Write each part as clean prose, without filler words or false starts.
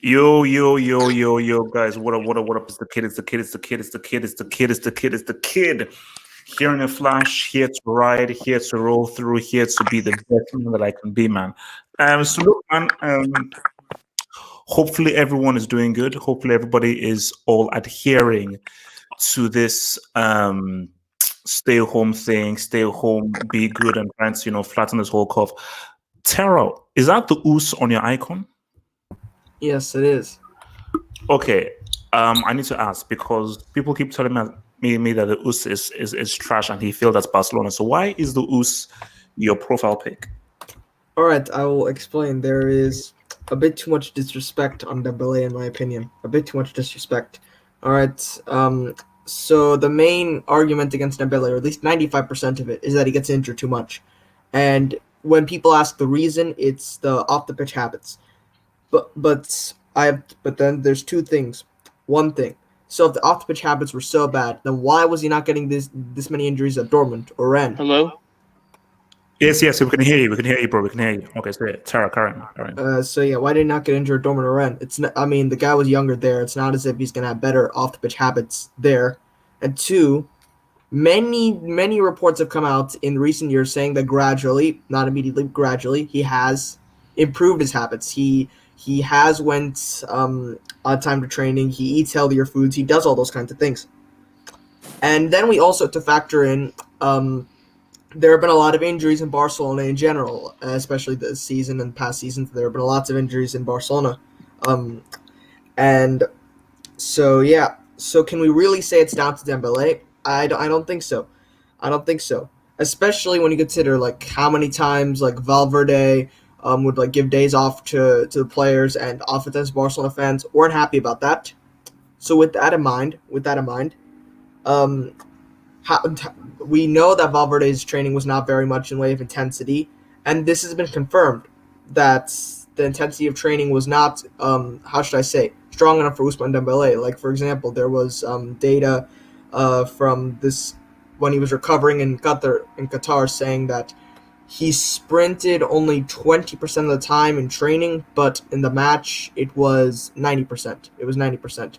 Yo, guys! What up? It's the kid. It's the kid. It's the kid. It's the kid. It's the kid. It's the kid. It's the kid. Here in a flash. Here to ride. Here to roll through. Here to be the best man that I can be, man. So look, man. Hopefully everyone is doing good. Hopefully everybody is all adhering to this stay home thing. Stay home, be good, and trying to flatten this whole curve. Tara, is that the oos on your icon? Yes, it is. Okay, I need to ask because people keep telling me that the US is trash and he feels that's Barcelona. So why is the US your profile pic? All right, I will explain. There is a bit too much disrespect on Dembele, in my opinion. A bit too much disrespect. All right. So the main argument against Dembele, or at least 95% of it, is that he gets injured too much. And when people ask the reason, it's the off the pitch habits. But then there's two things. One thing. So if the off the pitch habits were so bad, then why was he not getting this many injuries at Dortmund or Rennes? Hello? Yes, we can hear you. We can hear you, bro. We can hear you. Okay, so yeah, Tara, Karen. Why did he not get injured at Dortmund or Rennes? It's not, I mean, the guy was younger there. It's not as if he's gonna have better off the pitch habits there. And two, many reports have come out in recent years saying that gradually, not immediately, gradually, he has improved his habits. He has went on time to training. He eats healthier foods. He does all those kinds of things. And then we also have to factor in there have been a lot of injuries in Barcelona in general, especially this season and past seasons. There have been lots of injuries in Barcelona. And so, yeah. So can we really say it's down to Dembele? I don't think so. I don't think so. Especially when you consider like how many times like Valverde would like give days off to the players, and oftentimes Barcelona fans weren't happy about that. So with that in mind, we know that Valverde's training was not very much in way of intensity, and this has been confirmed that the intensity of training was not strong enough for Ousmane Dembele. Like for example, there was data from this when he was recovering in Qatar saying that he sprinted only 20% of the time in training, but in the match it was 90%. It was 90%.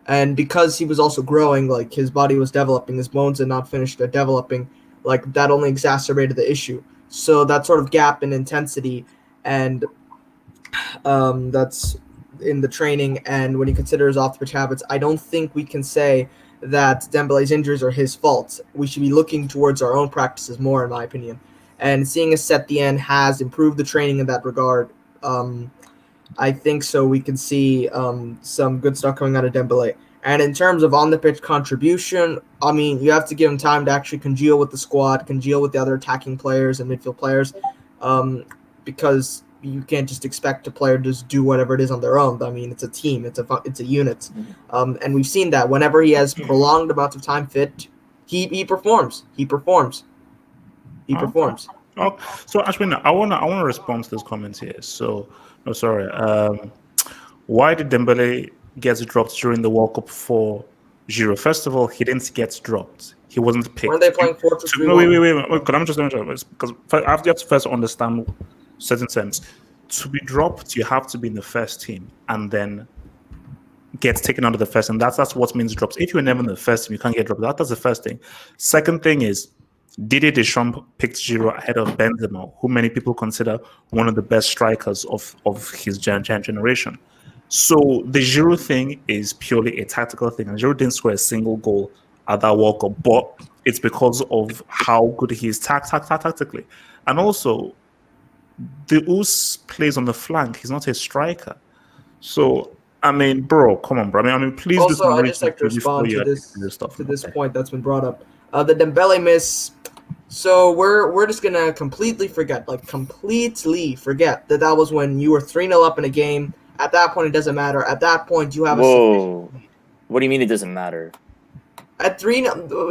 And because he was also growing, like his body was developing, his bones had not finished developing, like that only exacerbated the issue. So that sort of gap in intensity and that's in the training, and when he considers off the pitch habits, I don't think we can say that Dembele's injuries are his fault. We should be looking towards our own practices more, in my opinion. And seeing as Setien has improved the training in that regard, I think so we can see some good stuff coming out of Dembele. And in terms of on-the-pitch contribution, I mean, you have to give him time to actually congeal with the squad, congeal with the other attacking players and midfield players, because you can't just expect a player to just do whatever it is on their own. I mean, it's a team, it's a unit, and we've seen that whenever he has prolonged amounts of time fit, he performs. He performs. Oh, so Ashwin, I wanna respond to this comment here. So, no, sorry. Why did Dembele get dropped during the World Cup for Giro? First of all, he didn't get dropped. He wasn't picked. Weren't they playing 4-2-3-1? No, wait. Can I just because I have to first understand certain sense. To be dropped, you have to be in the first team and then get taken out of the first team. That's what means drops. If you're never in the first team, you can't get dropped. That's the first thing. Second thing is Didier Deschamps picked Giroud ahead of Benzema, who many people consider one of the best strikers of his generation. So the Giroud thing is purely a tactical thing, and Giroud didn't score a single goal at that World Cup, but it's because of how good he is tactically. And also, the Us plays on the flank. He's not a striker. So, I mean, bro, come on, bro. I mean, please do some Also, I'd just like to respond to this point that's been brought up. The Dembele miss. So we're just gonna completely forget that that was when you were 3-0 up in a game. At that point, it doesn't matter. At that point, you have Whoa. What do you mean it doesn't matter? At 3-0, No.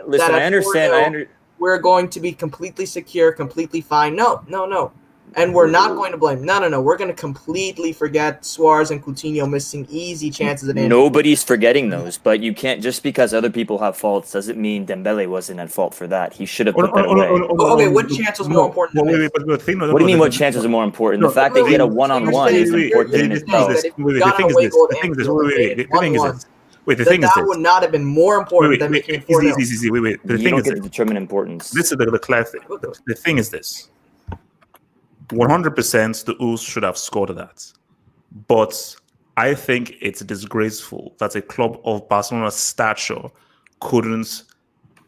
Listen, I understand. We're going to be completely secure, completely fine. No. And we're not going to blame. No. We're going to completely forget Suarez and Coutinho missing easy chances at Anfield. Nobody's forgetting those, but you can't, just because other people have faults doesn't mean Dembele wasn't at fault for that. He should have put that away. Okay, what chance was more important to miss? What do you mean what chances are more important? The fact that he had a one-on-one is important in itself. The thing is this. That would not have been more important than making it 4-0. Easy. Wait. The You thing don't is get to determine importance. this is the classic. The thing is this. 100% the Wolves should have scored that. But I think it's disgraceful that a club of Barcelona's stature couldn't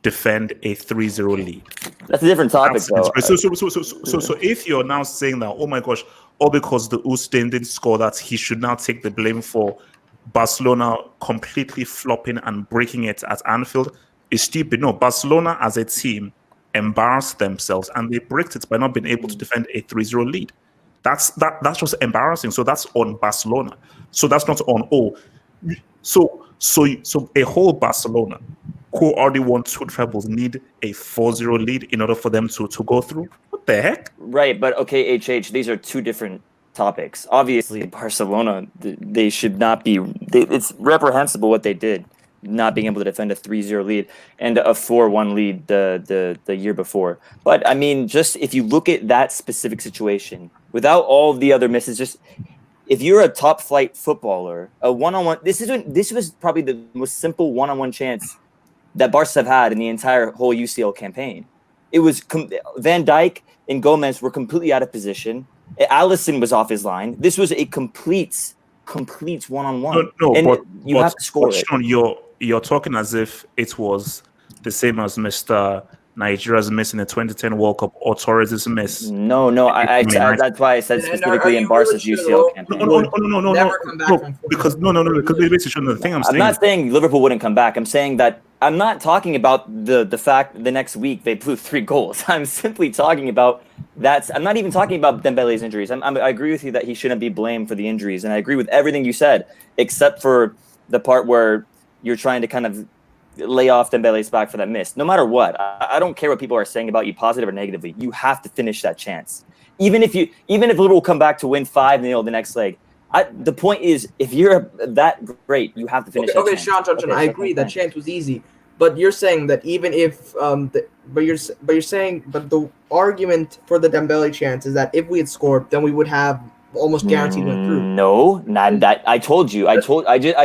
defend a 3-0 lead. That's a different topic, though. So if you're now saying that, oh my gosh, all because the Wolves didn't score that, he should now take the blame for Barcelona completely flopping and breaking it at Anfield, is stupid. No, Barcelona as a team embarrassed themselves and they bricked it by not being able to defend a 3-0 lead. That's just embarrassing. So that's on Barcelona. So that's not on So a whole Barcelona who already won 2 trebles need a 4-0 lead in order for them to go through. What the heck? Right, but okay, HH, these are two different topics. Obviously, Barcelona, they should not be. It's reprehensible what they did, not being able to defend a 3-0 lead and a 4-1 lead the year before. But I mean, just if you look at that specific situation, without all of the other misses, just if you're a top flight footballer, a one-on-one, this was probably the most simple one-on-one chance that Barca have had in the entire whole UCL campaign. It was Van Dijk and Gomez were completely out of position. Alisson was off his line. This was a complete one-on-one. But you have to score it. Sean, you're talking as if it was the same as Mr. Nigeria's miss in the 2010 World Cup or Torres' miss. No. That's why I said specifically in Barca's UCL campaign. Because basically the thing I'm not saying Liverpool wouldn't come back. I'm saying that I'm not talking about the fact the next week they blew 3 goals. I'm simply talking about that. I'm not even talking about Dembele's injuries. I agree with you that he shouldn't be blamed for the injuries, and I agree with everything you said, except for the part where you're trying to kind of lay off Dembele's back for that miss. No matter what, I don't care what people are saying about you, positive or negatively. You have to finish that chance, even if Liverpool come back to win 5-0 the next leg. The point is, if you're that great, you have to finish. Okay, Sean, I agree that chance was easy, but you're saying that even if the argument for the Dembele chance is that if we had scored, then we would have almost guaranteed went through. No, not that. I told you. I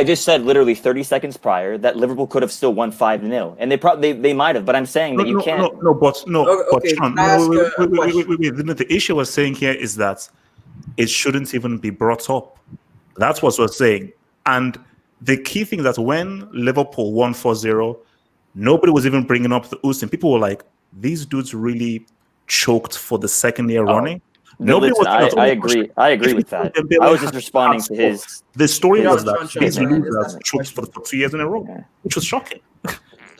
just said literally 30 seconds prior that Liverpool could have still won 5-0, and they might have. But I'm saying that you can't. But Sean, the issue we're saying here is that it shouldn't even be brought up. That's what we're saying. And the key thing is that when Liverpool won 4-0, nobody was even bringing up the Houston. People were like, these dudes really choked for the second year running. Nobody I agree. I agree with that. I was just responding to his. The story was that these losers choked for 2 years in a row, which was shocking.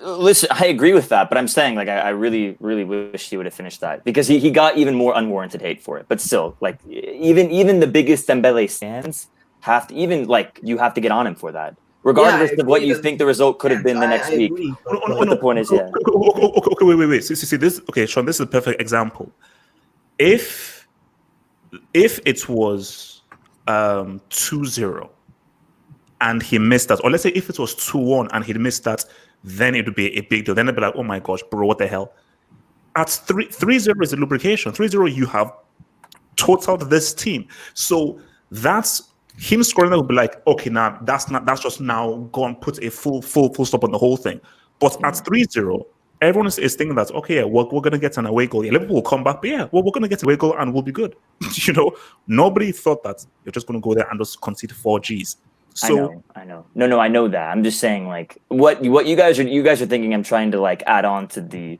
Listen, I agree with that, but I'm saying like I really, really wish he would have finished that because he got even more unwarranted hate for it. But still, like even the biggest Dembele fans have to you have to get on him for that, regardless of what you think the result could have been the next week. But the point is, Okay, wait. See this. Okay, Sean, this is a perfect example. If it was 2-0 and he missed that, or let's say if it was 2-1 and he missed that, then it would be a big deal. Then it'd be like, oh my gosh, bro, what the hell? At 3-0 is a lubrication. 3-0, you have totaled this team. So that's him scoring. That would be like, okay, now that's just now gone, put a full stop on the whole thing. But at 3-0, everyone is thinking that, okay, yeah, we're going to get an away goal. Yeah, Liverpool will come back, but yeah, we're going to get an away goal and we'll be good. Nobody thought that you're just going to go there and just concede 4 Gs. So I know. No, I know that. I'm just saying, like, what you guys are thinking. I'm trying to like add on to the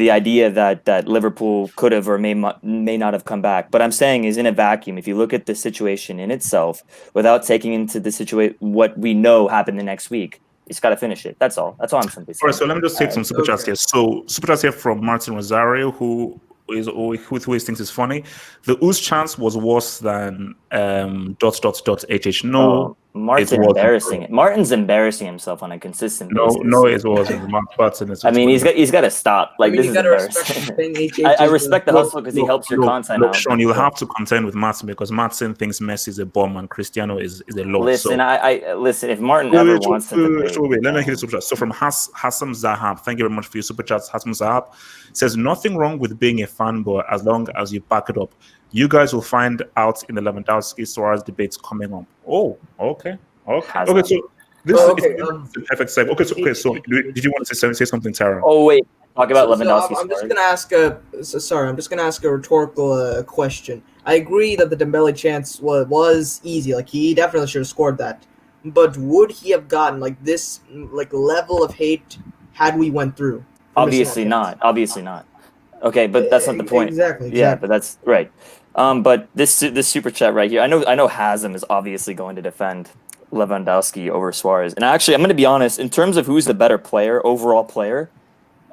idea that Liverpool could have or may not have come back. But I'm saying is in a vacuum. If you look at the situation in itself, without taking into the situation what we know happened the next week, it's got to finish it. That's all. That's all I'm simply saying. All right, so let me just take some super chats here. So super chats here from Martin Rosario, who thinks it's funny. The Ooze chance was worse than ... HH. No, Martin's wasn't, embarrassing. bro. Martin's embarrassing himself on a consistent basis. No, it wasn't. Mark Barton is. I mean, he's got to stop. Like, this you is gotta respect embarrassing. the thing. HH I is respect the hustle because he helps your content look, out. Sean, you'll but- have to contend with Martin because Martin thinks Messi is a bomb and Cristiano is a lord. Listen, So, I listen. If Martin ever wants to debate, wait, let me hit the super chat. So from Hassam Zahab, thank you very much for your super chats. Hassam Zahab says nothing wrong with being a fanboy as long as you back it up. You guys will find out in the Lewandowski Suarez debates coming up. Oh, okay. Hassam. Okay, so this Oh, okay, is the perfect segue. Okay, so did you want to say something, Tara? Oh wait, talk about So Lewandowski. I'm just gonna ask a rhetorical question. I agree that the Dembele chance was easy. Like, he definitely should have scored that. But would he have gotten like this level of hate had we went through? Obviously not. Okay, but that's not the point. Exactly. Yeah, but that's right. But this super chat right here, I know Hazem is obviously going to defend Lewandowski over Suarez, and actually, I'm going to be honest. In terms of who's the better player, overall player,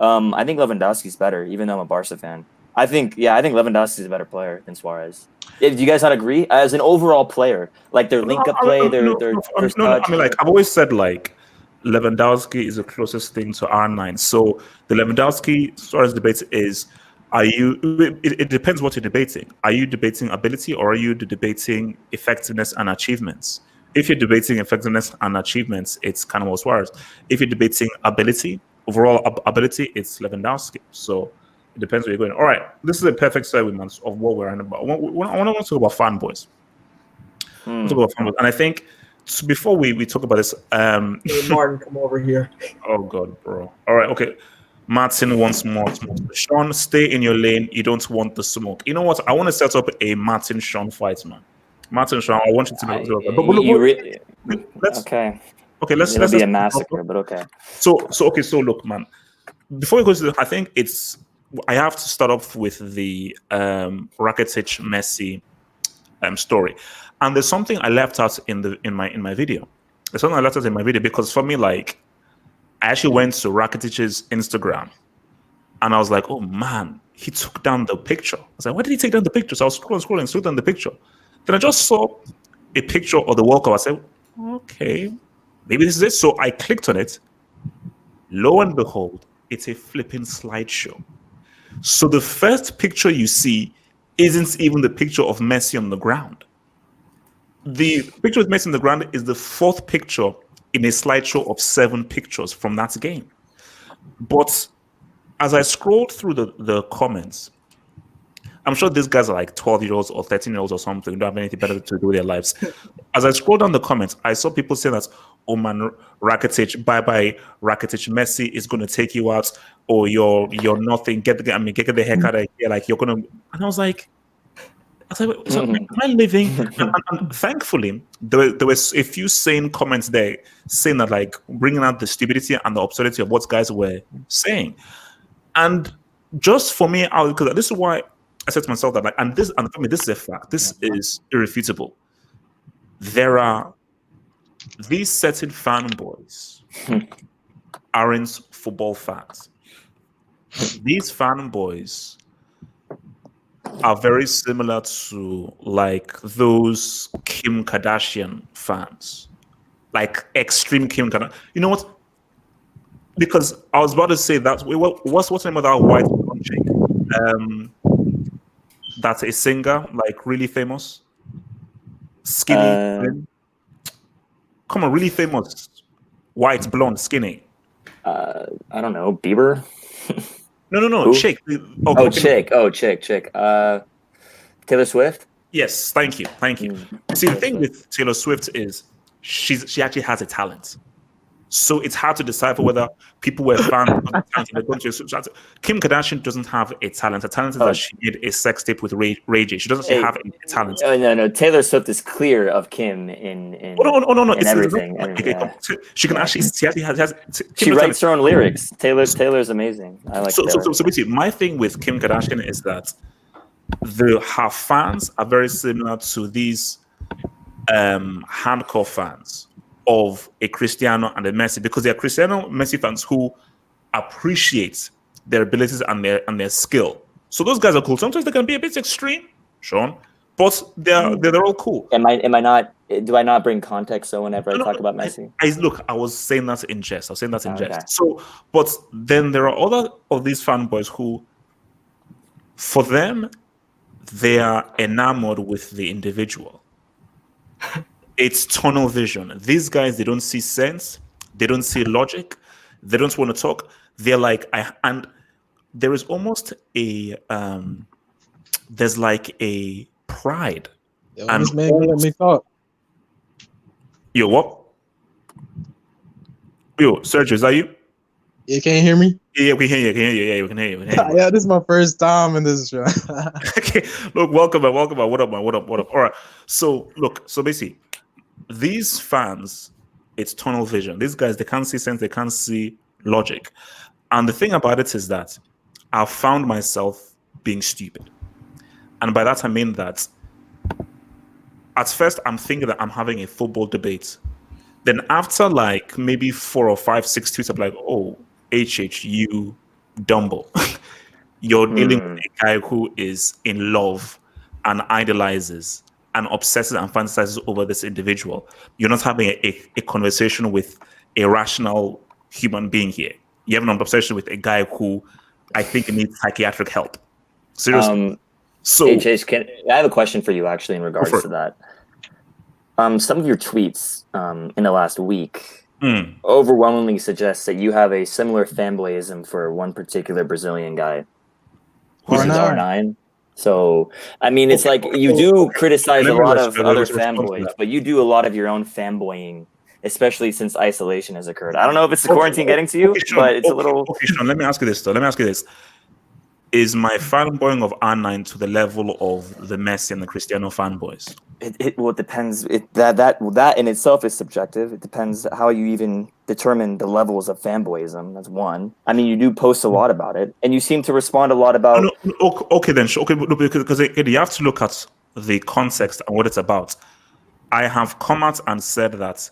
I think Lewandowski's better. Even though I'm a Barca fan, I think Lewandowski's a better player than Suarez. Do you guys not agree? As an overall player, like their link-up play, their touch. I mean, like I've always said, like Lewandowski is the closest thing to R9. So the Lewandowski Suarez debate is: it depends what you're debating. Are you debating ability or are you debating effectiveness and achievements? If you're debating effectiveness and achievements, it's kind of what Suarez. If you're debating ability, overall ability, it's Lewandowski. So it depends where you're going. All right, this is a perfect segue of what we're in about. I want to talk about fanboys. Talk about fanboys, and I think before we talk about this, Hey, Martin, come over here. oh God, bro. All right, okay. Martin wants more smoke. Sean, stay in your lane. You don't want the smoke. You know what? I want to set up a Martin Sean fight, man. Martin Sean, I want you to let's okay. Okay, let's be a massacre, but okay. So look, man. Before we go to I think I have to start off with the Rakitic Messi story, and there's something I left out in my video. There's something I left out in my video because for me, like, I actually went to Rakitic's Instagram, and I was like, oh man, he took down the picture. I was like, why did he take down the picture? So I was scrolling, took down the picture. Then I just saw a picture of the World Cup. I said, okay, maybe this is it. So I clicked on it. Lo and behold, it's a flipping slideshow. So the first picture you see isn't even the picture of Messi on the ground. The picture of Messi on the ground is the fourth picture in a slideshow of 7 pictures from that game. But as I scrolled through the comments, I'm sure these guys are like 12-year-olds or 13-year-olds or something, don't have anything better to do with their lives. As I scrolled down the comments, I saw people saying that, oh man, Rakitic, bye-bye, Rakitic, Messi is going to take you out, or you're nothing, get the heck out of here, like you're going to... And I was like, so am I living? And thankfully, there was a few sane comments there saying that, like, bringing out the stupidity and the absurdity of what guys were saying. And just for me, because this is why I said to myself that, like, and for me, this is a fact. This is irrefutable. There are these certain fanboys aren't football fans. These fanboys are very similar to, like, those Kim Kardashian fans, like extreme Kim Kardashian. You know what? Because I was about to say that. What's the name of that white chick? That's a singer, like really famous, skinny. Come on, really famous, white, blonde, skinny. I don't know, Bieber. No, chick. Chick. Taylor Swift. Yes, thank you. See, the thing with Taylor Swift is she actually has a talent. So it's hard to decipher whether people were fans of the talent. Kim Kardashian doesn't have a talent. Her talent is that she did a sex tape with Ray J. She doesn't have a talent. No. Taylor Swift is clear of Kim in no. In everything. She can actually. She writes her own lyrics. Taylor's amazing. I like. So basically, my thing with Kim Kardashian is that her fans are very similar to these hardcore fans of a Cristiano and a Messi, because they are Cristiano Messi fans who appreciate their abilities and their skill. So those guys are cool. Sometimes they can be a bit extreme, Sean, but they're all cool. Am I not do I not bring context? So whenever I No, talk about Messi, look, I was saying that in jest. I was saying that in okay. jest. So, but then there are other of these fanboys who, for them, they are enamored with the individual. It's tunnel vision. These guys, they don't see sense. They don't see logic. They don't want to talk. They're like, and there is almost a there's like a pride. Yo, And this man can let me talk. Yo, what? Yo, Sergio, is that you? You can't hear me? Yeah, we can hear you. Yeah, we can hear you. We can hear you. Yeah, this is my first time in this show. Okay, look, welcome, man. What up, man? What up? All right. So, look, so basically, these fans, it's tunnel vision. These guys, they can't see sense, they can't see logic. And the thing about it is that I've found myself being stupid. And by that, I mean that at first, I'm thinking that I'm having a football debate. Then after like maybe 4 or 5, 6 tweets, I'm like, oh, you Dumbo. You're dealing with a guy who is in love and idolizes and obsesses and fantasizes over this individual. You're not having a conversation with a rational human being here. You have an obsession with a guy who I think needs psychiatric help. Seriously. So, hey Chase, I have a question for you actually in regards to that. Some of your tweets in the last week overwhelmingly suggest that you have a similar fanboyism for one particular Brazilian guy. Who's R9. So, I mean, it's like you do criticize a lot of other fanboys, but you do a lot of your own fanboying, especially since isolation has occurred. I don't know if it's the quarantine getting to you, but it's a little... Okay, Sean, let me ask you this, though. Is my fanboying of R9 to the level of the Messi and the Cristiano fanboys? It depends. That in itself is subjective. It depends how you even determine the levels of fanboyism. That's one. I mean, you do post a lot about it, and you seem to respond a lot about. Okay, then. Okay, because you have to look at the context and what it's about. I have come out and said that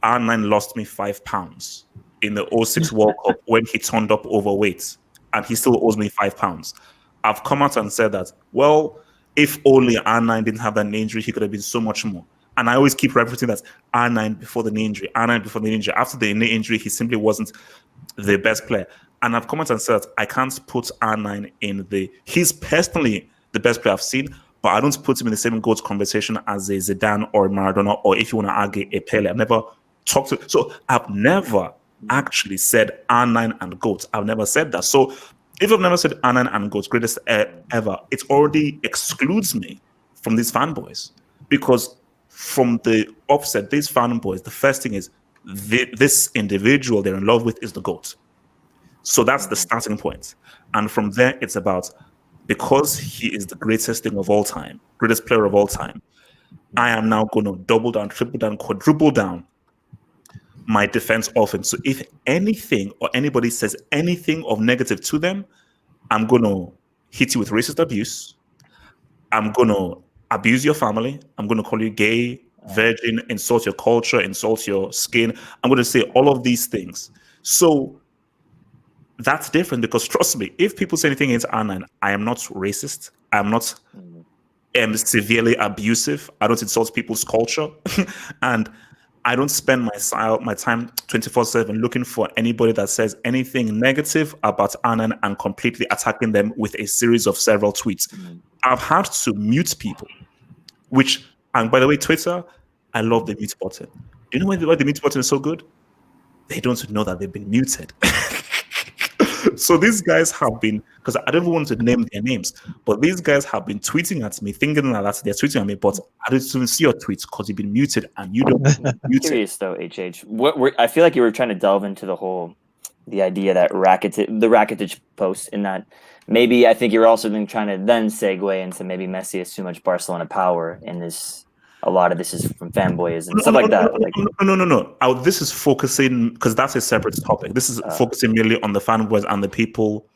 R9 lost me £5 in the 06 World Cup when he turned up overweight. And he still owes me £5. I've come out and said that, well, if only R9 didn't have that knee injury, he could have been so much more. And I always keep referencing that R9 before the knee injury, R9 before the knee injury. After the knee injury, he simply wasn't the best player. And I've come out and said that I can't put R9 he's personally the best player I've seen, but I don't put him in the same GOAT conversation as a Zidane or Maradona, or if you want to argue a Pele. I've never talked to, so I've never actually said R9 and GOAT. I've never said that. So if I've never said R9 and GOAT, greatest ever, it already excludes me from these fanboys. Because from the offset, these fanboys, the first thing is this individual they're in love with is the GOAT. So that's the starting point. And from there, it's about, because he is the greatest thing of all time, greatest player of all time, I am now going to double down, triple down, quadruple down my defense offense. So if anything or anybody says anything of negative to them, I'm going to hit you with racist abuse. I'm going to abuse your family. I'm going to call you gay, virgin, insult your culture, insult your skin. I'm going to say all of these things. So that's different, because trust me, if people say anything against R9, I am not racist. I'm not severely abusive. I don't insult people's culture. And I don't spend my time 24/7 looking for anybody that says anything negative about R9 and completely attacking them with a series of several tweets. I've had to mute people, and by the way, Twitter, I love the mute button. Do you know why the mute button is so good? They don't know that they've been muted. So these guys have been, because I don't even want to name their names, but these guys have been tweeting at me, thinking that they're tweeting at me, but I don't even see your tweets because you've been muted and you don't mute. Curious though, HH. I feel like you were trying to delve into the idea that the Rakitic post, in that maybe I think you're also trying to then segue into maybe Messi has too much Barcelona power, and a lot of this is from fanboys and stuff like that. No. This is focusing, because that's a separate topic. This is focusing merely on the fanboys and the people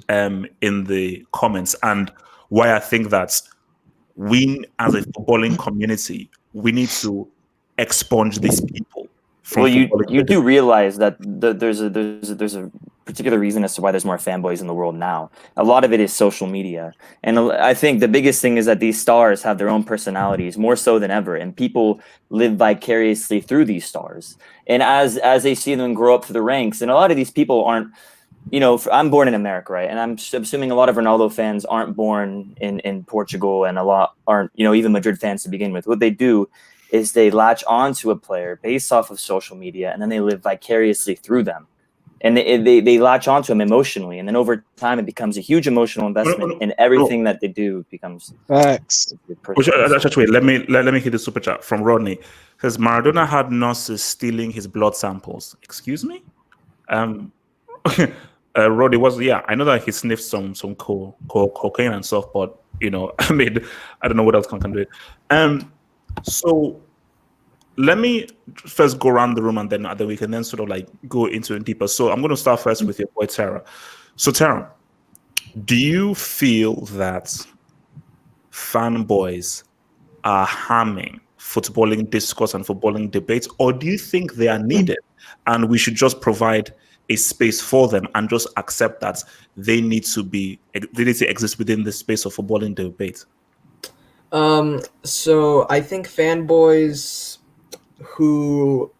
in the comments, and why I think that we, as a footballing community, we need to expunge these people. Well, you do realize that there's a particular reason as to why there's more fanboys in the world now. A lot of it is social media. And I think the biggest thing is that these stars have their own personalities more so than ever. And people live vicariously through these stars. And as they see them grow up through the ranks, and a lot of these people aren't, I'm born in America, right? And I'm assuming a lot of Ronaldo fans aren't born in Portugal, and a lot aren't, even Madrid fans to begin with. What they do is they latch onto a player based off of social media, and then they live vicariously through them. And they latch onto him emotionally, and then over time it becomes a huge emotional investment, and everything that they do becomes Facts. Actually, let me hit the super chat from Rodney. It says Maradona had nurses stealing his blood samples. Excuse me? Rodney I know that he sniffed some cocaine and stuff, but I don't know what else can do it. So let me first go around the room, and then we can then sort of like go into it deeper. So I'm going to start first with your boy Tara. So Tara, do you feel that fanboys are harming footballing discourse and footballing debates, or do you think they are needed and we should just provide a space for them and just accept that they need to exist within the space of footballing debate? So I think fanboys who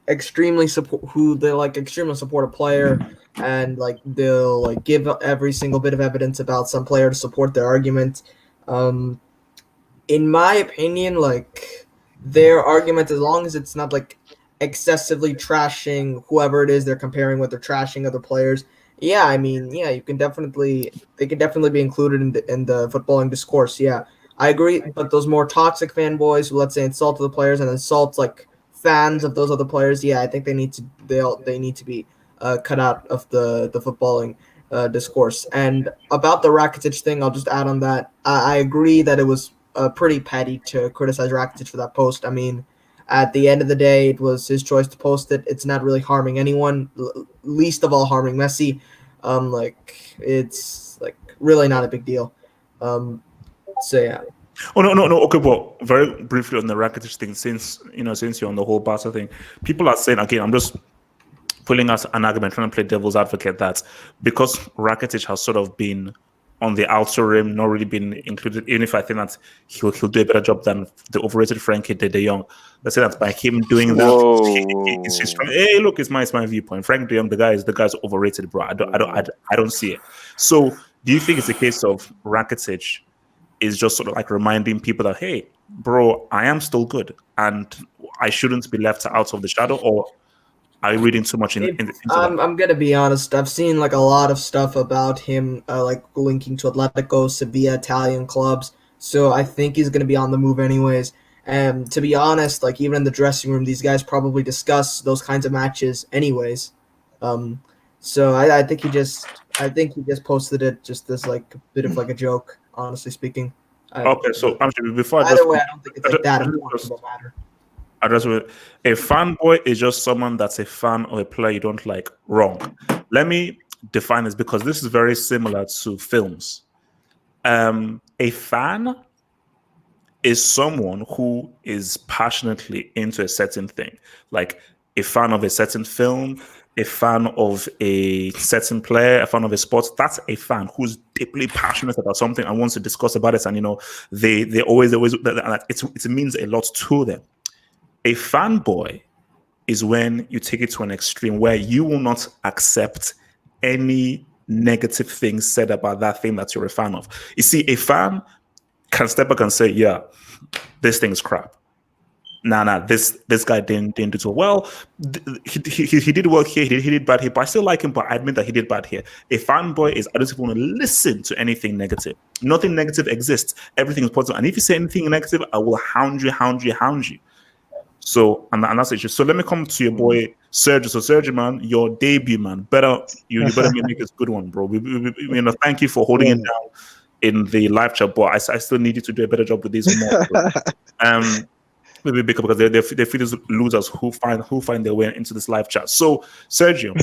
extremely support a player, and like they'll like give every single bit of evidence about some player to support their argument. In my opinion, like their argument, as long as it's not like excessively trashing whoever it is they're comparing with, or trashing other players, they can definitely be included in the footballing discourse. Yeah, I agree. But those more toxic fanboys who, let's say, insult the players and insult like fans of those other players, I think they need to be cut out of the footballing discourse. And about the Rakitic thing, I'll just add on that. I agree that it was pretty petty to criticize Rakitic for that post. I mean, at the end of the day, it was his choice to post it. It's not really harming anyone, least of all harming Messi. It's like really not a big deal. So yeah. Oh no. Okay, well, very briefly on the Rakitic thing, since you're on the whole Barca thing, people are saying, again, I'm just pulling out an argument, trying to play devil's advocate, that because Rakitic has sort of been on the outer rim, not really been included, even if I think that he'll do a better job than the overrated Frankie de Jong. Let's say that by him doing that, hey, look, it's my viewpoint. Frank de Jong, the guy's overrated, bro. I don't see it. So, do you think it's a case of Rakitic is just sort of like reminding people that, hey, bro, I am still good and I shouldn't be left out of the shadow? Or are you reading too much into that? I'm gonna be honest. I've seen like a lot of stuff about him, like linking to Atletico, Sevilla, Italian clubs. So I think he's gonna be on the move anyways. And to be honest, like even in the dressing room, these guys probably discuss those kinds of matches anyways. So I think he just posted it just as like a bit of like a joke. Honestly speaking. Okay, so actually, before I don't think it's like that important of a matter. A fanboy is just someone that's a fan of a player you don't like. Wrong. Let me define this, because this is very similar to films. A fan is someone who is passionately into a certain thing, like a fan of a certain film, a fan of a certain player, a fan of a sport. That's a fan who's deeply passionate about something and wants to discuss about it. And they always it means a lot to them. A fanboy is when you take it to an extreme where you will not accept any negative things said about that thing that you're a fan of. You see, a fan can step back and say, yeah, this thing's crap. Nah, this guy didn't do so well. He did well here, he did bad here, but I still like him, but I admit that he did bad here. A fanboy is, I don't want to listen to anything negative. Nothing negative exists. Everything is positive. And if you say anything negative, I will hound you. So, and that's the issue. So let me come to your boy Sergio. So Sergio, man, your debut, man, you better make this good one, bro. Thank you for holding it down in the live chat, but I still need you to do a better job with these more. Maybe because they feel these losers who find their way into this live chat. So Sergio,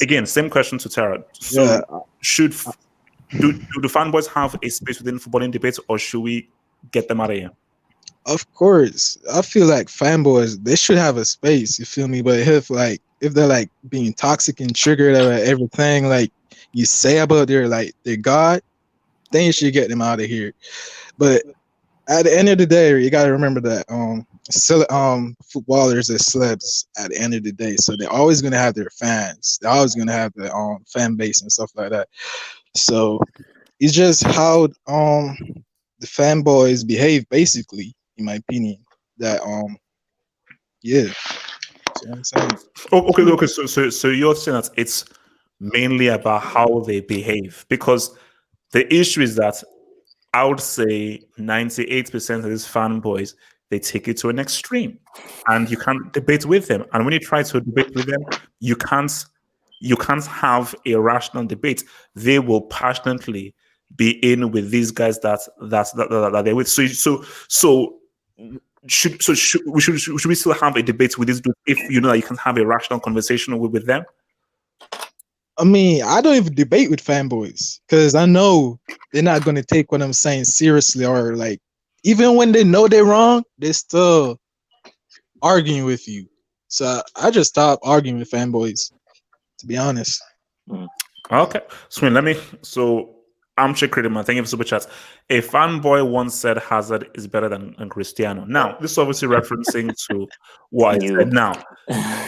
again, same question to Tara. So do the fanboys have a space within footballing debates, or should we get them out of here? Of course, I feel like fanboys, they should have a space. You feel me? But if like if they're like being toxic and triggered about everything like you say about their god, then you should get them out of here. But at the end of the day, you gotta remember that footballers are celebs at the end of the day, so they're always gonna have their fans. They're always gonna have their fan base and stuff like that. So it's just how the fanboys behave, basically, in my opinion. That yeah. See what I'm saying? Okay. So you're saying that it's mainly about how they behave, because the issue is that I would say 98% of these fanboys, they take it to an extreme, and you can't debate with them. And when you try to debate with them, you can't have a rational debate. They will passionately be in with these guys that they're with. So should we still have a debate with these dudes if you know that you can have a rational conversation with them? I mean, I don't even debate with fanboys because I know they're not gonna take what I'm saying seriously, or like even when they know they're wrong, they're still arguing with you. So I just stopped arguing with fanboys, to be honest. Okay, Swin, so Armchair Critic Man, thank you for super chats. A fanboy once said Hazard is better than Cristiano. Now, this is obviously referencing to what I said. Now,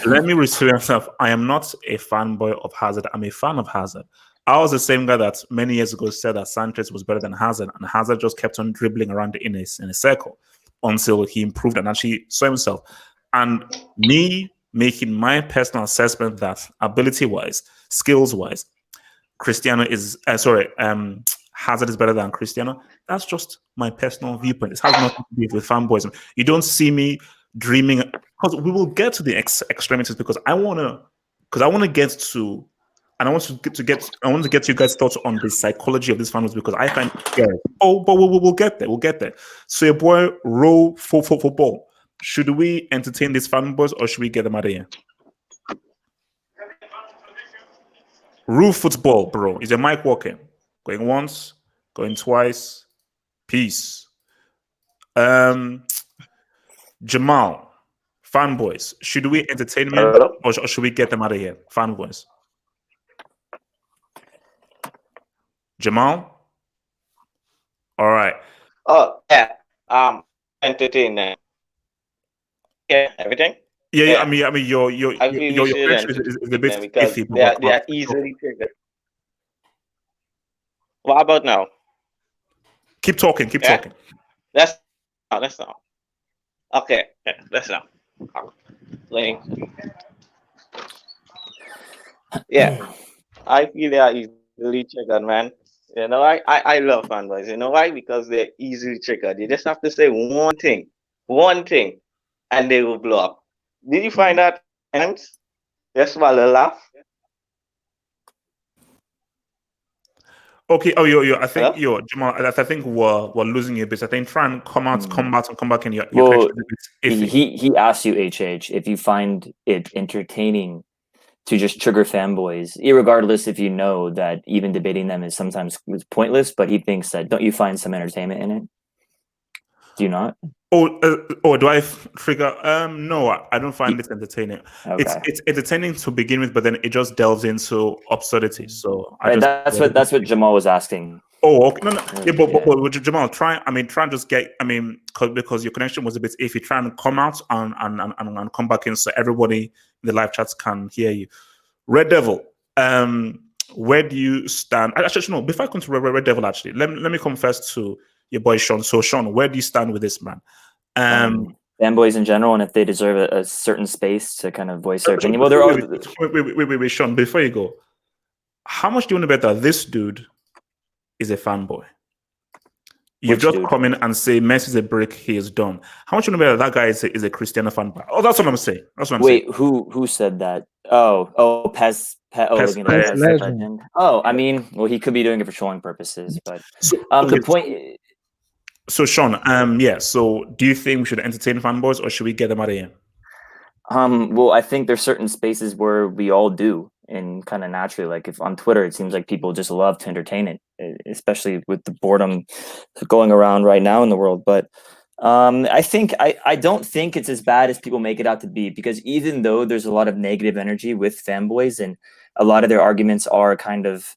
let me reassure myself, I am not a fanboy of Hazard. I'm a fan of Hazard. I was the same guy that many years ago said that Sanchez was better than Hazard, and Hazard just kept on dribbling around in a circle until he improved and actually saw himself. And me making my personal assessment that ability-wise, skills-wise, Hazard is better than Cristiano. That's just my personal viewpoint. It has nothing to do with fanboys. You don't see me dreaming, because we will get to the extremities, because I want to get to you guys' thoughts on the psychology of these fanboys, because I find it scary. Oh, but we'll get there. We'll get there. So your boy roll for football. Should we entertain these fanboys or should we get them out of here? Rule football, bro. Is your mic working? Going once, going twice. Peace. Jamal, fanboys. Should we entertain them or should we get them out of here? Fanboys. Jamal? All right. Oh yeah. Entertain them. Yeah, everything. Yeah. I mean, your I feel we should connection is a bit entertain them because iffy. they are easily triggered. What about now? Keep talking. Keep talking. That's not. Okay, that's not. Yeah, I feel they are easily triggered, man. You know, I love fanboys. You know why? Because they're easily triggered. You just have to say one thing, and they will blow up. Did you find that? Just while a laugh. Okay. Oh, I think Jamal. I think we're losing you a bit. I think try and come back in your connection is a bit iffy. He asked you, HH, if you find it entertaining to just trigger fanboys, irregardless if you know that even debating them is sometimes pointless. But he thinks that, don't you find some entertainment in it? Do you not? Do I trigger? No, I don't find it entertaining. Okay. It's entertaining to begin with, but then it just delves into absurdity. So that's what Jamal was asking. Oh, okay. No. Yeah, but Jamal, try and just get. Because your connection was a bit iffy. Try and come out and come back in, so everybody in the live chats can hear you. Red Devil, where do you stand? Actually, no. Before I come to Red Devil, actually, let me come first to your boy Sean. So Sean, where do you stand with this, man? Fanboys in general, and if they deserve a certain space to kind of voice their opinion. Well, wait, Sean. Before you go, how much do you want to bet that this dude is a fanboy? You've just come in and say Messi's a brick, he is done. How much do you want to bet that guy is a Cristiano fanboy? Oh, that's what I'm saying. Wait, who said that? Pez legend. Oh, I mean, well, he could be doing it for trolling purposes, but the point. So Sean, so do you think we should entertain fanboys or should we get them out of here? Well, I think there's certain spaces where we all do, and kind of naturally, like if on Twitter, it seems like people just love to entertain it, especially with the boredom going around right now in the world. But I don't think it's as bad as people make it out to be, because even though there's a lot of negative energy with fanboys and a lot of their arguments are kind of,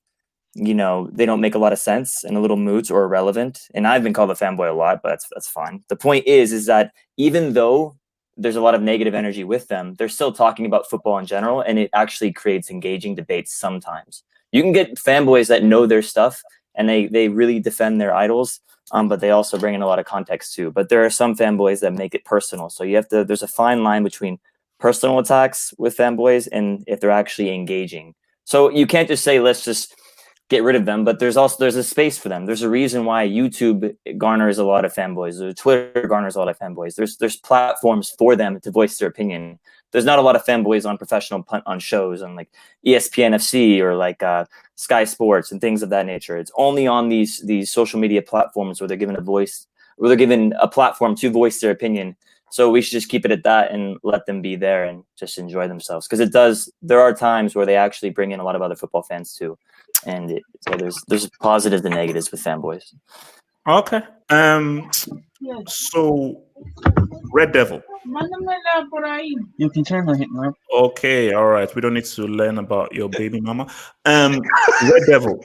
they don't make a lot of sense and a little moot or irrelevant. And I've been called a fanboy a lot, but that's fine. The point is that even though there's a lot of negative energy with them, they're still talking about football in general, and it actually creates engaging debates sometimes. You can get fanboys that know their stuff and they really defend their idols, but they also bring in a lot of context too. But there are some fanboys that make it personal. So there's a fine line between personal attacks with fanboys and if they're actually engaging. So you can't just say, let's just get rid of them, but there's a space for them. There's a reason why YouTube garners a lot of fanboys, Twitter garners a lot of fanboys. There's platforms for them to voice their opinion. There's not a lot of fanboys on professional punt on shows on like ESPN FC or like Sky Sports and things of that nature. It's only on these social media platforms where they're given a voice, where they're given a platform to voice their opinion. So we should just keep it at that and let them be there and just enjoy themselves, because there are times where they actually bring in a lot of other football fans too. And so there's positives and negatives with fanboys. Okay. So Red Devil. You can turn my hit now. Okay, all right. We don't need to learn about your baby mama. Red Devil.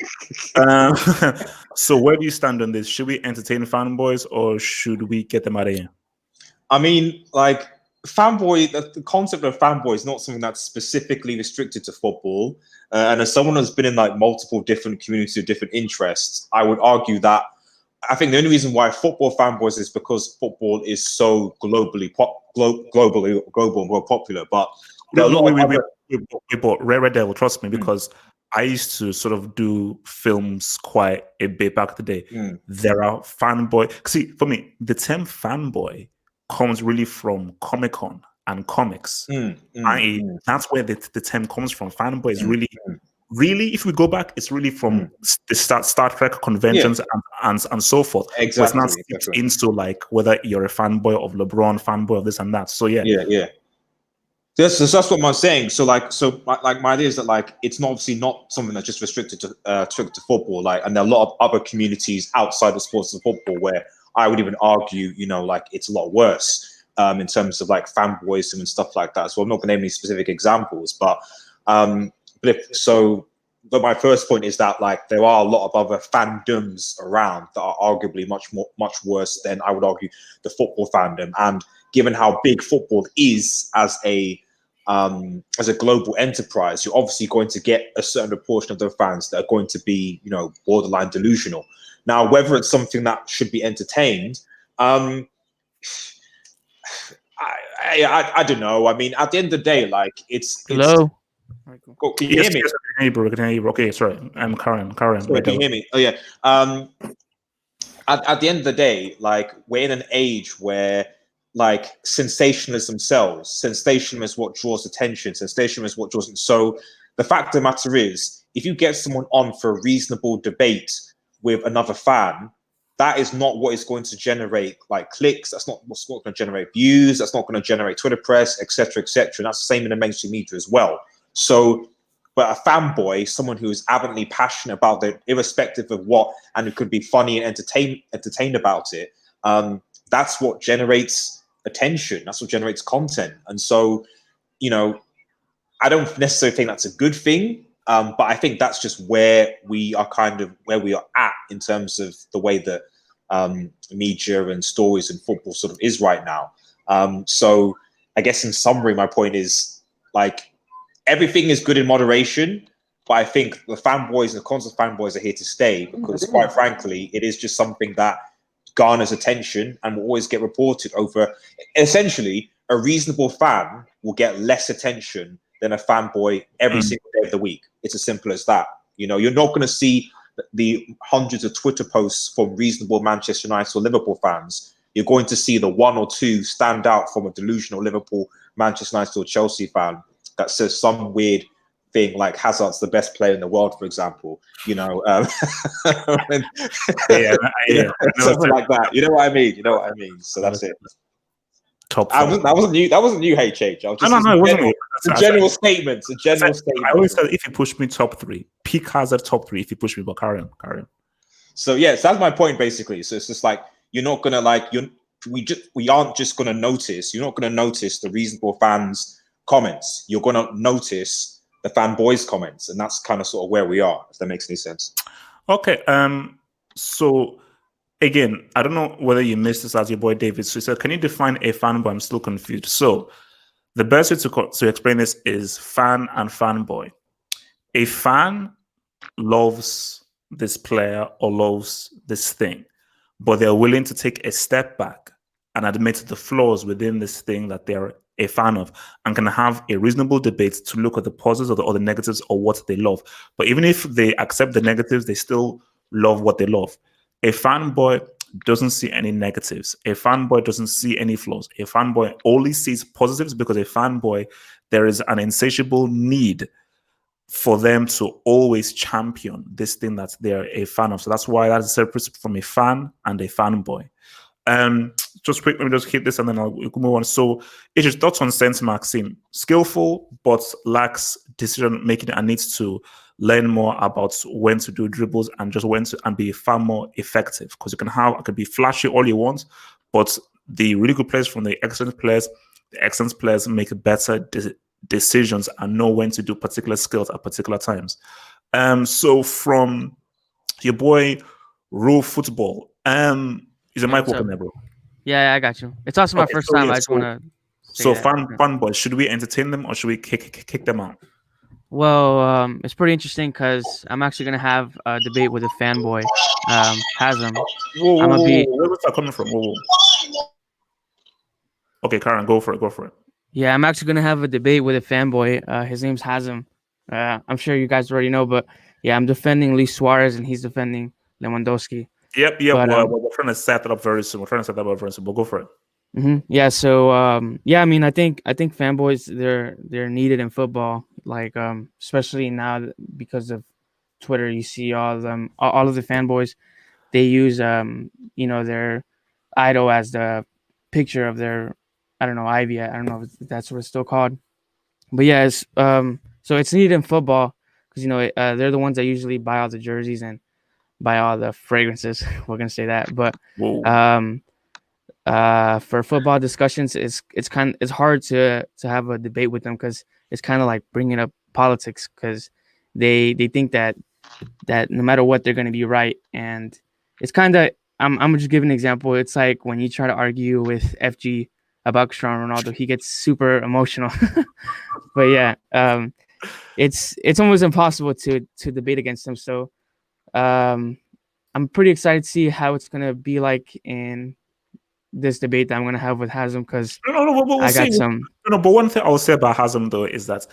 So where do you stand on this? Should we entertain fanboys or should we get them out of here? I mean, like, fanboy, the concept of fanboy is not something that's specifically restricted to football. And as someone who's been in like multiple different communities with different interests, I would argue that I think the only reason why football fanboys is because football is so global and more popular. But we bought Red Devil, trust me, because I used to sort of do films quite a bit back in the day. There are fanboy. See, for me, the term fanboy comes really from Comic-Con and comics. That's where the term comes from. Fanboy is really, if we go back, it's really from the Star Trek conventions and so forth. Exactly. But it's not into like whether you're a fanboy of LeBron, fanboy of this and that. So yeah. That's what I'm saying. So my idea is that like it's not obviously not something that's just restricted to football. Like, and there are a lot of other communities outside the sports of football where I would even argue, like it's a lot worse in terms of like fanboyism and stuff like that. So I'm not going to name any specific examples, but my first point is that like there are a lot of other fandoms around that are arguably much worse than, I would argue, the football fandom. And given how big football is as a global enterprise, you're obviously going to get a certain proportion of the fans that are going to be, borderline delusional. Now, whether it's something that should be entertained, I don't know. I mean, at the end of the day, like Hello. Can you hear me? Yes, I can hear you, bro. Okay, sorry. I'm Karen. Sorry, can you hear me? Oh yeah. At the end of the day, like we're in an age where like sensationalism sells. Sensationalism is what draws attention. Sensationalism is what draws it. So the fact of the matter is, if you get someone on for a reasonable debate with another fan, that is not what is going to generate like clicks. That's not what's going to generate views. That's not going to generate Twitter press, etc., etc. And that's the same in the mainstream media as well. So, but a fanboy, someone who is adamantly passionate about it, irrespective of what, and who could be funny and entertained about it, that's what generates attention. That's what generates content. And so, I don't necessarily think that's a good thing. But I think that's just where we are at in terms of the way that media and stories and football sort of is right now. So I guess in summary, my point is like everything is good in moderation, but I think the fanboys and the constant fanboys are here to stay because quite frankly, it is just something that garners attention and will always get reported over. Essentially, a reasonable fan will get less attention than a fanboy every single day of the week. It's as simple as that. You're not going to see the hundreds of Twitter posts from reasonable Manchester United or Liverpool fans. You're going to see the one or two stand out from a delusional Liverpool, Manchester United or Chelsea fan that says some weird thing like Hazard's the best player in the world, for example. Something like that. You know what I mean? So that's it. That wasn't you. That wasn't you, HH. It wasn't me. It's a general statement. I always said if you push me top three, pick Hazard top three. If you push me, but carry on. So that's my point basically. So it's just like you're not gonna like we aren't just going to notice. You're not going to notice the reasonable fans' comments. You're going to notice the fanboys' comments, and that's kind of sort of where we are. If that makes any sense. Okay. So again, I don't know whether you missed this as your boy David. So he said, "Can you define a fanboy?" I'm still confused. So the best way to explain this is fan and fanboy. A fan loves this player or loves this thing, but they're willing to take a step back and admit the flaws within this thing that they're a fan of, and can have a reasonable debate to look at the positives or the negatives or what they love. But even if they accept the negatives, they still love what they love. A fanboy doesn't see any negatives. A fanboy doesn't see any flaws. A fanboy only sees positives, because a fanboy, there is an insatiable need for them to always champion this thing that they're a fan of. So that's why that's separate from a fan and a fanboy. Just quick, let me just hit this and then we'll move on. So it's just thoughts on Saint Maxime. Skillful, but lacks decision making and needs to learn more about when to do dribbles and just when to and be far more effective. Because you can be flashy all you want, but the really good players from the excellent players make better decisions and know when to do particular skills at particular times. So from your boy Rule Football, is your mic working there, bro? Yeah, I got you. It's also my first time. I just want to. So fanboys, should we entertain them or should we kick them out? Well, it's pretty interesting because I'm actually gonna have a debate with a fanboy, Hasm. Where's that coming from? Whoa. Okay, Karen, go for it. Yeah, I'm actually gonna have a debate with a fanboy. His name's Hasm. I'm sure you guys already know, but yeah, I'm defending Luis Suarez and he's defending Lewandowski. Yep. But, we're trying to set that up very soon. But go for it. Mm-hmm. Yeah. So, I mean, I think fanboys they're needed in football, like especially now because of Twitter. You see all of them, all of the fanboys. They use their idol as the picture of their, I don't know, Ivy. I don't know if that's what it's still called, but yeah, it's so it's needed in football because they're the ones that usually buy all the jerseys and buy all the fragrances. We're gonna say that, but for football discussions, it's hard to have a debate with them because it's kind of like bringing up politics because they think that no matter what they're gonna be right, and it's kind of I'm just giving an example. It's like when you try to argue with FG about Cristiano Ronaldo, he gets super emotional. But yeah, it's almost impossible to debate against him. So I'm pretty excited to see how it's gonna be like in this debate that I'm gonna have with Hasm because I got some. But one thing I will say about Hasm though is that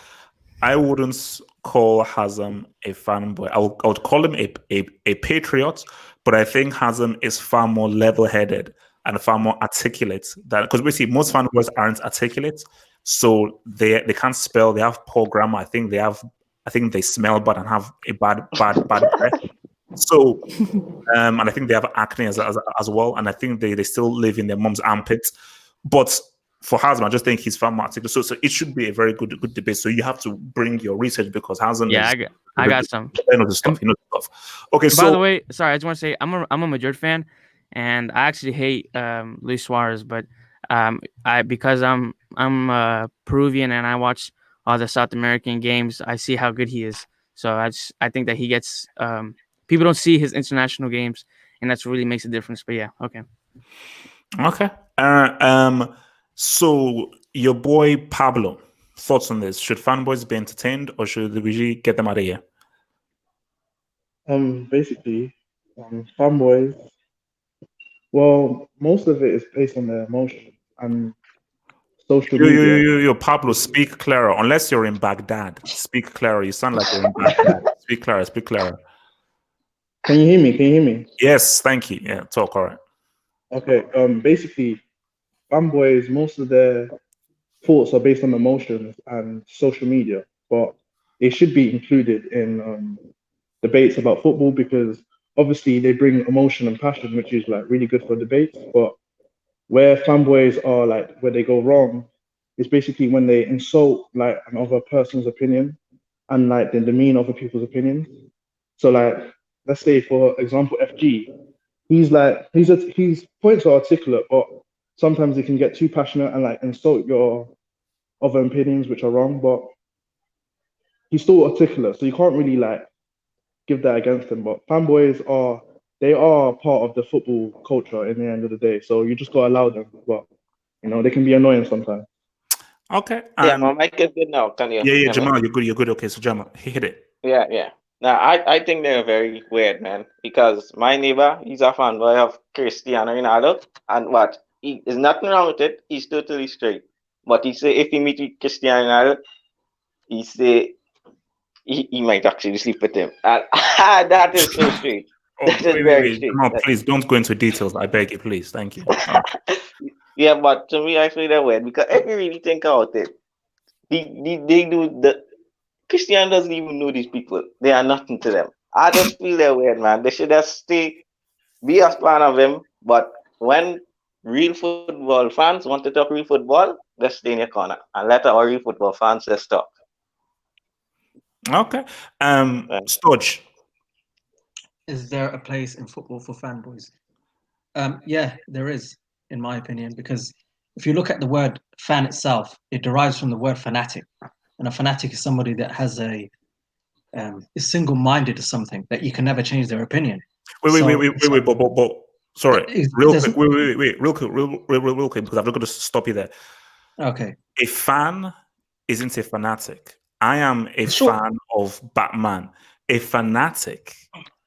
I wouldn't call Hasm a fanboy. I would call him a patriot, but I think Hasm is far more level-headed and far more articulate. Because basically most fanboys aren't articulate, so they can't spell. They have poor grammar. I think they smell bad and have a bad breath. So, and I think they have acne as well, and I think they still live in their mom's armpits. But for Hasm, I just think he's far more articulate. So it should be a very good debate. So you have to bring your research because Hasm. Yeah, I got some. You know the stuff. Okay. By the way, sorry, I just want to say I'm a Madrid fan, and I actually hate Luis Suarez, but because I'm Peruvian and I watch all the South American games, I see how good he is. So I think that he gets. People don't see his international games, and that's really makes a difference. But yeah, okay. So your boy Pablo, thoughts on this? Should fanboys be entertained, or should we get them out of here? Basically, fanboys. Well, most of it is based on their emotion and social media. Yo, Pablo, speak clearer. Unless you're in Baghdad, speak clearer. You sound like you're in Baghdad. Speak clearer. Can you hear me? Yes, thank you. Yeah, talk, all right. Okay, basically, fanboys, most of their thoughts are based on emotions and social media, but they should be included in debates about football because obviously they bring emotion and passion, which is like really good for debates. But where fanboys are like, where they go wrong is basically when they insult like another person's opinion and like they demean other people's opinions. So like, let's say for example, FG, his points are articulate, but sometimes they can get too passionate and like insult your other opinions, which are wrong. But he's still articulate, so you can't really like give that against him. But fanboys are part of the football culture in the end of the day. So you just gotta allow them. But they can be annoying sometimes. Okay. Yeah, my mic is good now. Can you? Yeah, Jamal, you're good. You're good. Okay, so Jamal, hit it. Yeah. Now, I think they're very weird, man, because my neighbor, he's a fanboy of Cristiano Ronaldo, and there's nothing wrong with it. He's totally straight. But he say if he meet with Cristiano Ronaldo, he say he might actually sleep with him. And that is so straight. That is very straight. Jamal, please don't go into details. I beg you, please. Thank you. Yeah, but to me, I feel they're weird because if you really think about it, they do the. Christian doesn't even know these people. They are nothing to them. I just feel they're weird, man. They should just be a fan of him. But when real football fans want to talk real football, just stay in your corner and let our real football fans just talk. Okay. Stodge. Is there a place in football for fanboys? Yeah, there is, in my opinion, because if you look at the word fan itself, it derives from the word fanatic. And a fanatic is somebody that has is single-minded to something, that you can never change their opinion. Wait, but sorry, real quick, because I'm not going to stop you there. Okay. A fan isn't a fanatic. I am a fan of Batman. A fanatic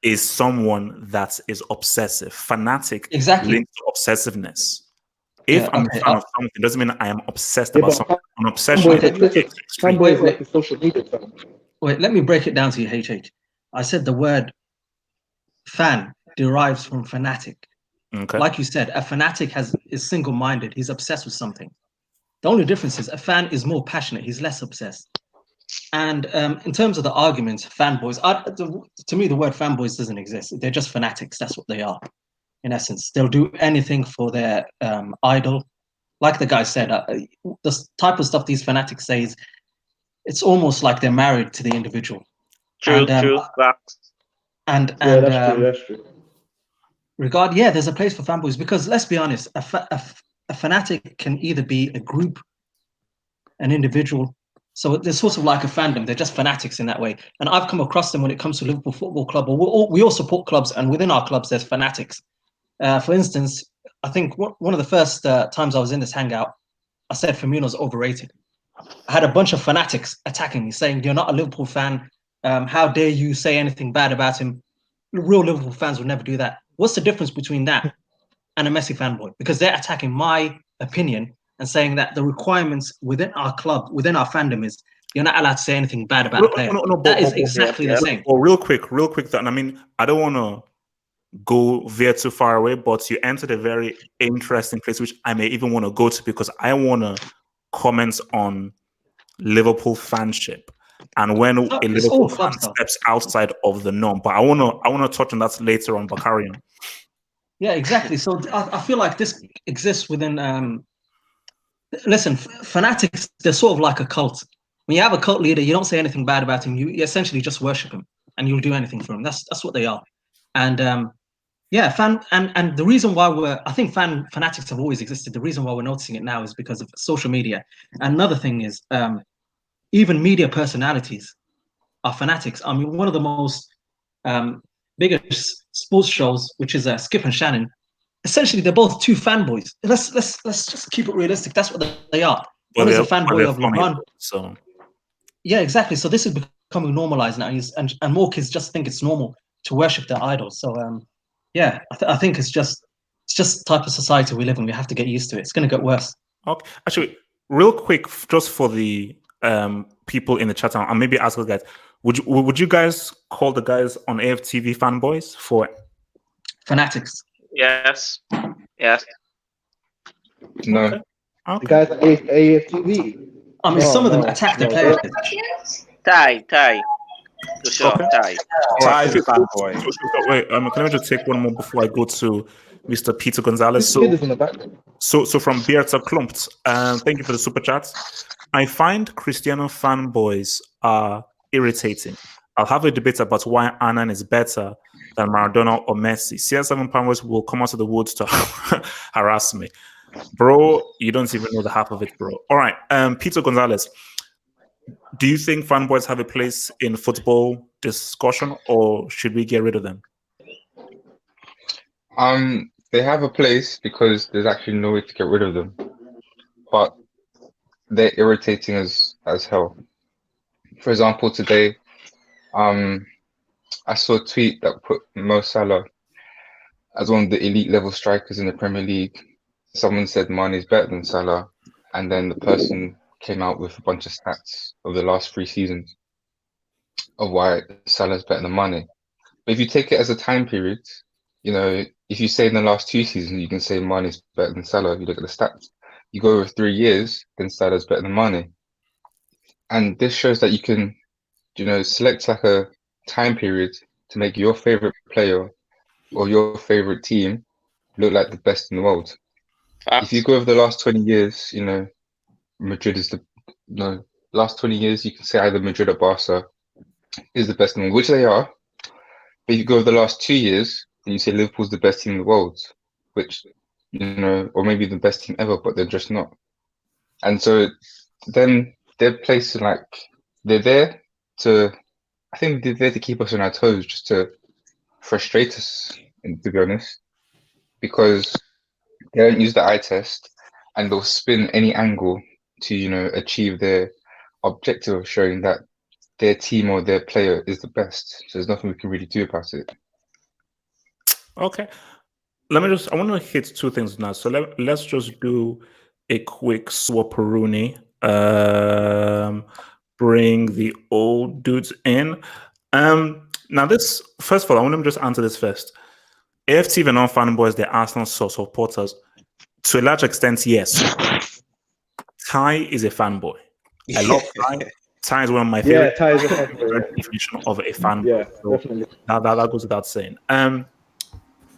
is someone that is obsessive. Fanatic links to obsessiveness. If I'm a fan of something, it doesn't mean I am obsessed about something. An obsession Fanboy is like a social media fan. Wait, let me break it down to you, HH. I said the word fan derives from fanatic. Okay. Like you said, a fanatic is single-minded. He's obsessed with something. The only difference is a fan is more passionate. He's less obsessed. And in terms of the arguments, fanboys, to me, the word fanboys doesn't exist. They're just fanatics. That's what they are. In essence, they'll do anything for their idol. Like the guy said, the type of stuff these fanatics say is, it's almost like they're married to the individual. True. And that's true. There's a place for fanboys because let's be honest, a fanatic can either be a group, an individual. So they're sort of like a fandom. They're just fanatics in that way. And I've come across them when it comes to Liverpool Football Club. We all support clubs, and within our clubs, there's fanatics. For instance, I think one of the first times I was in this hangout, I said Firmino's overrated. I had a bunch of fanatics attacking me, saying, "You're not a Liverpool fan. How dare you say anything bad about him? Real Liverpool fans would never do that." What's the difference between that and a Messi fanboy? Because they're attacking my opinion and saying that the requirements within our club, within our fandom, is you're not allowed to say anything bad about a player. That is exactly the same. Well, real quick. And I mean, I don't want to go veer too far away, but you entered a very interesting place, which I may even want to go to because I want to comment on Liverpool fanship and when a Liverpool fan steps outside of the norm. But I want to touch on that later on, Bakarian. Yeah, exactly. So I feel like this exists within. Listen, fanatics, they're sort of like a cult. When you have a cult leader, you don't say anything bad about him. You essentially just worship him, and you'll do anything for him. That's what they are. And and the reason why I think fanatics have always existed. The reason why we're noticing it now is because of social media. And another thing is, even media personalities are fanatics. I mean, one of the most biggest sports shows, which is Skip and Shannon, essentially they're both two fanboys. Let's just keep it realistic. That's what they are. One is a fanboy of LeBron. So yeah, exactly. So this is becoming normalized now, and more kids just think it's normal to worship their idols. So I think it's just the type of society we live in. We have to get used to it. It's going to get worse. Okay, actually, real quick, just for the people in the chat, and maybe ask you guys, would you guys call the guys on AFTV fanboys for fanatics? Yes. No. Okay. The guys at AFTV. I mean, some of them attack the players. Ty. For sure, Okay. Ty is a fanboy. Wait, can I just take one more before I go to Mr. Peter Gonzalez? So from Beerta Klumped, thank you for the super chat. I find Cristiano fanboys are irritating. I'll have a debate about why Annan is better than Maradona or Messi. CR7 fanboys will come out of the woods to harass me. Bro, you don't even know the half of it, bro. All right. Peter Gonzalez, do you think fanboys have a place in football discussion, or should we get rid of them? They have a place because there's actually no way to get rid of them, but they're irritating as hell. For example, today, I saw a tweet that put Mo Salah as one of the elite level strikers in the Premier League. Someone said Mane's better than Salah, and then the person came out with a bunch of stats of the last 3 seasons of why Salah's better than Mane. But if you take it as a time period, you know, if you say in the last 2 seasons, you can say Mane's better than Salah. You look at the stats. You go over 3 years, then Salah's better than Mane. And this shows that you can, you know, select like a time period to make your favorite player or your favorite team look like the best in the world. If you go over the last 20 years, you know, Madrid is last 20 years, you can say either Madrid or Barca is the best in the world, which they are. But if you go over the last 2 years, and you say Liverpool's the best team in the world, which, you know, or maybe the best team ever, but they're just not. And so then they're placed like, they're there to, I think they're there to keep us on our toes, just to frustrate us, to be honest, because they don't use the eye test and they'll spin any angle to, you know, achieve their objective of showing that their team or their player is the best. So there's nothing we can really do about it. Okay. I want to hit 2 things now. So let's just do a quick swapperoonie. Bring the old dudes in. Now this, first of all, I want to just answer this first. AFT and non fanboys, they're Arsenal supporters. To a large extent, yes. Ty is a fanboy. I love Ty. Ty is one of my favorite. Yeah, Ty is a fanboy. Definition of a fanboy. Yeah, so definitely. That goes without saying.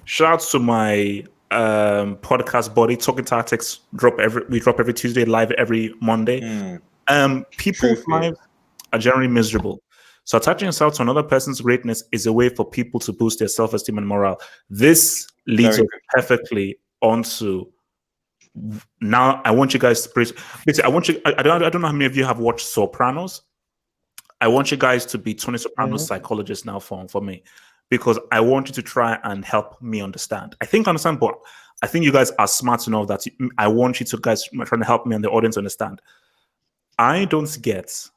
Shout out to my podcast buddy, Talking Tactics. We drop every Tuesday, live every Monday. People's lives are generally miserable. So attaching yourself to another person's greatness is a way for people to boost their self-esteem and morale. This leads us perfectly onto. Now I want you guys to basically, I don't know how many of you have watched Sopranos. I want you guys to be Tony Soprano's psychologist now for me, because I want you to try and help me understand. I understand, but I think you guys are smart enough that I want you to guys trying to help me and the audience understand. I don't get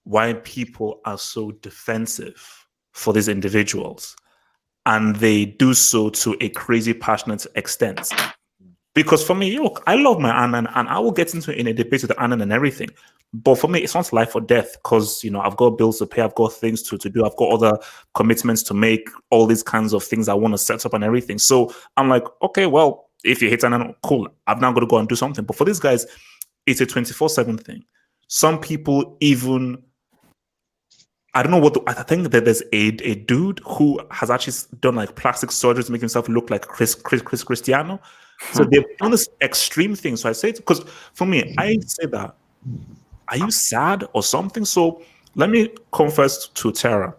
why people are so defensive for these individuals, and they do so to a crazy passionate extent. Because for me, look, I love my Annan, and I will get into in a debate with Annan and everything. But for me, it's not life or death, because, you know, I've got bills to pay, I've got things to do, I've got other commitments to make, all these kinds of things I want to set up and everything. So I'm like, okay, well, if you hate Annan, cool, I'm now going to go and do something. But for these guys, it's a 24/7 thing. Some people even, I don't know what, I think that there's a dude who has actually done like plastic surgery to make himself look like Chris Cristiano. So they've done this extreme thing. So I say it because for me, I say that, are you sad or something? So let me confess to Tara.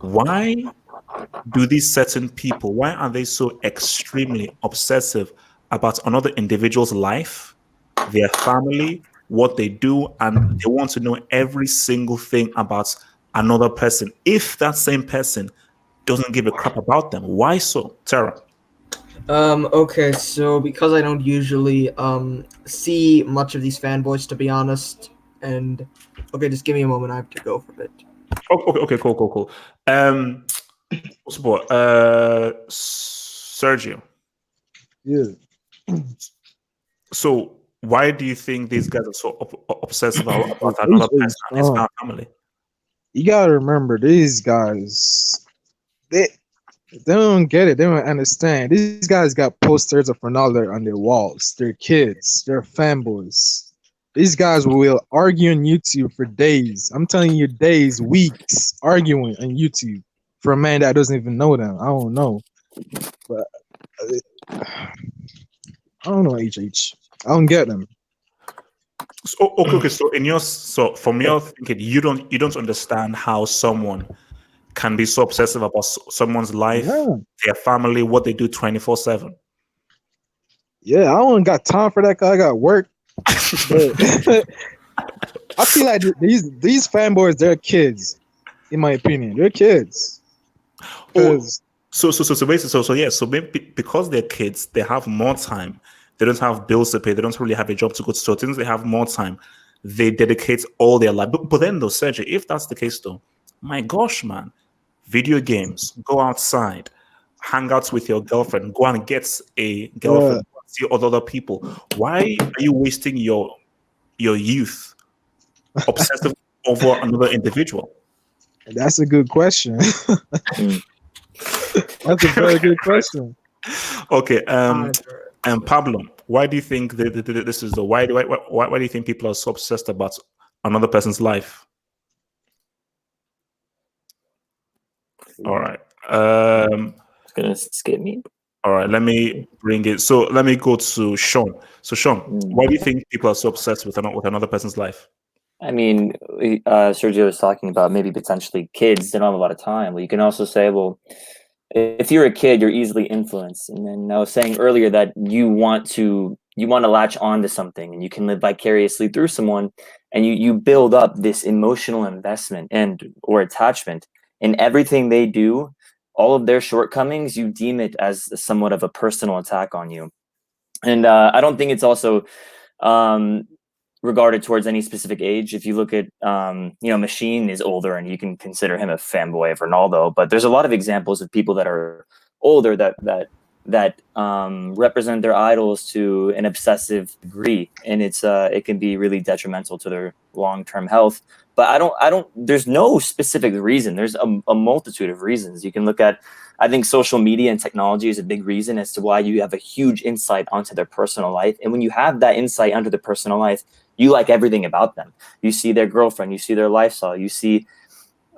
Why do these certain people, why are they so extremely obsessive about another individual's life, their family, what they do, and they want to know every single thing about another person if that same person doesn't give a crap about them? Why so, Tara? Okay, so because I don't usually see much of these fanboys, to be honest, and okay, just give me a moment, I have to go for a bit. Okay, cool. Support, Sergio. Yeah. So why do you think these guys are so obsessive about another person and his family? You gotta remember, these guys, they don't get it. They don't understand. These guys got posters of Ronaldo on their walls. They're kids. They're fanboys. These guys will argue on YouTube for days. I'm telling you, days, weeks, arguing on YouTube for a man that doesn't even know them. I don't know. But I don't know, HH. I don't get them. So, okay. So from your thinking, you don't understand how someone can be so obsessive about someone's life, their family, what they do 24/7. Yeah, I don't got time for that. Cause I got work. But I feel like these fanboys, they're kids, in my opinion. They're kids. Because So maybe because they're kids, they have more time. They don't have bills to pay. They don't really have a job to go to. So since they have more time, they dedicate all their life. But then, though, Sergio, if that's the case, though, my gosh, man, video games, go outside, hang out with your girlfriend, go and get a girlfriend, see other people. Why are you wasting your youth obsessive over another individual? that's a good question. That's a very good question. Okay, and Pablo, why do you think this is the why do you think people are so obsessed about another person's life? All right, It's gonna skip me. all right. Let me bring it. So let me go to Sean. So Sean, why do you think people are so obsessed with another person's life? I mean, Sergio was talking about maybe potentially kids. They don't have a lot of time. Well, you can also say, well, if you're a kid, you're easily influenced. And then I was saying earlier that you want to latch on to something, and you can live vicariously through someone, and you build up this emotional investment or attachment in everything they do. All of their shortcomings, you deem it as somewhat of a personal attack on you. And I don't think it's also regarded towards any specific age. If you look at, Machine is older, and you can consider him a fanboy of Ronaldo. But there's a lot of examples of people that are older that represent their idols to an obsessive degree, and it can be really detrimental to their long-term health. But I don't. There's no specific reason. There's a multitude of reasons. You can look at. I think social media and technology is a big reason as to why you have a huge insight onto their personal life. And when you have that insight onto their personal life, you like everything about them. You see their girlfriend, you see their lifestyle, you see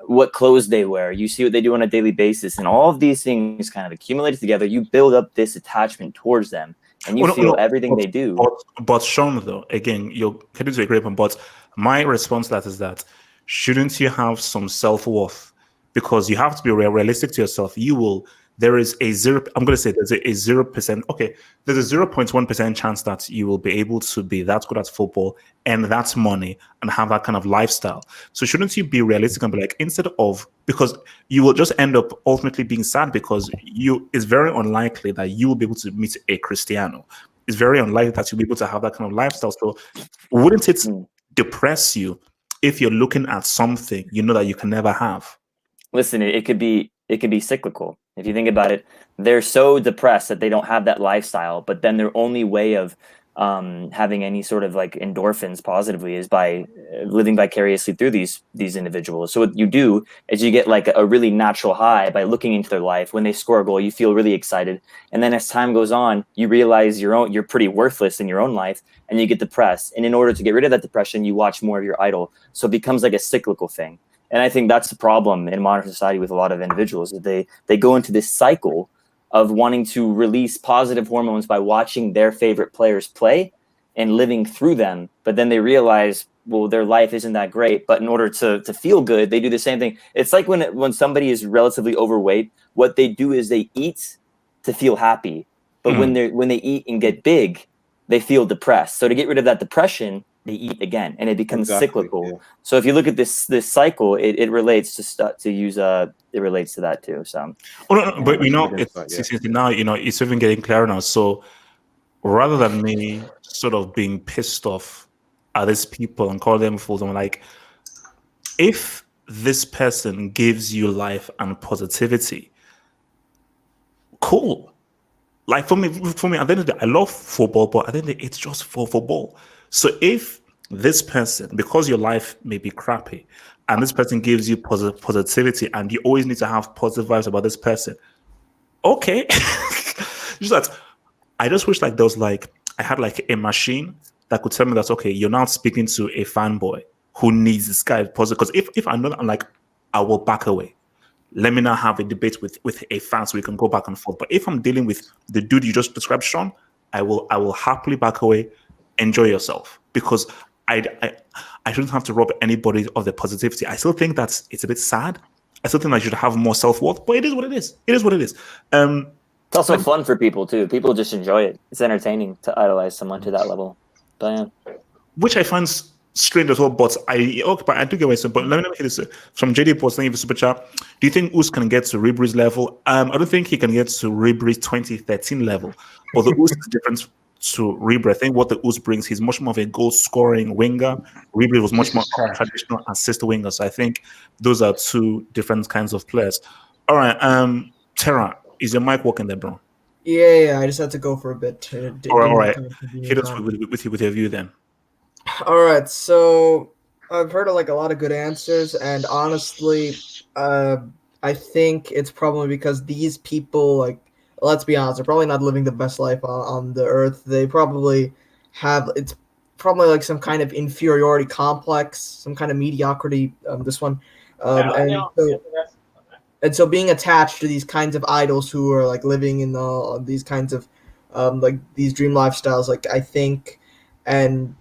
what clothes they wear, you see what they do on a daily basis, and all of these things kind of accumulated together. You build up this attachment towards them, and you feel everything they do. But Sean, though, again, you're getting to a great point. But my response to that is that shouldn't you have some self-worth? Because you have to be realistic to yourself. There is a 0%. Okay, there's a 0.1% chance that you will be able to be that good at football and that's money and have that kind of lifestyle. So shouldn't you be realistic and be like, because you will just end up ultimately being sad because it's very unlikely that you will be able to meet a Cristiano. It's very unlikely that you'll be able to have that kind of lifestyle. So wouldn't it depress you if you're looking at something you know that you can never have? Listen, it could be cyclical. If you think about it, they're so depressed that they don't have that lifestyle, but then their only way of having any sort of like endorphins positively is by living vicariously through these individuals. So what you do is you get like a really natural high by looking into their life. When they score a goal, you feel really excited, and then as time goes on, you realize you're pretty worthless in your own life, and you get depressed. And in order to get rid of that depression, you watch more of your idol. So it becomes like a cyclical thing. And I think that's the problem in modern society with a lot of individuals, that they go into this cycle of wanting to release positive hormones by watching their favorite players play and living through them. But then they realize, well, their life isn't that great. But in order to feel good, they do the same thing. It's like when somebody is relatively overweight, what they do is they eat to feel happy. But when they eat and get big, they feel depressed. So to get rid of that depression, they eat again, and it becomes cyclical. Yeah. So if you look at this cycle, it relates it relates to that too. So, but it's even getting clearer now. So rather than me sort of being pissed off at these people and call them fools, I'm like, if this person gives you life and positivity, cool. Like for me, at the end of the day, I love football, but at the end of the day, it's just for football. So if this person, because your life may be crappy, and this person gives you positivity, and you always need to have positive vibes about this person, okay. Just that, I just wish like there was I had like a machine that could tell me that, okay, you're now speaking to a fanboy who needs this guy positive. Because if I know that, I'm like, I will back away. Let me not have a debate with a fan so we can go back and forth. But if I'm dealing with the dude you just described, Sean, I will happily back away. Enjoy yourself, because I shouldn't have to rob anybody of the positivity. I still think that it's a bit sad. I still think I should have more self-worth, but it is what it is. It is what it is. It's also fun for people too. People just enjoy it. It's entertaining to idolize someone to that level. But yeah. Which I find strange as well. But I do get what you're saying. But let me hear this from JD Post. Thank you for super chat. Do you think Us can get to Ribery's level? I don't think he can get to Ribery's 2013 level. But the Us is different to Ribery. I think what the Us brings, he's much more of a goal scoring winger. Ribery was much more of a traditional assist winger. So I think those are two different kinds of players. All right, Terra, is your mic working there, bro? Yeah, I just had to go for a bit. All right. Hit us with your view then. All right, so I've heard like a lot of good answers, and honestly, I think it's probably because these people, like, let's be honest, they're probably not living the best life on the earth. They probably it's probably like some kind of inferiority complex, some kind of mediocrity. This one, and so being attached to these kinds of idols who are like living in these kinds of like these dream lifestyles, like I think, and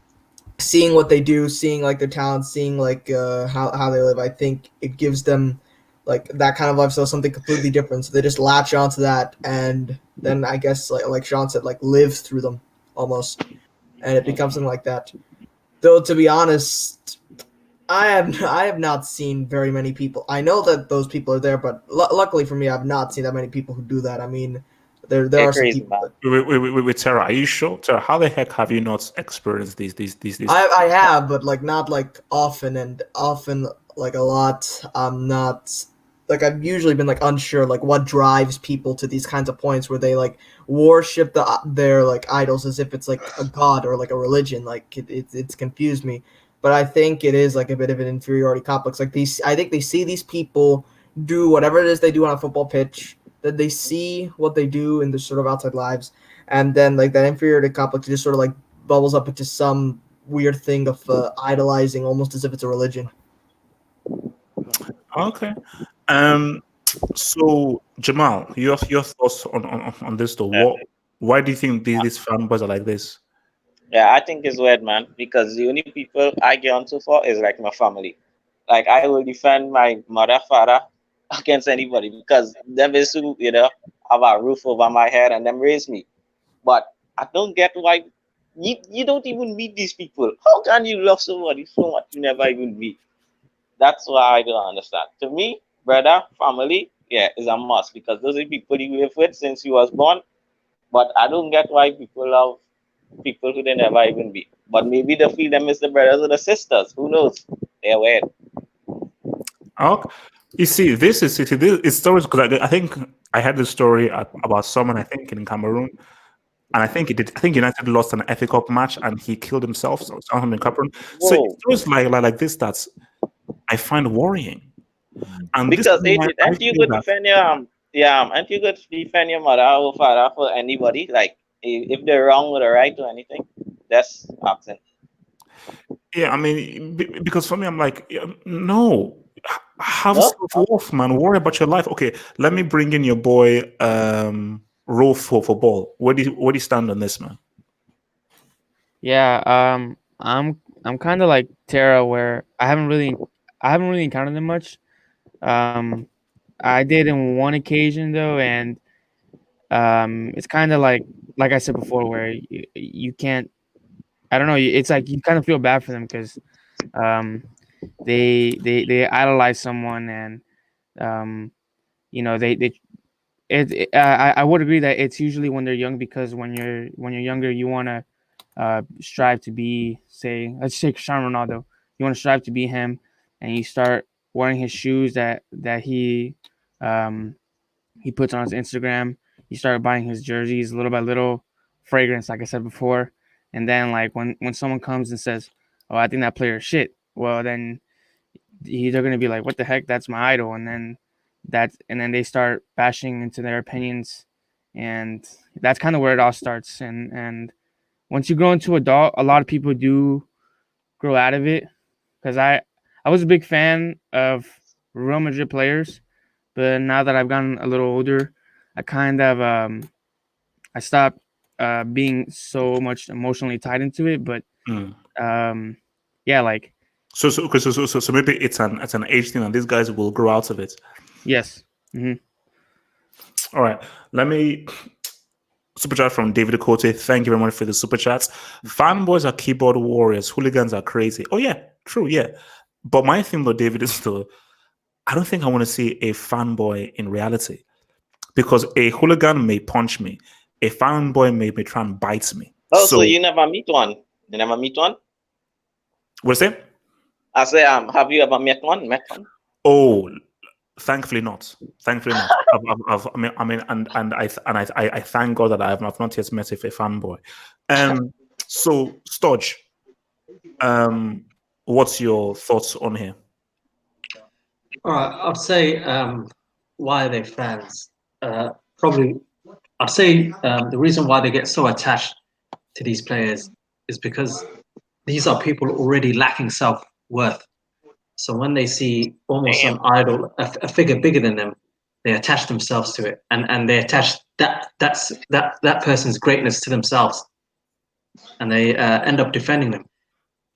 seeing what they do, seeing like their talent, seeing like how they live, I think it gives them like that kind of lifestyle, something completely different. So they just latch onto that, and then I guess like Sean said, like live through them almost, and it becomes something like that. Though to be honest, I have not seen very many people. I know that those people are there, but luckily for me, I've not seen that many people who do that. I mean, there are some people. Wait, Tara, are you sure? Tara, how the heck have you not experienced these? I have, but like not like often, and often like a lot. I'm not like I've usually been like unsure like what drives people to these kinds of points where they like worship their like idols as if it's like a god or like a religion. Like it's confused me. But I think it is like a bit of an inferiority complex. Like I think they see these people do whatever it is they do on a football pitch, that they see what they do in their sort of outside lives, and then like that inferiority complex just sort of like bubbles up into some weird thing of idolizing, almost as if it's a religion. Okay. So Jamal, your thoughts on this though? Why do you think these fanboys are like this? Yeah, I think it's weird, man, because the only people I get onto for is like my family. Like I will defend my mother, father against anybody because them is who, have a roof over my head and them raise me. But I don't get why you don't even meet these people. How can you love somebody so much you never even meet? That's why I don't understand. To me, brother, family, yeah, is a must because those are people you live with since you was born. But I don't get why people love people who they never even be. But maybe they feel them as the brothers or the sisters. Who knows? They're weird. Okay. You see, this is stories because I think I had this story about someone I think in Cameroon, and I think United lost an FA Cup match and he killed himself. So something in Cameroon. So it's stories like this that I find worrying. And because aren't you good defend your aren't you good defend your mother or father for anybody? Like if they're wrong or right or anything, that's asking. Yeah, I mean, because for me, I'm like, no, have self-worth, man. Worry about your life. Okay, let me bring in your boy, Rolf for ball. Where do you stand on this, man? Yeah, I'm kind of like Tara, where I haven't really encountered them much. I did in one occasion though, and it's kind of like I said before, where you can't. I don't know. It's like you kind of feel bad for them because they idolize someone, and I would agree that it's usually when they're young, because when you're younger, you want to strive to be, say, let's take Cristiano Ronaldo. You want to strive to be him, and you start wearing his shoes that he puts on his Instagram. You start buying his jerseys little by little, fragrance, like I said before. And then like when someone comes and says, "Oh, I think that player is shit," well then they're gonna be like, "What the heck? That's my idol." And then they start bashing into their opinions, and that's kind of where it all starts. And once you grow into adult, a lot of people do grow out of it. Because I was a big fan of Real Madrid players, but now that I've gotten a little older, I kind of I stopped being so much emotionally tied into it. But yeah, like so maybe it's an age thing, and these guys will grow out of it. Yes. Mm-hmm. All right. Let me super chat from David Cote. Thank you very much for the super chats. Fanboys are keyboard warriors. Hooligans are crazy. Oh yeah, true. Yeah, but my thing though, David, is still I don't think I want to see a fanboy in reality because a hooligan may punch me, a fanboy may try and bite me. Oh, so you never meet one? You never meet one? What's that? I say, have you ever met one? Oh, thankfully not. Thankfully not. I mean, and I thank God that I've not yet met a fanboy. So Stodge, what's your thoughts on here? All right, I'd say why are they fans? Probably, I'd say the reason why they get so attached to these players is because these are people already lacking self-worth. So when they see almost an idol, a figure bigger than them, they attach themselves to it, and they attach that person's greatness to themselves, and they end up defending them.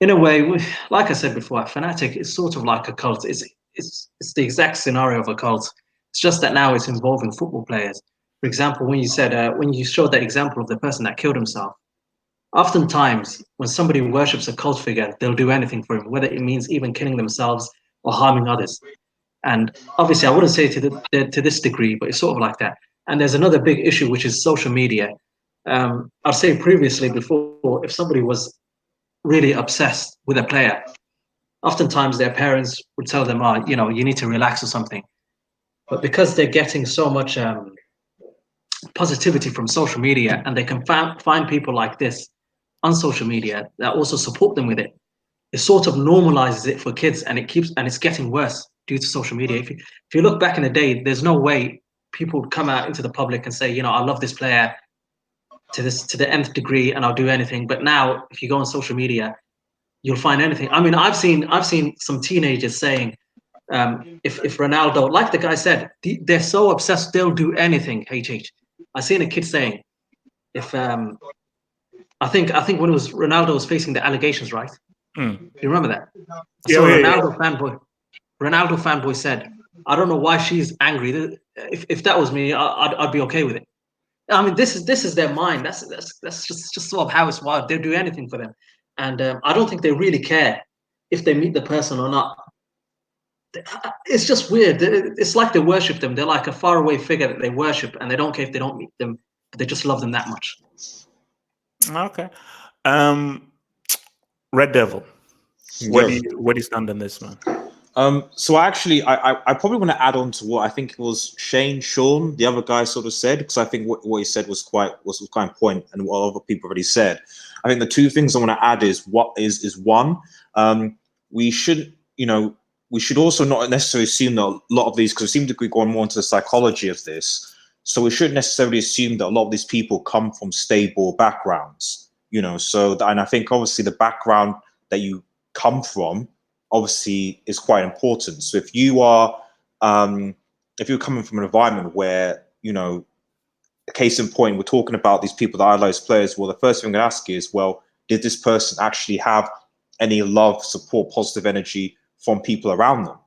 In a way, like I said before, a fanatic is sort of like a cult. It's the exact scenario of a cult. It's just that now it's involving football players. For example, when you showed that example of the person that killed himself, oftentimes when somebody worships a cult figure, they'll do anything for him, whether it means even killing themselves or harming others. And obviously, I wouldn't say to this degree, but it's sort of like that. And there's another big issue, which is social media. I'd say previously, before, if somebody was really obsessed with a player, oftentimes their parents would tell them, "Oh, you need to relax or something." But because they're getting so much positivity from social media, and they can find people like this on social media that also support them with it, it sort of normalizes it for kids, and it's getting worse due to social media. If you look back in the day, there's no way people would come out into the public and say, I love this player to the nth degree, and I'll do anything. But now, if you go on social media, you'll find anything. I mean, I've seen some teenagers saying, if Ronaldo, like the guy said, they're so obsessed, they'll do anything. I seen a kid saying, if I think when it was Ronaldo was facing the allegations, right? You remember that? So Ronaldo fanboy said, "I don't know why she's angry. If that was me, I'd be okay with it." I mean, this is their mind. That's just sort of how it's wired. They'll do anything for them, and I don't think they really care if they meet the person or not. It's just weird. It's like they worship them. They're like a faraway figure that they worship, and they don't care if they don't meet them. But they just love them that much. Okay. Red Devil. Where do you stand on this, man? So actually, I probably want to add on to what I think it was Sean, the other guy, sort of said, because I think what he said was quite on point, and what other people already said. I think the two things I want to add is one, we should also not necessarily assume that a lot of these, because we seem to be going more into the psychology of this, so we shouldn't necessarily assume that a lot of these people come from stable backgrounds, So, and I think obviously the background that you come from obviously is quite important. So if you are, if you're coming from an environment where, case in point, we're talking about these people that idolize players. Well, the first thing I'm going to ask is, well, did this person actually have any love, support, positive energy from people around them?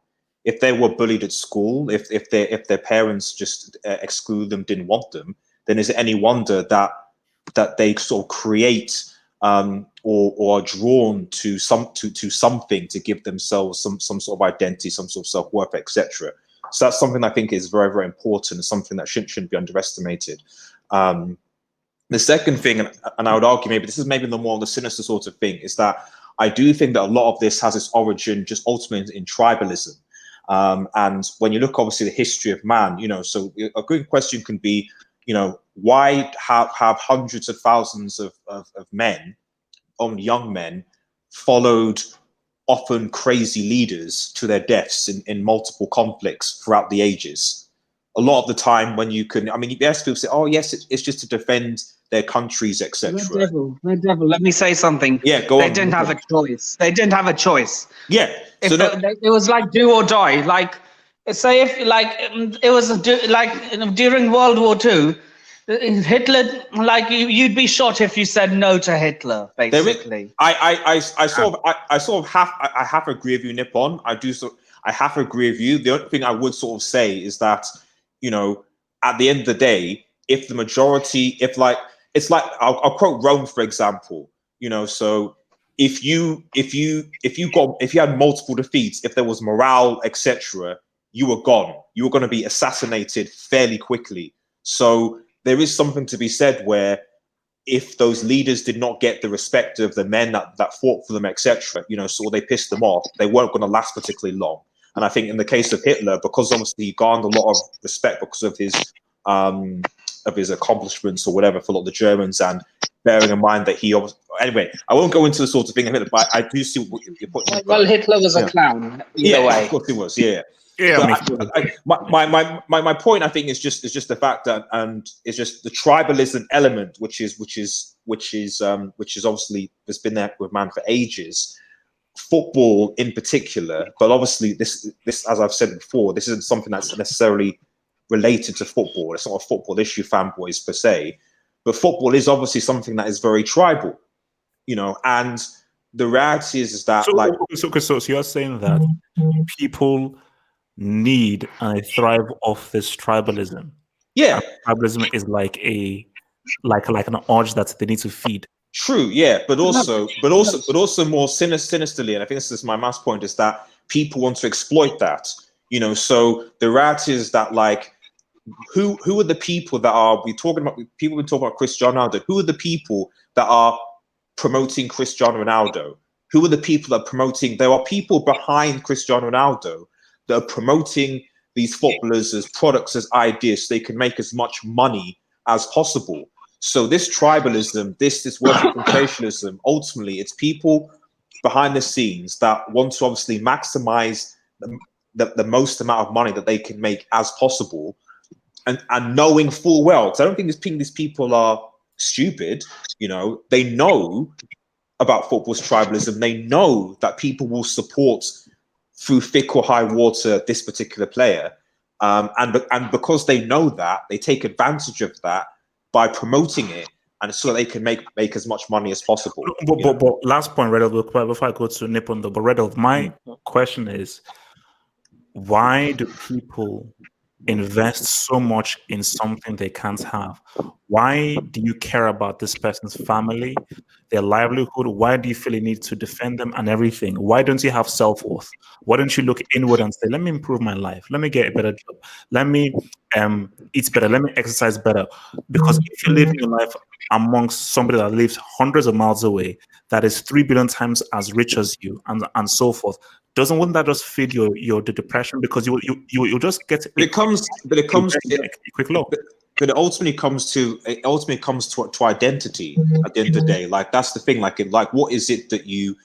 If they were bullied at school, if their parents just excluded them, didn't want them, then is it any wonder that they sort of create or are drawn to something to give themselves some sort of identity, some sort of self-worth, etc. So that's something I think is very, very important, and something that shouldn't be underestimated. The second thing, and I would argue maybe this is maybe the more the sinister sort of thing, is that I do think that a lot of this has its origin just ultimately in tribalism. And when you look obviously the history of man, so a good question can be, why have hundreds of thousands of men, young men, followed often crazy leaders to their deaths in multiple conflicts throughout the ages? A lot of the time when you can, yes, people say, oh yes, it's just to defend their countries, etc. Red Devil, let me say something. Yeah, go on. They didn't have a choice. They didn't have a choice. Yeah. So it was like do or die. Like, say if it was during World War II, Hitler, you'd be shot if you said no to Hitler, basically. I sort of have to agree with you, Nippon. I have to agree with you. The only thing I would sort of say is that, at the end of the day, if the majority, if like, it's like, I'll quote Rome, for example, you know, so if you had multiple defeats, if there was morale, etc., you were gone. You were going to be assassinated fairly quickly. So there is something to be said where if those leaders did not get the respect of the men that fought for them, etc., you know, so they pissed them off, they weren't going to last particularly long. And I think in the case of Hitler, because obviously he garnered a lot of respect because of his accomplishments or whatever for a lot of the Germans, and bearing in mind that he anyway, I won't go into the sort of thing of Hitler, but I do see what you're putting. Well, Hitler was a clown. Either way. Of course he was. Yeah. Yeah, my point, I think, is just the fact that, and it's just the tribalism element, which is obviously has been there with man for ages. Football in particular, but obviously this, as I've said before, this isn't something that's necessarily related to football. It's not a football issue, Fanboys per se, but football is obviously something that is very tribal, you know. And the reality is that so you're saying that people need and thrive off this tribalism. Yeah, and tribalism is like an urge that they need to feed. True, yeah, but also more sinisterly, and I think this is my last point, is that people want to exploit that. You know, so the reality is that, like, who are the people that are people we talk about Cristiano Ronaldo? Who are the people that are promoting Cristiano Ronaldo? Who are the people that are promoting? There are people behind Cristiano Ronaldo that are promoting these footballers as products, as ideas, so they can make as much money as possible. So this tribalism, this worship sensationalism, ultimately, it's people behind the scenes that want to obviously maximize the most amount of money that they can make as possible, and knowing full well, because I don't think these people are stupid. You know, they know about football's tribalism. They know that people will support through thick or high water this particular player, and because they know that, they take advantage of that by promoting it, and so they can make as much money as possible. But last point, Redolf, before I go to Nippon, but Redolf, my question is, why do people invest so much in something they can't have? Why do you care about this person's family, their livelihood? Why do you feel you need to defend them and everything? Why don't you have self-worth? Why don't you look inward and say, let me improve my life, let me get a better job, let me eat better, let me exercise better? Because if you live your life amongst somebody that lives hundreds of miles away, that is 3 billion times as rich as you, and so forth, wouldn't that just feed your depression? Because you just get it comes a quick low. But it ultimately comes to identity at the end of the day. Like, that's the thing. Like what is it that you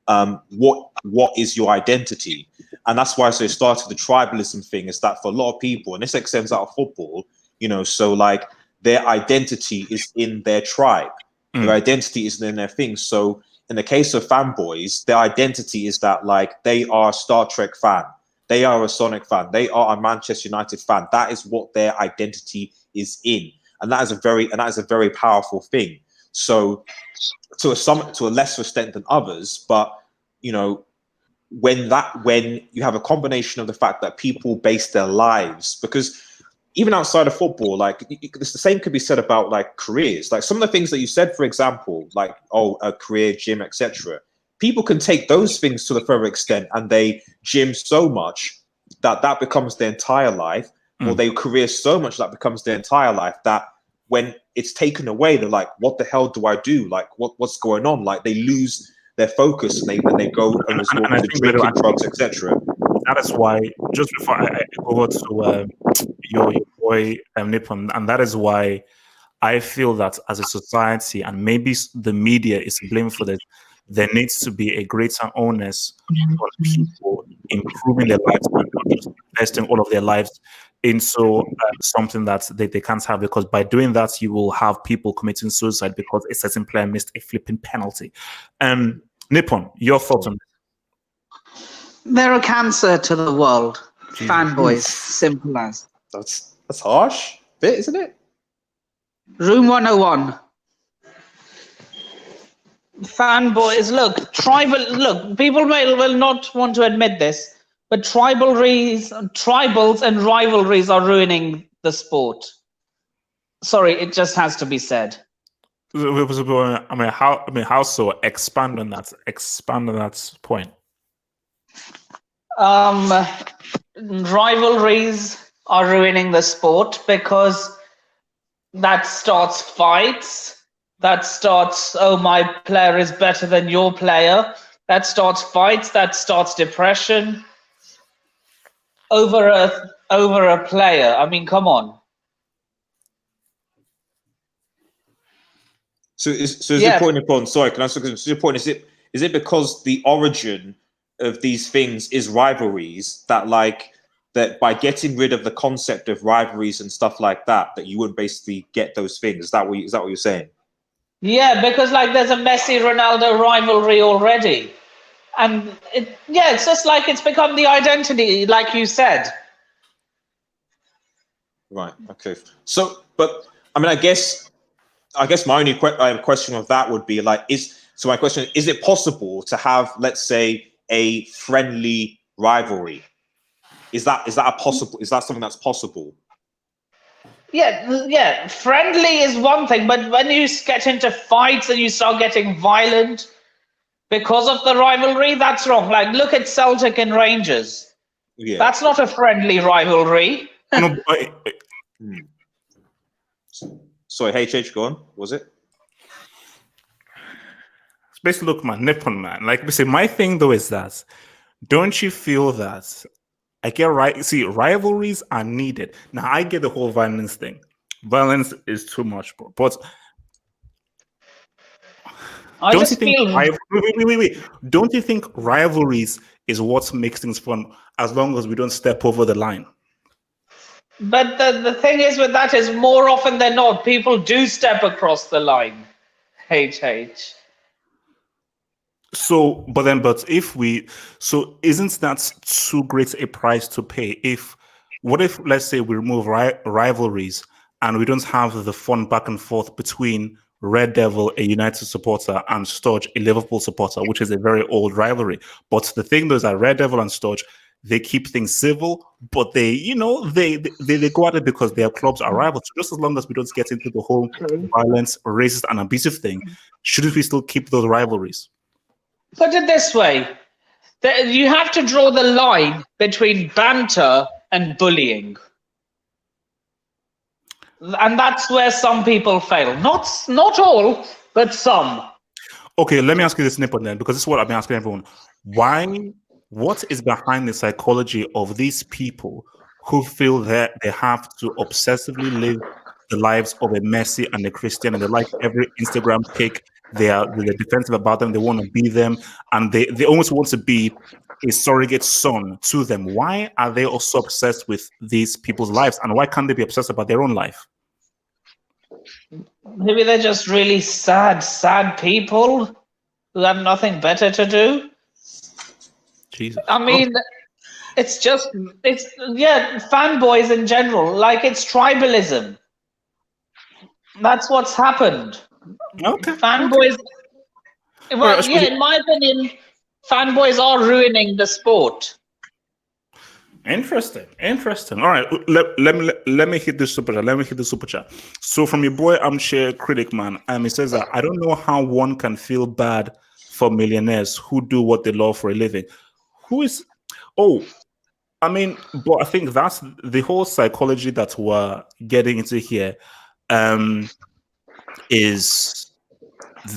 what is your identity? And that's why it started the tribalism thing, is that for a lot of people, and this extends out of football, you know, so like their identity is in their tribe. Their identity isn't in their thing. So in the case of Fanboys, their identity is that, like, they are a Star Trek fan, they are a Sonic fan, they are a Manchester United fan. That is what their identity is in, and that is a very powerful thing. So to a lesser extent than others, but you know, when you have a combination of the fact that people base their lives, because even outside of football, like, the same could be said about, like, careers. Like, some of the things that you said, for example, like, a career, gym, etc. People can take those things to the further extent, and they gym so much that becomes their entire life, or they career so much that becomes their entire life, that when it's taken away, they're like, what the hell do I do? Like, what's going on? Like, they lose their focus, and they go and resort to drinking, drugs, etc. That is why, just before I go over to your boy Nippon, and that is why I feel that as a society, and maybe the media is to blame for this, there needs to be a greater onus on people improving their lives and not just investing all of their lives into something that they can't have, because by doing that, you will have people committing suicide because a certain player missed a flipping penalty. Nippon, your thoughts on this? They're a cancer to the world. Fanboys, simple as. That's harsh, bit, isn't it? Room 101. Fanboys, look, people will not want to admit this, but tribals and rivalries are ruining the sport. Sorry, it just has to be said. How so? Expand on that. Expand on that point. Rivalries are ruining the sport because that starts fights. That starts, oh, my player is better than your player. That starts fights. That starts depression over a player. I mean, come on. So is your point upon? Sorry, can I ask? So your point is it because the origin of these things is rivalries that by getting rid of the concept of rivalries and stuff like that you wouldn't basically get those things? Is that what you're saying? Yeah, because there's a Messi Ronaldo rivalry already, and it's just it's become the identity, like you said. Right. Okay. So, but I mean, I guess my only question of that would be my question is it possible to have, let's say, a friendly rivalry? Is that possible? Is that something that's possible? Yeah. Friendly is one thing, but when you get into fights and you start getting violent because of the rivalry, that's wrong. Look at Celtic and Rangers. Yeah. That's not a friendly rivalry. No, Sorry, HH, go on. Was it? basically, look, man, Nippon, man. We say, my thing though is that, don't you feel that? I get right. See, rivalries are needed. Now, I get the whole violence thing. Violence is too much, bro. But don't you think? Wait. Don't you think rivalries is what makes things fun? As long as we don't step over the line. But the thing is with that is more often than not, people do step across the line. HH. So isn't that too great a price to pay? What if, let's say, we remove rivalries and we don't have the fun back and forth between Red Devil, a United supporter, and Sturge, a Liverpool supporter, which is a very old rivalry. But the thing is that Red Devil and Sturge, they keep things civil, but they go at it because their clubs are rivals. So just as long as we don't get into the whole violence, racist, and abusive thing, shouldn't we still keep those rivalries? Put it this way. You have to draw the line between banter and bullying. And that's where some people fail. Not all, but some. Okay, let me ask you this, Nippon, then, because this is what I've been asking everyone. What is behind the psychology of these people who feel that they have to obsessively live the lives of a Messi and a Cristiano, and they like every Instagram pic, they're defensive about them, they want to be them, and they almost want to be a surrogate son to them? Why are they also obsessed with these people's lives, and why can't they be obsessed about their own life? Maybe they're just really sad people who have nothing better to do. Jesus. I mean, it's fanboys in general, it's tribalism. That's what's happened. Okay. Fanboys. Well, in my opinion, fanboys are ruining the sport. Interesting. All right, let me hit the super chat. So from your boy Armchair Critic Man, he says that I don't know how one can feel bad for millionaires who do what they love for a living. But I think that's the whole psychology that we're getting into here. Is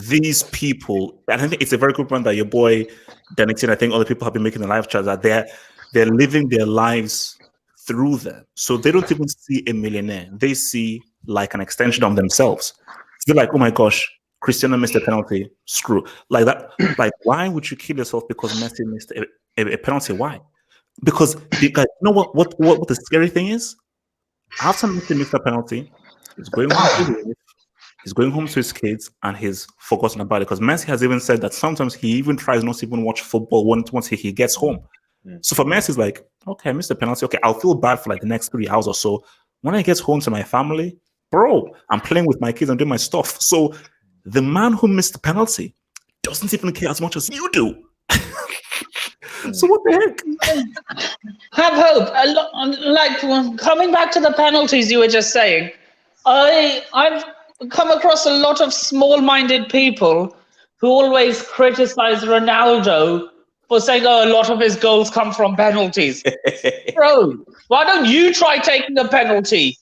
these people, and I think it's a very good point that your boy Denington, I think other people have been making the live chat, that they're living their lives through them. So they don't even see a millionaire. They see an extension of themselves. They're like, oh my gosh, Cristiano missed a penalty. Screw. Like that. Why would you kill yourself because Messi missed a penalty? Why? Because you know what the scary thing is? After Messi missed a penalty, he's going home. He's going home to his kids and he's forgotten about it. Because Messi has even said that sometimes he even tries not to even watch football once he gets home. So for Messi, it's like, okay, I missed a penalty. Okay, I'll feel bad for the next 3 hours or so. When I get home to my family, bro, I'm playing with my kids and doing my stuff. So the man who missed the penalty doesn't even care as much as you do. So what the heck? Have hope. Like coming back to the penalties you were just saying, I've come across a lot of small-minded people who always criticize Ronaldo for saying, "Oh, a lot of his goals come from penalties." Bro, why don't you try taking a penalty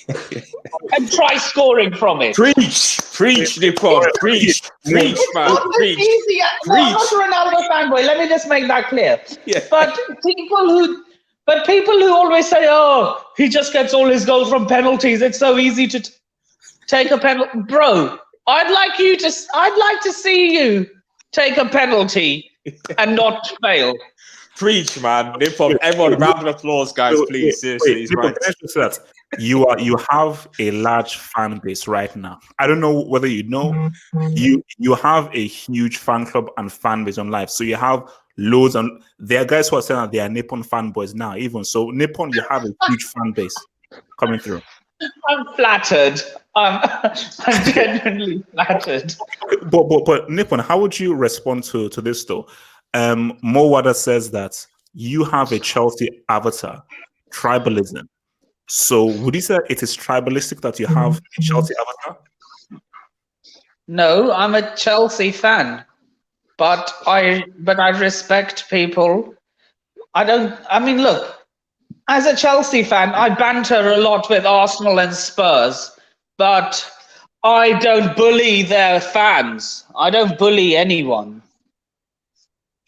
and try scoring from it? Preach, Nippon, preach, man, Not as preach. easy. No, I'm not a Ronaldo fanboy. Let me just make that clear. Yeah. But people who always say, "Oh, he just gets all his goals from penalties. It's so easy to take a penalty." Bro, I'd like to see you take a penalty and not fail. Preach, man. Nippon, everyone, round of applause, guys, please. Seriously, he's Nippon, right. can I just say that you have a large fan base right now. I don't know whether you know, you have a huge fan club and fan base on live. So you have loads, and there are guys who are saying that they are Nippon fanboys now. Even so, Nippon, you have a huge fan base coming through. I'm flattered. I'm genuinely flattered. But Nippon, how would you respond to this though? Mo Wada says that you have a Chelsea avatar, tribalism. So would you say it is tribalistic that you have a Chelsea avatar? No, I'm a Chelsea fan, but I respect people. I mean, look, as a Chelsea fan, I banter a lot with Arsenal and Spurs, but I don't bully their fans. I don't bully anyone.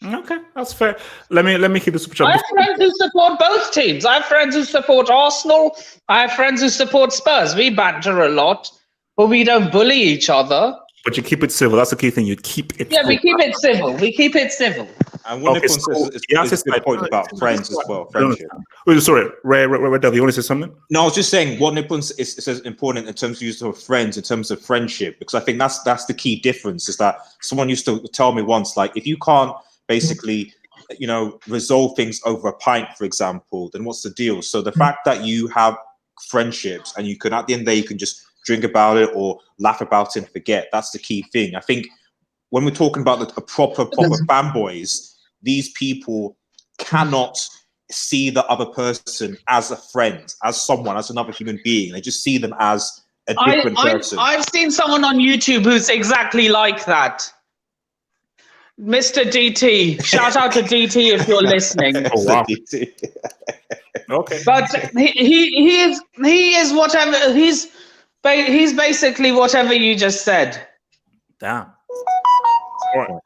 Okay, that's fair. Let me keep this picture. I have friends who support both teams. I have friends who support Arsenal. I have friends who support Spurs. We banter a lot, but we don't bully each other. But you keep it civil. That's the key thing. You keep it. Yeah, we keep it civil. We keep it civil. And what Nippon says is a good point about friends as well, friendship. Wait, sorry, Red Devil, you want to say something? No, I was just saying what Nippon says important in terms of use of friends, in terms of friendship, because I think that's the key difference. Is that someone used to tell me once, like, if you can't basically, resolve things over a pint, for example, then what's the deal? So the fact that you have friendships and you can, at the end of the day, you can just drink about it or laugh about it and forget. That's the key thing. I think when we're talking about the proper fanboys, these people cannot see the other person as a friend, as someone, as another human being. They just see them as a different person. I've seen someone on YouTube who's exactly like that. Mr. DT, shout out to DT if you're listening. Oh wow. Okay. But he is whatever he's basically whatever you just said. Damn. All right.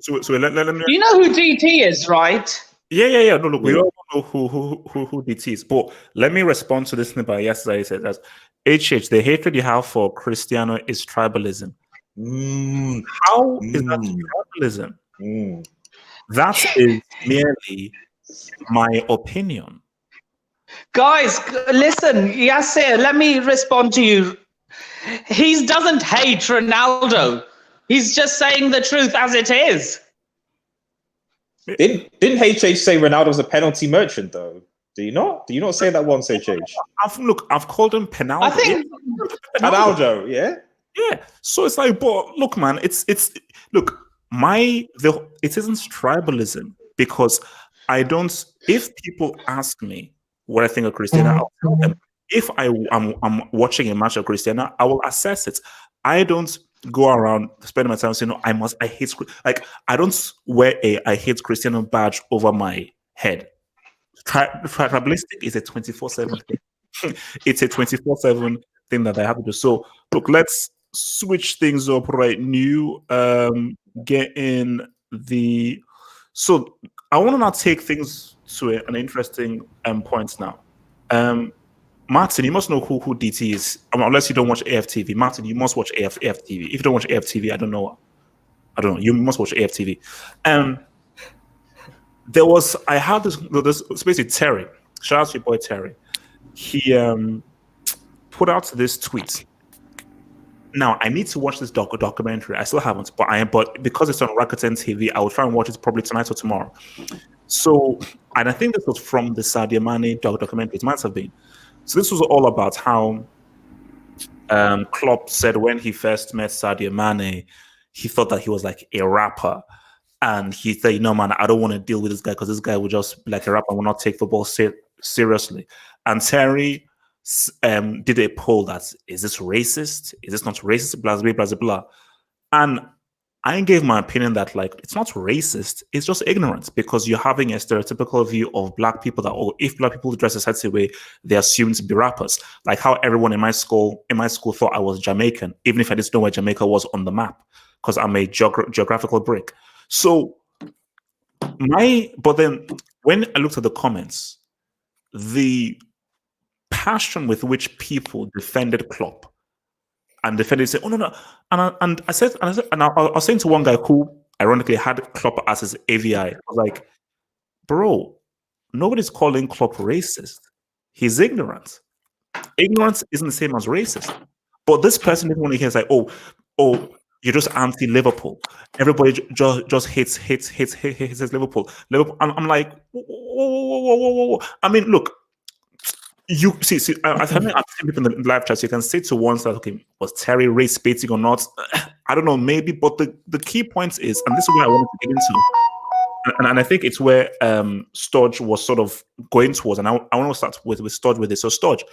So let me. You know who DT is, right? Yeah. No, look, we all know who DT is. But let me respond to this thing about yesterday. He said that HH, the hatred you have for Cristiano is tribalism. How is that tribalism? That is merely my opinion. Guys, listen, Yasser, let me respond to you. He doesn't hate Ronaldo. He's just saying the truth as it is. Didn't HH say Ronaldo's a penalty merchant though? Do you not say that once, HH? I've called him penalty. I think Ronaldo, yeah. Yeah. So it's like, but look, man, it isn't tribalism because I don't. If people ask me what I think of Cristiano, I'll tell them. If I'm watching a match of Cristiano, I will assess it. I don't go around spending my time saying, "No, I hate." Like I don't wear a I hate Cristiano badge over my head. Tribalistic is a 24/7 thing. It's a 24/7 thing that I have to do. So look, let's switch things up right now. Get in the. So I want to now take things to an interesting point now. Martin, you must know who DT is. Unless you don't watch AFTV. Martin, you must watch AFTV. If you don't watch AFTV, I don't know. You must watch AFTV. I had this basically Terry. Shout out to your boy Terry. He put out this tweet. Now I need to watch this documentary. I still haven't, but because it's on Rakuten TV, I will try and watch it probably tonight or tomorrow. So, and I think this was from the Sadio Mane documentary. It might have been. So this was all about how Klopp said when he first met Sadio Mane, he thought that he was like a rapper. and he said, "No, man, I don't want to deal with this guy because this guy will just be like a rapper and will not take football seriously." And Terry did a poll that, is this racist? Is this not racist? Blah, blah, blah, blah. And I gave my opinion that, like, it's not racist, it's just ignorance, because you're having a stereotypical view of black people that, oh, if black people dress a certain way, they're assumed to be rappers. Like how everyone in my school thought I was Jamaican, even if I didn't know where Jamaica was on the map, because I'm a geographical brick. So but then when I looked at the comments, the passion with which people defended Klopp and defended, say, "Oh no, no," and I was saying to one guy who ironically had Klopp as his AVI, I was like, "Bro, nobody's calling Klopp racist. He's ignorant. Ignorance isn't the same as racist." But this person didn't want to hear, it's like, "Oh, you're just anti-Liverpool. Everybody just hates Liverpool. Liverpool." I'm like, whoa. I mean, look, you see, I think I've seen people in the live chat. So you can say to one side, okay, was Terry race baiting or not? I don't know, maybe. But the key point is, and this is what I wanted to get into, and I think it's where Stodge was sort of going towards, and I want to start with Stodge with this. So Stodge,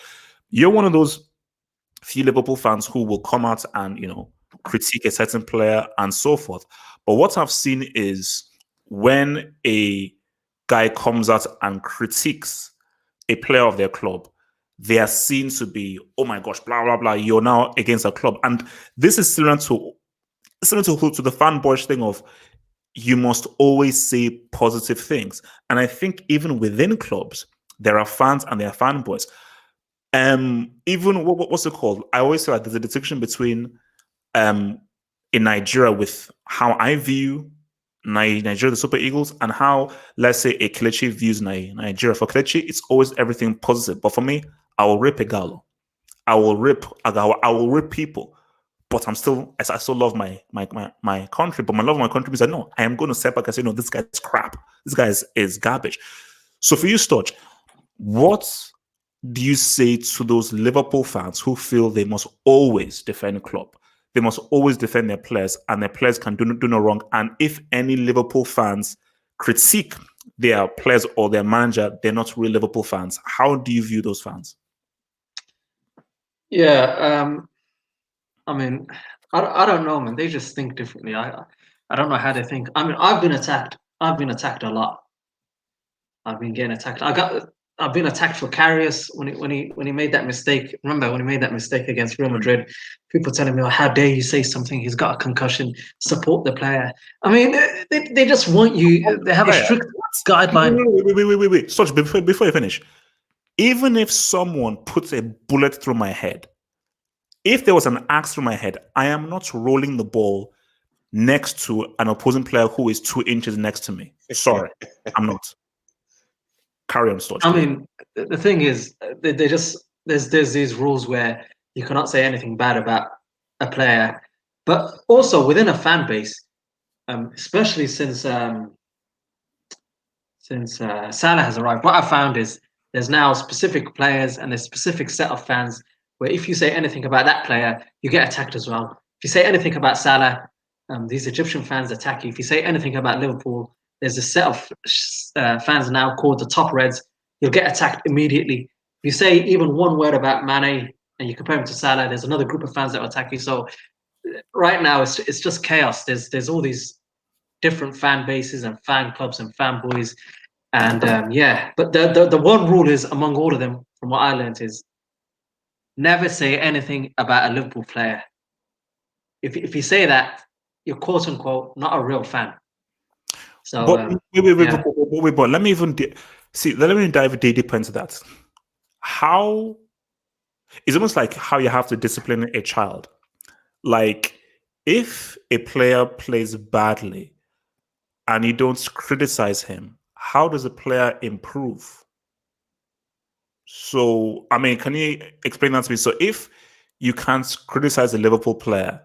you're one of those few Liverpool fans who will come out and, you know, critique a certain player and so forth. But what I've seen is when a guy comes out and critiques a player of their club, they are seen to be, oh my gosh, blah blah blah, you're now against a club. And this is similar to the fanboy thing of, you must always say positive things. And I think even within clubs, there are fans and there are fanboys. Even what's it called? I always say, like, there's a distinction between in Nigeria with how I view Nigeria, the Super Eagles, and how, let's say, a Kelechi views Nigeria. For Kelechi, it's always everything positive. But for me, I will rip Igalo. I will rip people. But I still love my country. But my love of my country means that, no, I am going to step back and say, no, this guy's crap. This guy is garbage. So for you, Stodge, what do you say to those Liverpool fans who feel they must always defend Klopp? They must always defend their players, and their players can do no wrong. And if any Liverpool fans critique their players or their manager, they're not real Liverpool fans. How do you view those fans? Yeah, I mean, I don't know, man. They just think differently. I don't know how they think. I mean, I've been attacked. I've been attacked a lot. I've been getting attacked. I've been attacked for Karius when he made that mistake. Remember when he made that mistake against Real Madrid? People telling me, "Oh, how dare you say something? He's got a concussion. Support the player." I mean, they just want you. They have a strict guideline. Wait. Such before you finish, even if someone puts a bullet through my head, if there was an axe through my head, I am not rolling the ball next to an opposing player who is 2 inches next to me. Sorry, I'm not. Carry on, Stodge. I mean, the thing is, they just there's these rules where you cannot say anything bad about a player, but also within a fan base, especially since Salah has arrived. What I found is there's now specific players and a specific set of fans where if you say anything about that player, you get attacked as well. If you say anything about Salah, these Egyptian fans attack you. If you say anything about Liverpool, there's a set of fans now called the Top Reds. You'll get attacked immediately. If you say even one word about Mane and you compare him to Salah, there's another group of fans that will attack you. So right now, it's just chaos. There's all these different fan bases and fan clubs and fanboys. And yeah, but the one rule is among all of them, from what I learned, is never say anything about a Liverpool player. If you say that, you're quote unquote not a real fan. So, but wait, but let me even let me dive deeper into that. How it's almost like how you have to discipline a child. Like, if a player plays badly and you don't criticize him, how does a player improve? So, I mean, can you explain that to me? So, if you can't criticize a Liverpool player,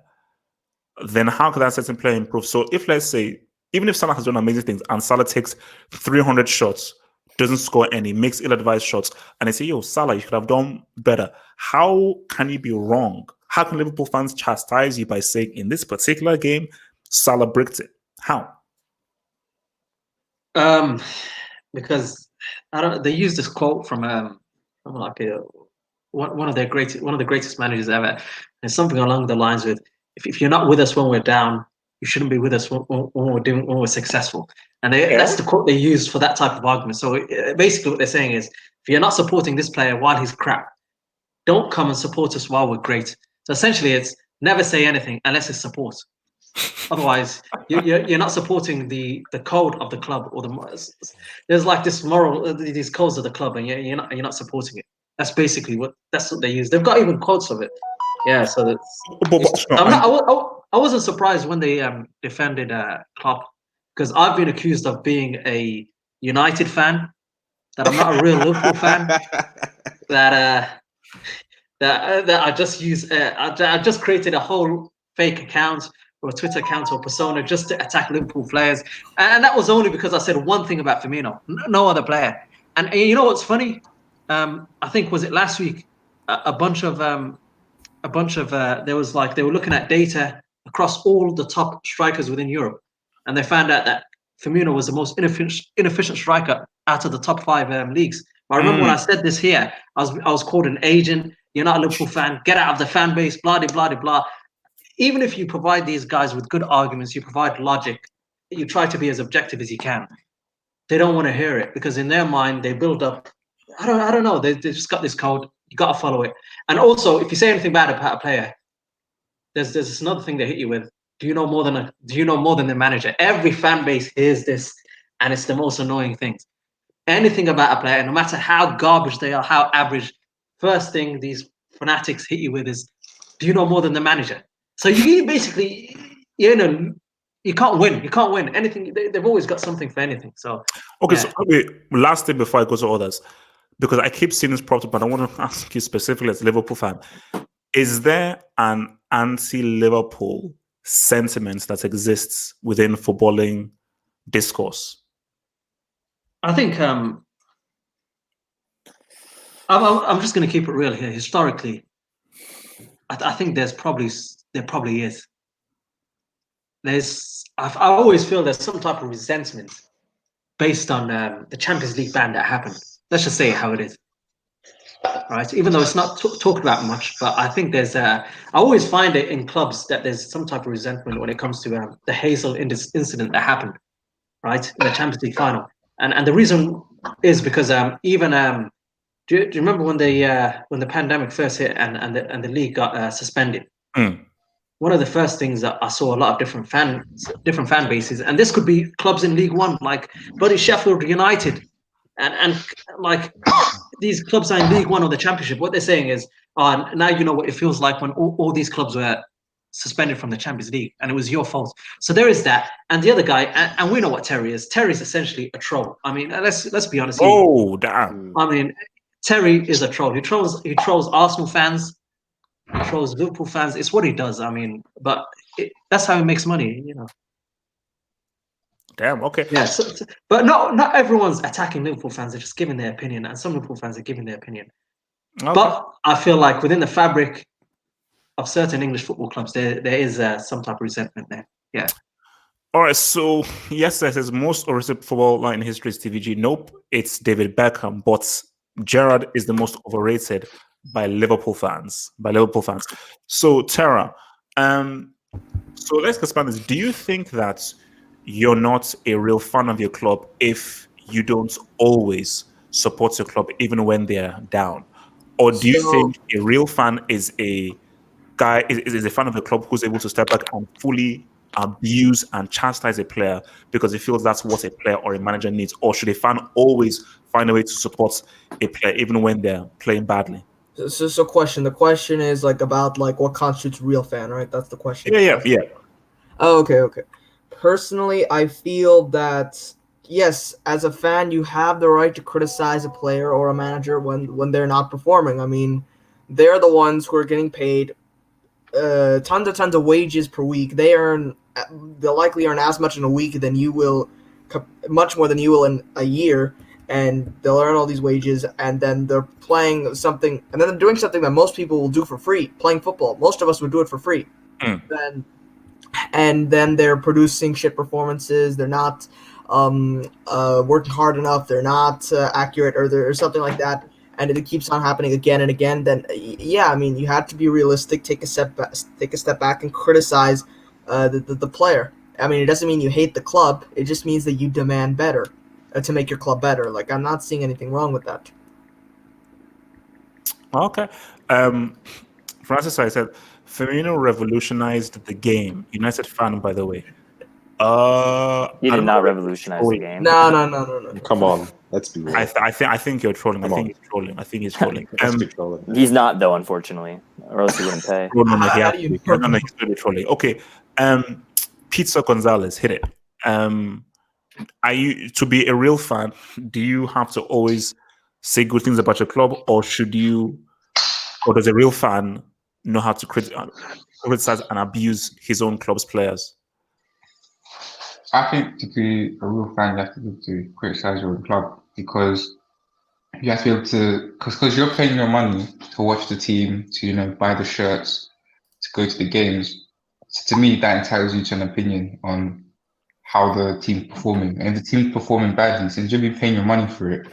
then how can that certain player improve? So, if, let's say, even if Salah has done amazing things and Salah takes 300 shots, doesn't score any, makes ill-advised shots, and they say, yo, Salah, you could have done better. How can you be wrong? How can Liverpool fans chastise you by saying, in this particular game, Salah bricked it? How? Because I don't. They use this quote from like one of the greatest managers ever. And something along the lines with, if you're not with us when we're down, you shouldn't be with us when we're successful. And that's the quote they used for that type of argument. So basically, what they're saying is, if you're not supporting this player while he's crap, don't come and support us while we're great. So essentially, it's never say anything unless it's support. Otherwise, you're not supporting the code of the club, or there's like this moral, these codes of the club, and you're not supporting it. That's basically what they use. They've got even quotes of it. Yeah, so that's. I wasn't surprised when they defended Klopp, because I've been accused of being a United fan, that I'm not a real Liverpool fan, that I just use I just created a whole fake account or a Twitter account or persona just to attack Liverpool players, and that was only because I said one thing about Firmino, no other player. And you know what's funny? I think was it last week? A bunch of there was like, they were looking at data across all the top strikers within Europe, and they found out that Firmino was the most inefficient striker out of the top 5 leagues. I remember when I said this here, I was called an agent. You're not a Liverpool fan. Get out of the fan base. Blah blah blah blah. Even if you provide these guys with good arguments, you provide logic, you try to be as objective as you can, they don't want to hear it, because in their mind they build up. I don't know. They just got this code. You got to follow it. And also, if you say anything bad about a player, there's another thing they hit you with. Do you know more than the manager? Every fan base hears this, and it's the most annoying thing. Anything about a player, no matter how garbage they are, how average, first thing these fanatics hit you with is, do you know more than the manager? So you basically, you can't win. You can't win anything. They've always got something for anything. So okay, so last thing before I go to others, because I keep seeing this problem, but I want to ask you specifically as a Liverpool fan: is there an anti-Liverpool sentiment that exists within footballing discourse? I think I'm just going to keep it real here. Historically, I think there probably is. I always feel there's some type of resentment based on the Champions League ban that happened. Let's just say how it is, right? Even though it's not talked about much, but I think I always find it in clubs that there's some type of resentment when it comes to the Hazel incident that happened, right, in the Champions League final. And the reason is because even do you remember when the pandemic first hit and the league got suspended? One of the first things that I saw a lot of different fan bases, and this could be clubs in League One, like bloody Sheffield United, and like these clubs are in League One or the Championship. What they're saying is, now you know what it feels like when all these clubs were suspended from the Champions League, and it was your fault. So there is that, and the other guy, and we know what Terry is. Terry's essentially a troll. I mean, let's be honest. Oh, damn! I mean, Terry is a troll. He trolls Arsenal fans. He trolls Liverpool fans. It's what he does. I mean, but that's how he makes money, Damn. Okay. Yeah. But not everyone's attacking Liverpool fans. They're just giving their opinion, and some Liverpool fans are giving their opinion. Okay. But I feel like within the fabric of certain English football clubs, there is some type of resentment there. Yeah. All right. So yes, it says most overrated footballer in history is TVG. Nope, it's David Beckham. But Gerrard is the most overrated by Liverpool fans. So Tara, so let's expand this. Do you think that you're not a real fan of your club if you don't always support your club even when they're down? Or do you think a real fan is a guy is a fan of the club who's able to step back and fully abuse and chastise a player because he feels that's what a player or a manager needs? Or should a fan always find a way to support a player even when they're playing badly? So question. The question is about what constitutes real fan, right? That's the question. Yeah. Oh, okay. Personally, I feel that yes, as a fan, you have the right to criticize a player or a manager when they're not performing. I mean, they're the ones who are getting paid tons of wages per week. They'll likely earn as much in a week than you will, much more than you will in a year. And they'll earn all these wages, and then they're playing something, and then they're doing something that most people will do for free, playing football. Most of us would do it for free. And then they're producing shit performances. They're not working hard enough, they're not accurate, or something like that, and it keeps on happening again and again, then yeah, I mean, you have to be realistic, take a step back, and criticize the player. I mean, it doesn't mean you hate the club. It just means that you demand better to make your club better. Like, I'm not seeing anything wrong with that. Okay. Francis, I said Firmino revolutionized the game. United fan, by the way. He I did don't not know. revolutionize the game. No. Come on, let's be real. I think you're trolling. I Come think on. he's trolling. I think he's trolling. Let's be trolling. He's not, though, unfortunately, or else he wouldn't pay. No, he How has do you to. know? No, he's really trolling. Okay. Pizza Gonzalez, hit it. Are you, to be a real fan, do you have to always say good things about your club, or does a real fan know how to criticize and abuse his own club's players? I think to be a real fan, you have to be able to criticize your own club, because you have to be able to, because you're paying your money to watch the team, to buy the shirts, to go to the games. So to me, that entitles you to an opinion on how the team's performing. And if the team's performing badly, since you'll be paying your money for it,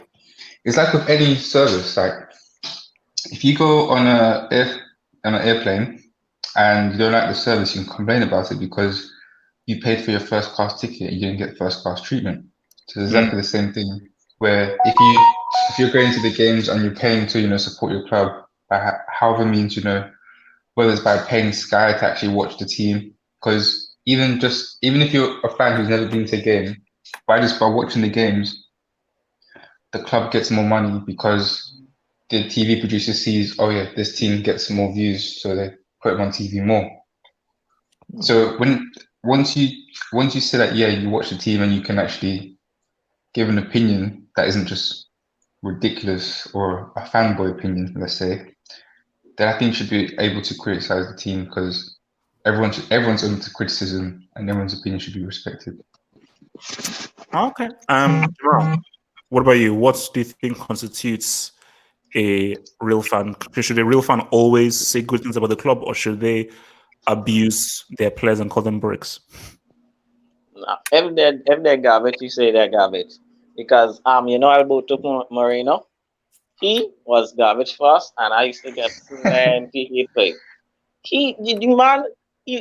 it's like with any service. Like if you go on an airplane and you don't like the service, you can complain about it because you paid for your first class ticket and you didn't get first class treatment. So it's exactly the same thing. Where if you're going to the games and you're paying to support your club by however means whether it's by paying Sky to actually watch the team, because even if you're a fan who's never been to a game, by watching the games, the club gets more money because the TV producer sees, oh yeah, this team gets more views, so they put them on TV more. So once you say that, yeah, you watch the team and you can actually give an opinion that isn't just ridiculous or a fanboy opinion, let's say, then I think you should be able to criticize the team, because everyone's open to criticism and everyone's opinion should be respected. Okay. Jamal, what about you? What do you think constitutes a real fan? Should a real fan always say good things about the club, or should they abuse their players and call them bricks? No, if they're garbage, you say they're garbage. Because Alberto Moreno, he was garbage for us, and I used to get plenty hate for him. The man,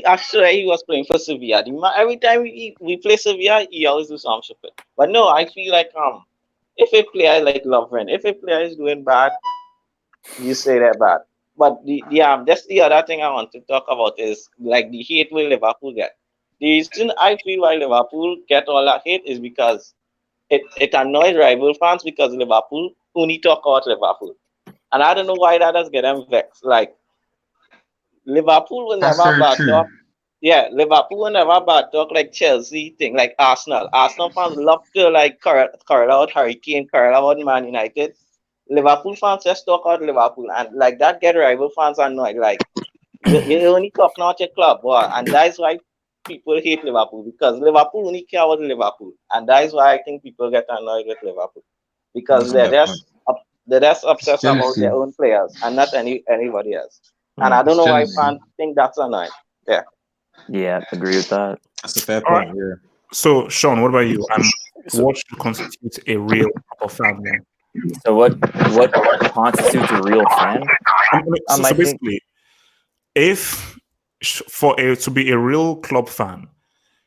actually he was playing for Sevilla. The man, every time we play Sevilla, he always do some stupid. But no, I feel like if a player like Lovren, if a player is doing bad, you say they're bad. But that's the other thing I want to talk about is like the hate will Liverpool get. The reason I feel why Liverpool get all that hate is because it annoys rival fans, because Liverpool only talk about Liverpool. And I don't know why that does get them vexed. Like Liverpool will That's never very bad true. talk. Yeah, Liverpool will never bad talk like Chelsea thing, like Arsenal. Arsenal fans love to like curl out Hurricane, curl out Man United. Liverpool fans just talk about Liverpool, and like that get rival fans annoyed. Like you only talk about your club, and that's why people hate Liverpool, because Liverpool only care about Liverpool, and that is why I think people get annoyed with Liverpool, because That's a fair point. they're just obsessed about Jealousy. their own players and not anybody else. And I don't It's know why jealousy. fans think that's annoying. Yeah. Yeah, agree with that. That's a fair All point. Yeah. So, Sean, what about you? What should constitute a real proper fan? So what constitutes a real fan? So I think basically, to be a real club fan,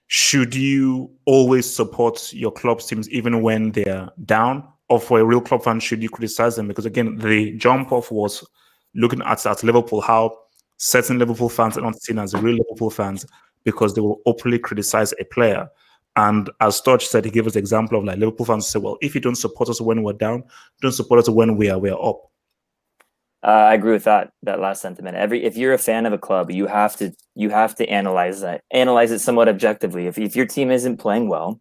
should you always support your club's teams even when they're down? Or for a real club fan, should you criticize them? Because again, the jump off was looking at Liverpool, how certain Liverpool fans are not seen as real Liverpool fans because they will openly criticize a player. And as Storch said, he gave us the example of like Liverpool fans say, well, if you don't support us when we're down, don't support us when we're up. I agree with that last sentiment. If you're a fan of a club, you have to analyze it somewhat objectively. If your team isn't playing well,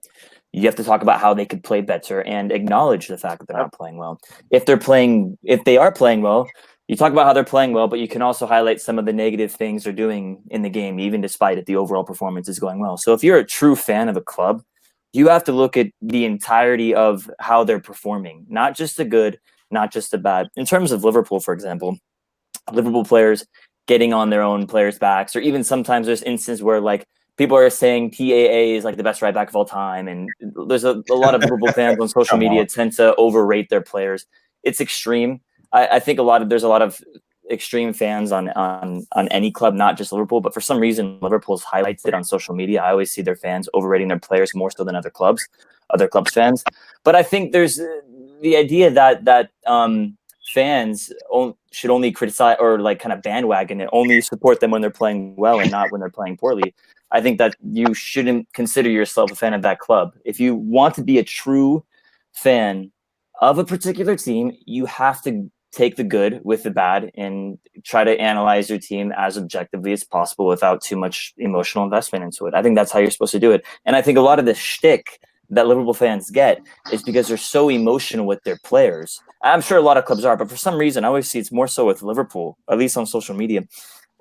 you have to talk about how they could play better and acknowledge the fact that they're not playing well. If they are playing well, you talk about how they're playing well, but you can also highlight some of the negative things they're doing in the game, even despite it, the overall performance is going well. So if you're a true fan of a club, you have to look at the entirety of how they're performing, not just the good, not just the bad. In terms of Liverpool, for example, Liverpool players getting on their own players' backs, or even sometimes there's instances where like people are saying PAA is like the best right back of all time, and there's a lot of Liverpool fans on social media tend to overrate their players. It's extreme. I think there's a lot of extreme fans on any club, not just Liverpool, but for some reason Liverpool's highlights it on social media. I always see their fans overrating their players more so than other clubs fans. But I think there's the idea that fans should only criticize or like kind of bandwagon it, only support them when they're playing well and not when they're playing poorly. I think that you shouldn't consider yourself a fan of that club. If you want to be a true fan of a particular team, you have to take the good with the bad and try to analyze your team as objectively as possible without too much emotional investment into it. I think that's how you're supposed to do it. And I think a lot of the shtick that Liverpool fans get is because they're so emotional with their players. I'm sure a lot of clubs are, but for some reason, I always see it's more so with Liverpool, at least on social media.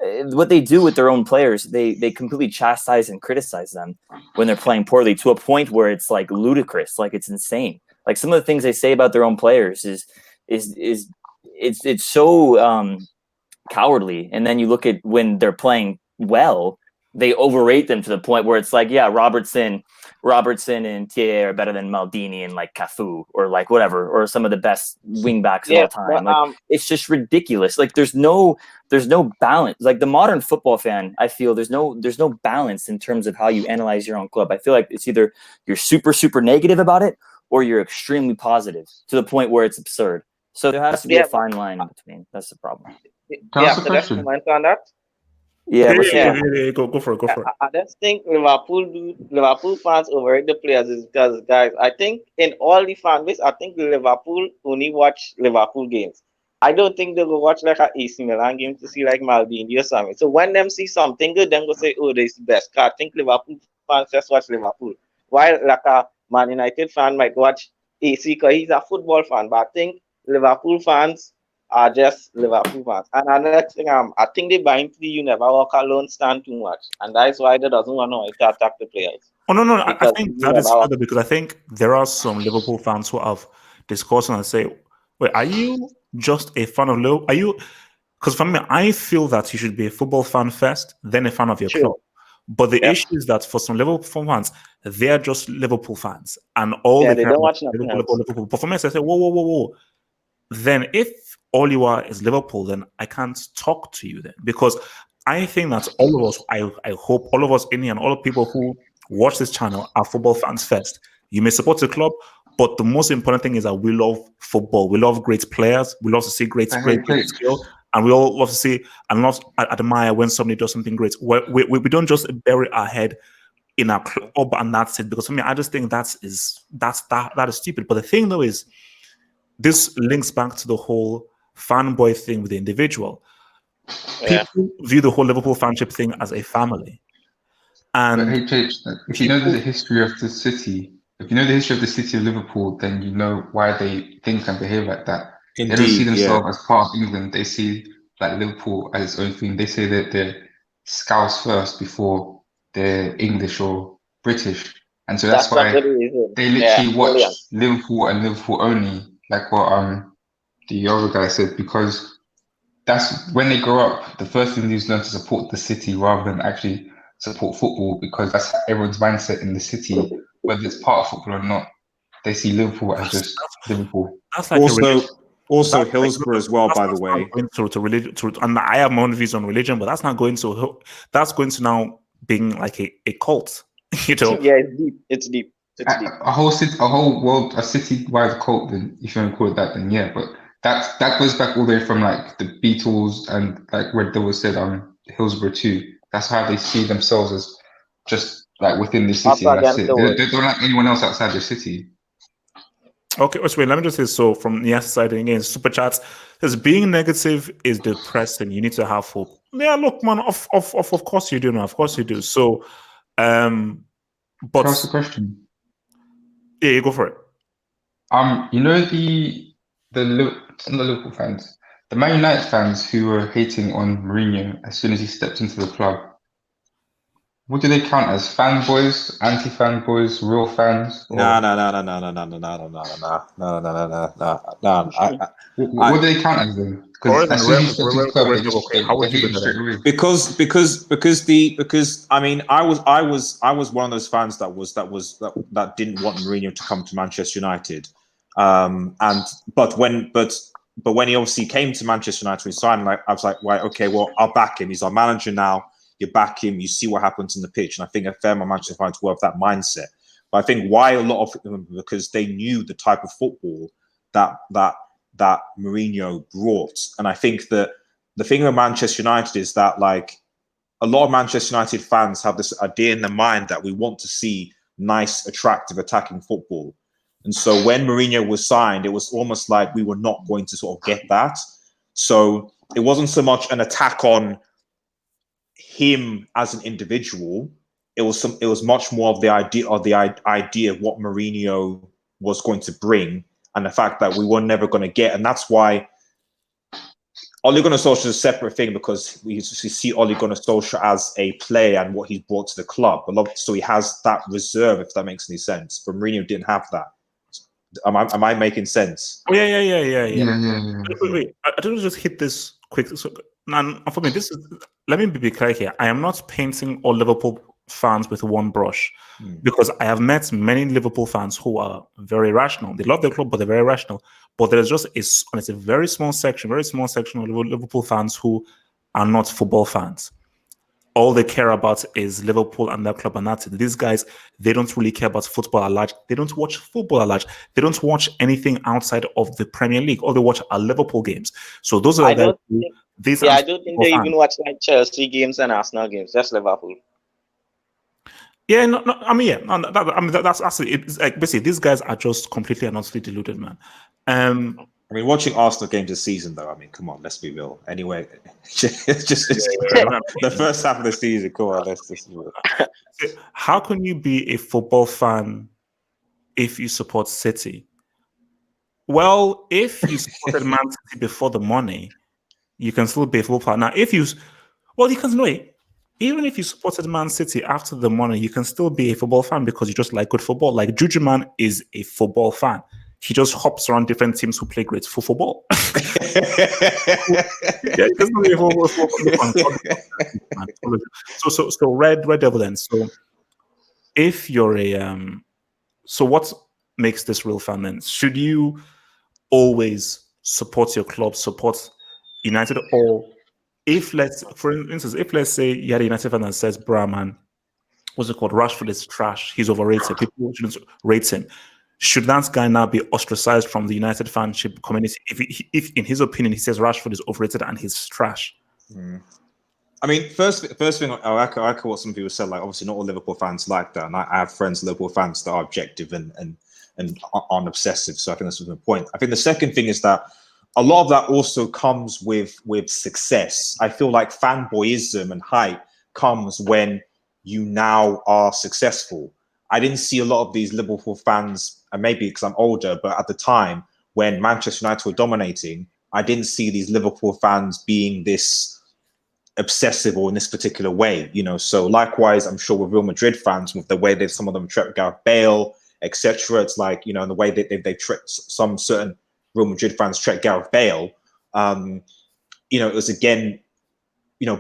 What they do with their own players, they completely chastise and criticize them when they're playing poorly to a point where it's like ludicrous, like it's insane. Like some of the things they say about their own players is it's so cowardly. And then you look at when they're playing well, they overrate them to the point where it's like, yeah, Robertson and Thier are better than Maldini and like Cafu or like whatever, or some of the best wing backs of all time. Like, it's just ridiculous. Like there's no balance. Like the modern football fan, I feel there's no balance in terms of how you analyze your own club. I feel like it's either you're super, super negative about it or you're extremely positive to the point where it's absurd. So there has to be a fine line in between. That's the problem. So let's comment on that. Yeah, go for it. I just think Liverpool fans overrate the players is because, guys, I think in all the fan base, I think Liverpool only watch Liverpool games. I don't think they will watch like an AC Milan game to see like Maldini or something. So when them see something good, then go say, oh, this is the best. I think Liverpool fans just watch Liverpool. While like a Man United fan might watch AC because he's a football fan. But I think Liverpool fans are just Liverpool fans. And another thing, I think they buy into the you never walk alone stand too much. And that's why they doesn't want to attack the players. Oh, no. I think that is further because I think there are some Liverpool fans who have discussed and say, wait, are you just a fan of Liverpool? Are you? Because for me, I feel that you should be a football fan first, then a fan of your club. But the issue is that for some Liverpool fans, they're just Liverpool fans. And all they don't watch nothing else. Liverpool. But for me, I say, whoa. Then if all you are is Liverpool, then I can't talk to you then. Because I think that all of us, I hope all of us in here and all the people who watch this channel are football fans first. You may support the club, but the most important thing is that we love football. We love great players. We love to see great skill. And we all love to see and love admire when somebody does something great. We don't just bury our head in our club and that's it. Because for me, I just think that is stupid. But the thing though is, this links back to the whole fanboy thing with the individual. People view the whole Liverpool fanship thing as a family. And but hey, if you know the history of the city, of Liverpool, then you know why they think and behave like that. Indeed, they don't see themselves as part of England. They see like Liverpool as its own thing. They say that they're Scouse first before they're English or British. And so that's why they literally watch Liverpool and Liverpool only, like what the other guy said, because that's when they grow up, the first thing they learn to support the city rather than actually support football, because that's everyone's mindset in the city, whether it's part of football or not. They see Liverpool as just Liverpool. That's like also Hillsborough as well, by the way. To religion, and I have my own views on religion, but that's not going to. That's going to now being like a cult. You know? Yeah, it's deep. A whole world, a city-wide cult. Then, if you want to call it that, then yeah. But that goes back all the way from like the Beatles and like where there was said Hillsborough too. That's how they see themselves, as just like within the city. That's it. They don't like anyone else outside the city. Okay, wait, let me just say, so from the other side again, super chats says being negative is depressing. You need to have hope. Yeah, look, man, of course you do, man. Of course you do. So, but ask the question. Yeah, you go for it. You know the Liverpool fans, the Man United fans who were hating on Mourinho as soon as he stepped into the club. What do they count as? Fanboys, anti-fanboys, real fans? Or No. what do they count as then? Because as soon as you step to the club, How they would you hate bring you that straight in? away. Because I mean I was one of those fans that didn't want Mourinho to come to Manchester United, but when he obviously came to Manchester United, he signed. Like I was like, right, okay, well I'll back him. He's our manager now. You back him. You see what happens on the pitch, and I think a fair amount of Manchester fans were of that mindset. But I think why a lot of them, because they knew the type of football that Mourinho brought, and I think that the thing with Manchester United is that like a lot of Manchester United fans have this idea in their mind that we want to see nice, attractive, attacking football. And so when Mourinho was signed, it was almost like we were not going to sort of get that. So it wasn't so much an attack on him as an individual. It was much more of the idea of what Mourinho was going to bring, and the fact that we were never going to get. And that's why Ole Gunnar Solskjaer is a separate thing, because we see Ole Gunnar Solskjaer as a player and what he's brought to the club. So he has that reserve, if that makes any sense. But Mourinho didn't have that. Am I making sense? Oh, yeah. Yeah. Wait. I don't just hit this quick. So, now, for me, let me be clear here. I am not painting all Liverpool fans with one brush, because I have met many Liverpool fans who are very rational. They love their club, but they're very rational. But there's just it's a very small section of Liverpool fans who are not football fans. All they care about is Liverpool and their club, and that's it. These guys, they don't really care about football at large. They don't watch football at large. They don't watch anything outside of the Premier League. All they watch are Liverpool games. So those are the guys. I don't think they even watch like Chelsea games and Arsenal games. Just Liverpool. Yeah, that's actually it's like basically these guys are just completely and utterly deluded, man. I mean, watching Arsenal games this season, though, I mean, come on, let's be real. Anyway, it's the first half of the season. Come on, let's just be real. How can you be a football fan if you support City? Well, if you supported Man City before the money, you can still be a football fan. Now, you can wait. Even if you supported Man City after the money, you can still be a football fan because you just like good football. Like Juju Man is a football fan. He just hops around different teams who play great football. Yeah, he doesn't be a football fan. So Red Devil then. So if you're so what makes this real fan then? Should you always support your club, support United, or for instance, let's say you had a United fan that says, "Bruh, man, what's it called? Rashford is trash. He's overrated. People shouldn't rate him." Should that guy now be ostracized from the United fanship community if in his opinion, he says Rashford is overrated and he's trash? I mean, first thing, I echo what some people said. Like, obviously, not all Liverpool fans like that, and I have friends, Liverpool fans, that are objective and aren't obsessive. So I think that's the point. I think the second thing is that a lot of that also comes with success. I feel like fanboyism and hype comes when you now are successful. I didn't see a lot of these Liverpool fans, and maybe because I'm older, but at the time when Manchester United were dominating, I didn't see these Liverpool fans being this obsessive or in this particular way, So likewise, I'm sure with Real Madrid fans, with the way that some of them treat Gareth Bale, etc. It's like, and the way that they treat some certain Real Madrid fans treat Gareth Bale, it was again,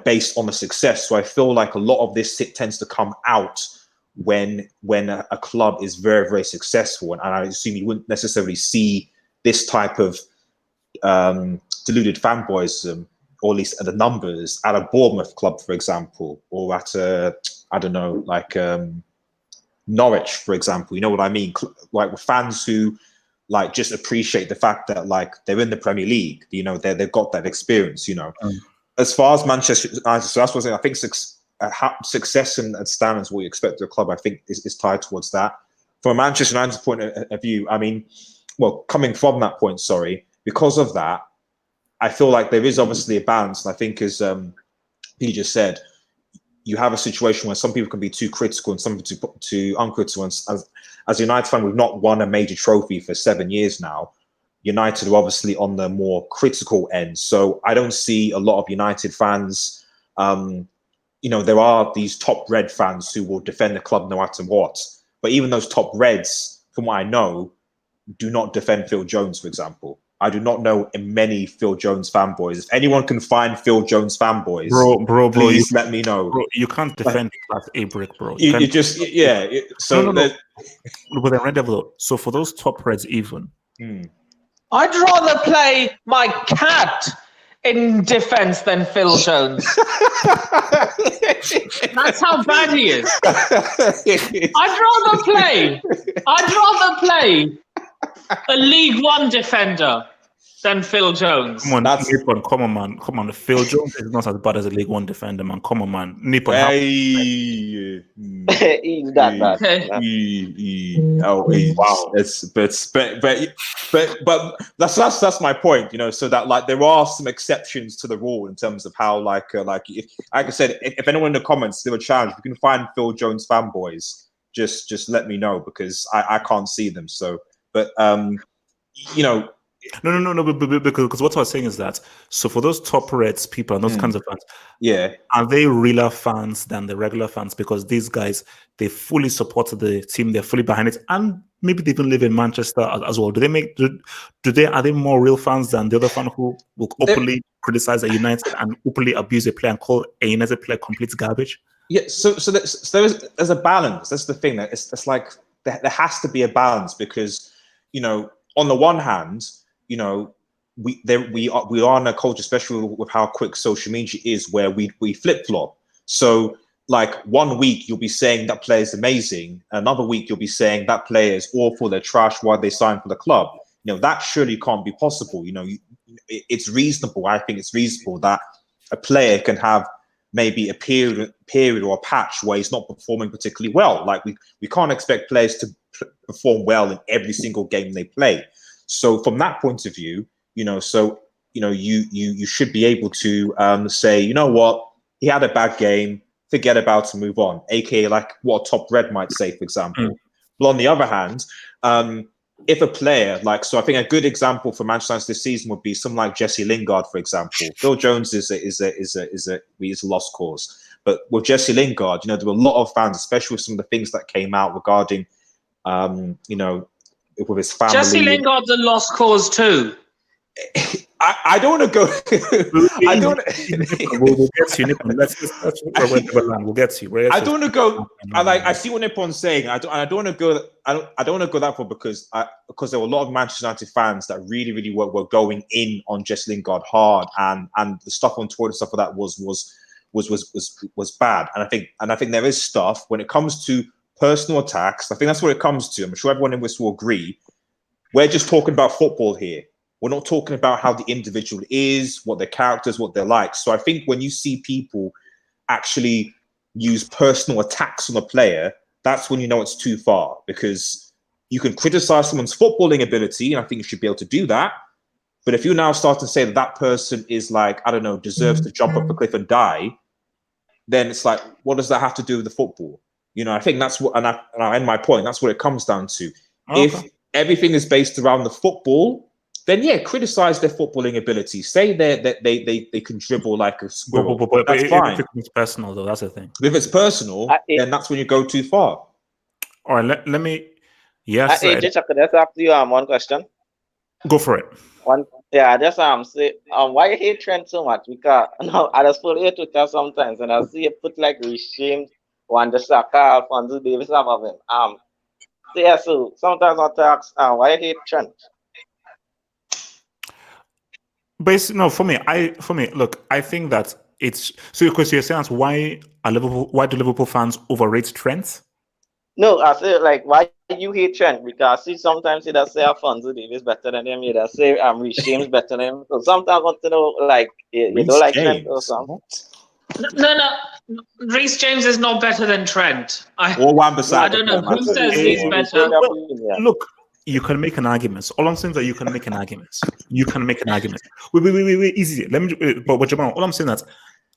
based on the success. So I feel like a lot of this tends to come out when a club is very, very successful, and I assume you wouldn't necessarily see this type of deluded fanboyism, or at least at the numbers, at a Bournemouth club, for example, or at Norwich, for example. You know what I mean? Like fans who just appreciate the fact that they're in the Premier League. They've got that experience. As far as Manchester United, so that's what I think. Success and standards, what you expect of a club, I think is tied towards that. From a Manchester United point of view, I mean, coming from that point, because of that, I feel like there is obviously a balance. And I think, as he just said, you have a situation where some people can be too critical and some too uncritical. And as a United fan, we've not won a major trophy for 7 years now. United are obviously on the more critical end. So I don't see a lot of United fans, there are these top red fans who will defend the club no matter what. But even those top reds, from what I know, do not defend Phil Jones, for example. I do not know many Phil Jones fanboys. If anyone can find Phil Jones fanboys, bro, please let me know. Bro, you can't defend Class A brick, bro. You just, yeah. So no. But then Red Devil. So for those top reds, even. I'd rather play my cat in defense than Phil Jones. That's how bad he is. I'd rather play a League One defender than Phil Jones. Come on, Nippon, come on. Phil Jones is not as bad as a League One defender, man. Come on, man. Nippon, He's that bad. Wow. But that's my point, so that like there are some exceptions to the rule in terms of how like if I said, if anyone in the comments do a challenge, if you can find Phil Jones fanboys, just let me know, because I can't see them. So, but No, because what I was saying is that, so for those top Reds people and those kinds of fans, are they realer fans than the regular fans? Because these guys, they fully support the team, they're fully behind it, and maybe they even live in Manchester as well. Are they more real fans than the other fan who will openly criticize a United and openly abuse a player and call a United player complete garbage? Yeah, so there's a balance. That's the thing. That it's like there has to be a balance, because on the one hand, we are in a culture, especially with how quick social media is, where we flip flop. So like 1 week you'll be saying that player is amazing, another week you'll be saying that player is awful, they're trash, why they signed for the club. That surely can't be possible. It's reasonable. I think it's reasonable that a player can have maybe a period or a patch where he's not performing particularly well. Like we can't expect players to perform well in every single game they play. So from that point of view, you should be able to say, you know what, he had a bad game, forget about it, move on. AKA like what a top red might say, for example. But on the other hand, if a player so I think a good example for Manchester United this season would be someone like Jesse Lingard, for example. Phil Jones is a lost cause, but with Jesse Lingard, there were a lot of fans, especially with some of the things that came out regarding, with his family. Jesse Lingard's a lost cause too. I don't want to go. I don't. We'll get to you, Nippon. Let's we'll get to you. I don't want to go. I see what Nippon's saying. I don't want to go. I don't want to go that far, because there were a lot of Manchester United fans that really were going in on Jesse Lingard hard, and the stuff on Twitter, stuff like that was bad. And I think there is stuff when it comes to personal attacks. I think that's what it comes to. I'm sure everyone in this will agree. We're just talking about football here. We're not talking about how the individual is, what their characters, what they're like. So I think when you see people actually use personal attacks on a player, that's when you know it's too far, because you can criticize someone's footballing ability, and I think you should be able to do that. But if you now start to say that person is like, I don't know, deserves to jump off the cliff and die, then it's like, what does that have to do with the football? I think that's what, and I end my point, that's what it comes down to. Okay. If everything is based around the football, then criticize their footballing ability. Say that they can dribble like a squirrel. But that's fine. If it's personal, though, that's the thing. If it's personal, then that's when you go too far. All right, let me. Yes. Just ask you one question. Go for it. Just say why you hate Trent so much? Because I just follow your Twitter sometimes, and I see you put like Reece Wan Bissaka, Alphonso Davies above him. So sometimes I talk, why you hate Trent? For me, look, I think that it's so. Because you're saying, why do Liverpool fans overrate Trent? No, I say why you hate Trent? Because sometimes you just say Alphonso Davies better than him. You just say Reece James better than him. So sometimes I want to know you don't like Trent or something. No. Reece James is not better than Trent. Or Wan-Bissaka. I don't know who says he's better. Look. You can make an argument. All I'm saying is that you can make an argument. Wait, easy. Let me. But Jamal, all I'm saying is that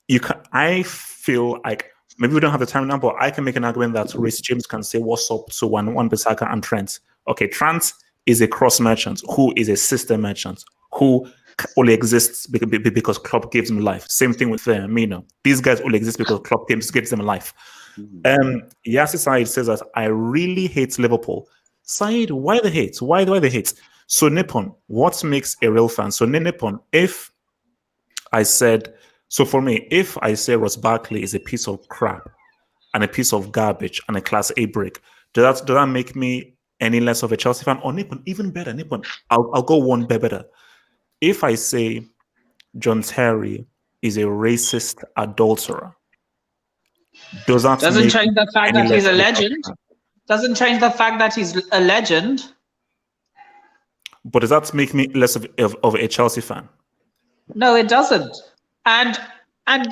you can. I feel like maybe we don't have the time now, but I can make an argument that Reece James can say what's up to Wan-Bissaka and Trent. Okay, Trent is a cross merchant who is a system merchant who only exists because Klopp gives them life. Same thing with Mino. These guys only exist because Klopp gives them life. Yassi Said says that I really hate Liverpool. Said, why the hate? Why do they hate? So Nippon, what makes a real fan? So Nippon, if I said, so for me, if I say Ross Barkley is a piece of crap and a piece of garbage and a Class A brick, does that make me any less of a Chelsea fan? Or Nippon, even better, Nippon, I'll go one better. If I say John Terry is a racist adulterer, doesn't change the fact that he's a legend. Doesn't change the fact that he's a legend. But does that make me less of a Chelsea fan? No, it doesn't. And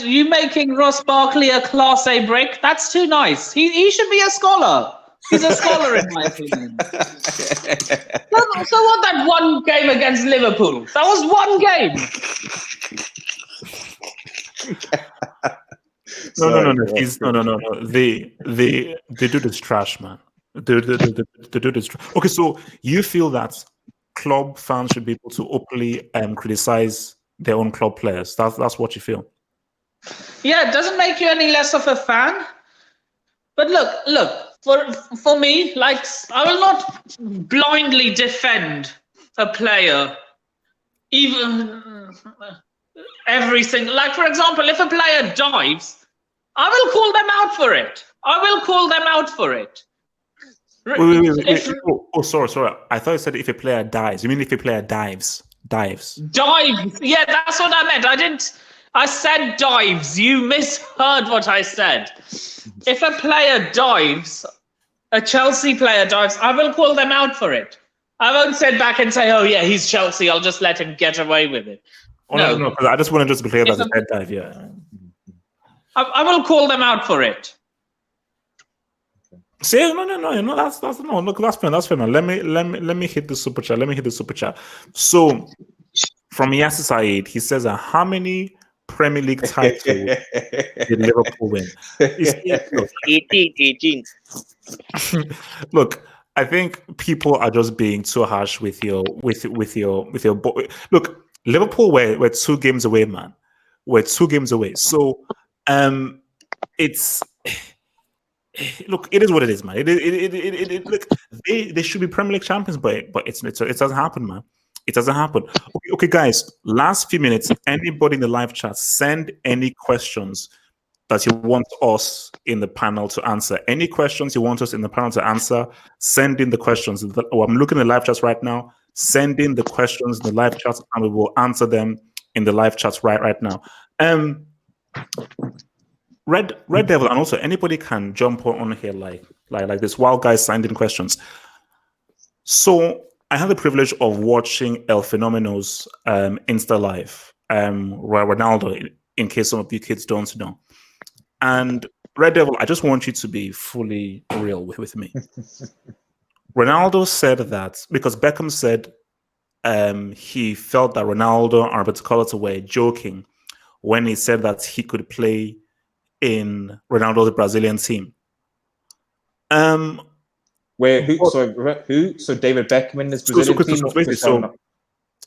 you making Ross Barkley a Class A brick? That's too nice. He should be a scholar. He's a scholar in my opinion. So what? That one game against Liverpool? That was one game. No. They do this trash, man. They do this. Okay, so you feel that club fans should be able to openly criticize their own club players? That's what you feel? Yeah, it doesn't make you any less of a fan. But look. For me, like, I will not blindly defend a player, even everything. Like, for example, if a player dives, I will call them out for it. Wait. Oh, sorry. I thought you said if a player dies. You mean if a player dives? Dives. Yeah, that's what I meant. I said dives. You misheard what I said. If a player dives, a Chelsea player dives, I will call them out for it. I won't sit back and say, oh, yeah, he's Chelsea. I'll just let him get away with it. No, because I just want to just be clear that the head dive, yeah. I will call them out for it. See, no, that's fair. Now, let me hit the super chat. So, from Yasser Said, he says, how many Premier League titles did Liverpool win? 18. Look, I think people are just being too harsh with your look. Liverpool were 2 games away, man. We're 2 games away. So, it's look. It is what it is, man. Look, they should be Premier League champions, but it doesn't happen, man. It doesn't happen. Okay, guys. Last few minutes. Anybody in the live chat, send any questions that you want us in the panel to answer. Any questions you want us in the panel to answer, send in the questions. I'm looking at the live chats right now. Send in the questions in the live chat, and we will answer them in the live chats right now. Red Devil, and also anybody can jump on here like this while guys signed in questions. So I had the privilege of watching El Fenomeno's Insta Live, where Ronaldo, in case some of you kids don't know. And Red Devil, I just want you to be fully real with me. Ronaldo said that because Beckham said he felt that Ronaldo and Roberto Carlos were joking when he said that he could play in Ronaldo's Brazilian team. Where who? So David Beckham in this Brazilian team.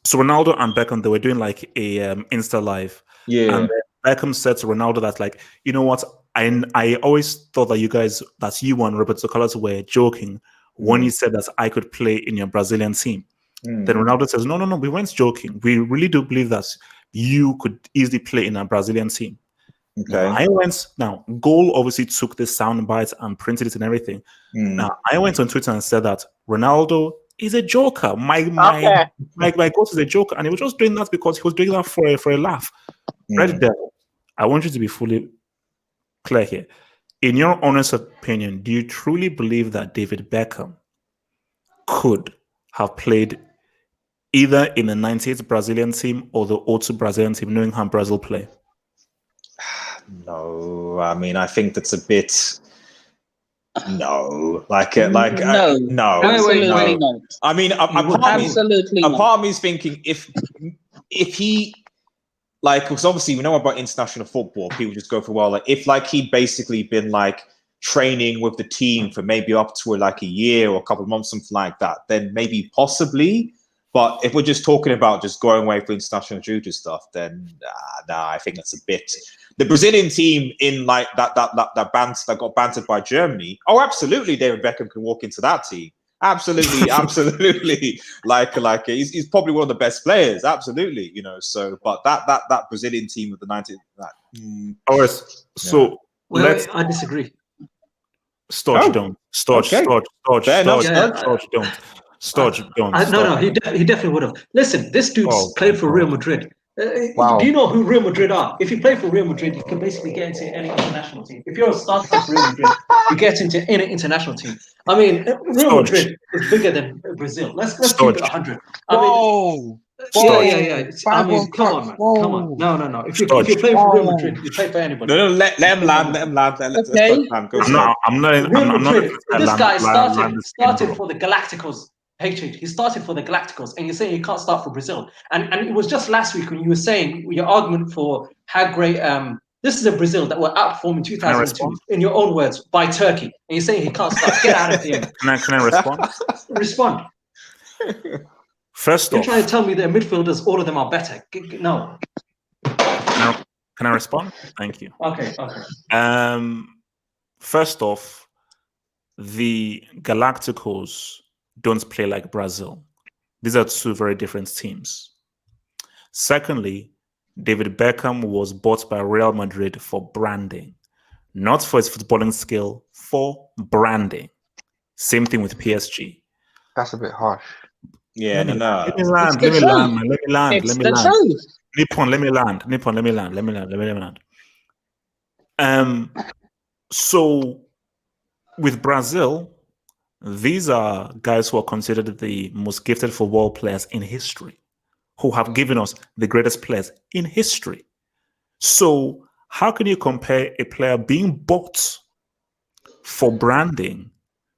So Ronaldo and Beckham, they were doing like a Insta Live. Yeah. And Beckham said to Ronaldo that, like, you know what? I always thought that you and Roberto Carlos were joking when you said that I could play in your Brazilian team. Then Ronaldo says, no, we weren't joking. We really do believe that you could easily play in a Brazilian team. Okay. Now, Goal obviously took this sound bite and printed it and everything. Now, I went on Twitter and said that Ronaldo is a joker. My coach is a joker, and he was just doing that because he was doing that for a laugh. Red Devil, I want you to be fully clear here. In your honest opinion, do you truly believe that David Beckham could have played either in the 98 Brazilian team or the 02 Brazilian team, knowing how Brazil play? No, I mean, I think that's a bit. No, no. Absolutely not. I mean, a part of me is thinking if he, like, because obviously we know about international football, people just go for, well, like, if like he'd basically been like training with the team for maybe up to like a year or a couple of months, something like that, then maybe possibly. But if we're just talking about just going away for international duty stuff, then I think that's a bit. The Brazilian team in like that got bantered by Germany. Oh, absolutely, David Beckham can walk into that team. Absolutely, absolutely. Like he's probably one of the best players. Absolutely, you know. So, but that Brazilian team with the 19. So let's. I disagree. Storch don't. Storch don't. No, he definitely would have. Listen, this dude's played for Real Madrid. Wow. Do you know who Real Madrid are? If you play for Real Madrid, you can basically get into any international team. If you're a starter for Real Madrid, you get into any international team. I mean, Real Madrid is bigger than Brazil. Let's keep it 100. Yeah. I mean, come on, man. Come on. No. If you're playing for Real Madrid, you play for anybody. No, let him land. Let's land. I'm not. Real Madrid. This guy started for the Galacticos. He started for the Galacticos, and you're saying he can't start for Brazil. And it was just last week when you were saying your argument for how great this is a Brazil that were outperformed in 2002, in your own words, by Turkey, and you're saying he can't start. Get out of here. Can I respond? Respond. First You're off, trying to tell me that midfielders, all of them are better. No. Can I respond? Thank you. Okay. First off, the Galacticos don't play like Brazil. These are two very different teams. Secondly, David Beckham was bought by Real Madrid for branding, not for his footballing skill, for branding. Same thing with PSG. That's a bit harsh. Yeah, no. Let me land. Nippon, let me land. So with Brazil, these are guys who are considered the most gifted football players in history, who have given us the greatest players in history. So how can you compare a player being bought for branding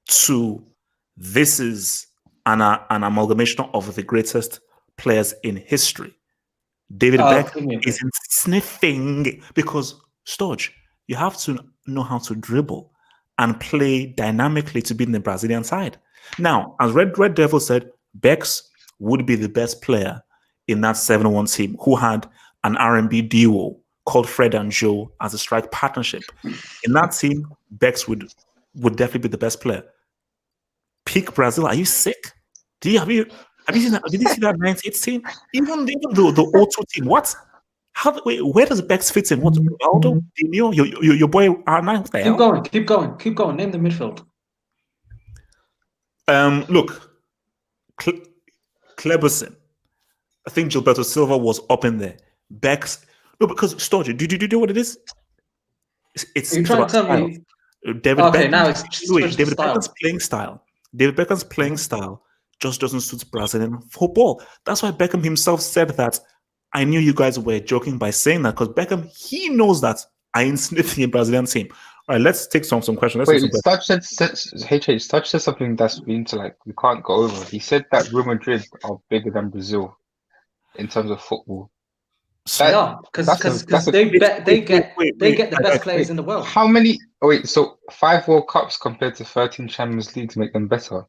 to this is an amalgamation of the greatest players in history? David Beckham isn't sniffing because, Storch, you have to know how to dribble and play dynamically to be in the Brazilian side. Now, as Red Devil said, Bex would be the best player in that 7-1 team who had an R&B duo called Fred and Joe as a strike partnership. In that team, Bex would definitely be the best player. Peak Brazil, are you sick? Have you seen that? Did you see that 98 team? Even the O2 team, what? Where does Bex fit in? What, Ronaldo? Dino? Your boy R9? Keep going. Name the midfield. Look, Kleberson. I think Gilberto Silva was up in there. Bex. No, because Storge, do you know what it is? It's You're trying to tell me. David Beckham's playing style. David Beckham's playing style just doesn't suit Brazilian football. That's why Beckham himself said that. I knew you guys were joking by saying that because Beckham, he knows that I ain't sniffing a Brazilian team. All right, let's take some questions. Wait, Stutch said something that's been to like we can't go over. He said that Real Madrid are bigger than Brazil in terms of football. Because they get the best players in the world. How many? So 5 World Cups compared to 13 Champions Leagues make them better?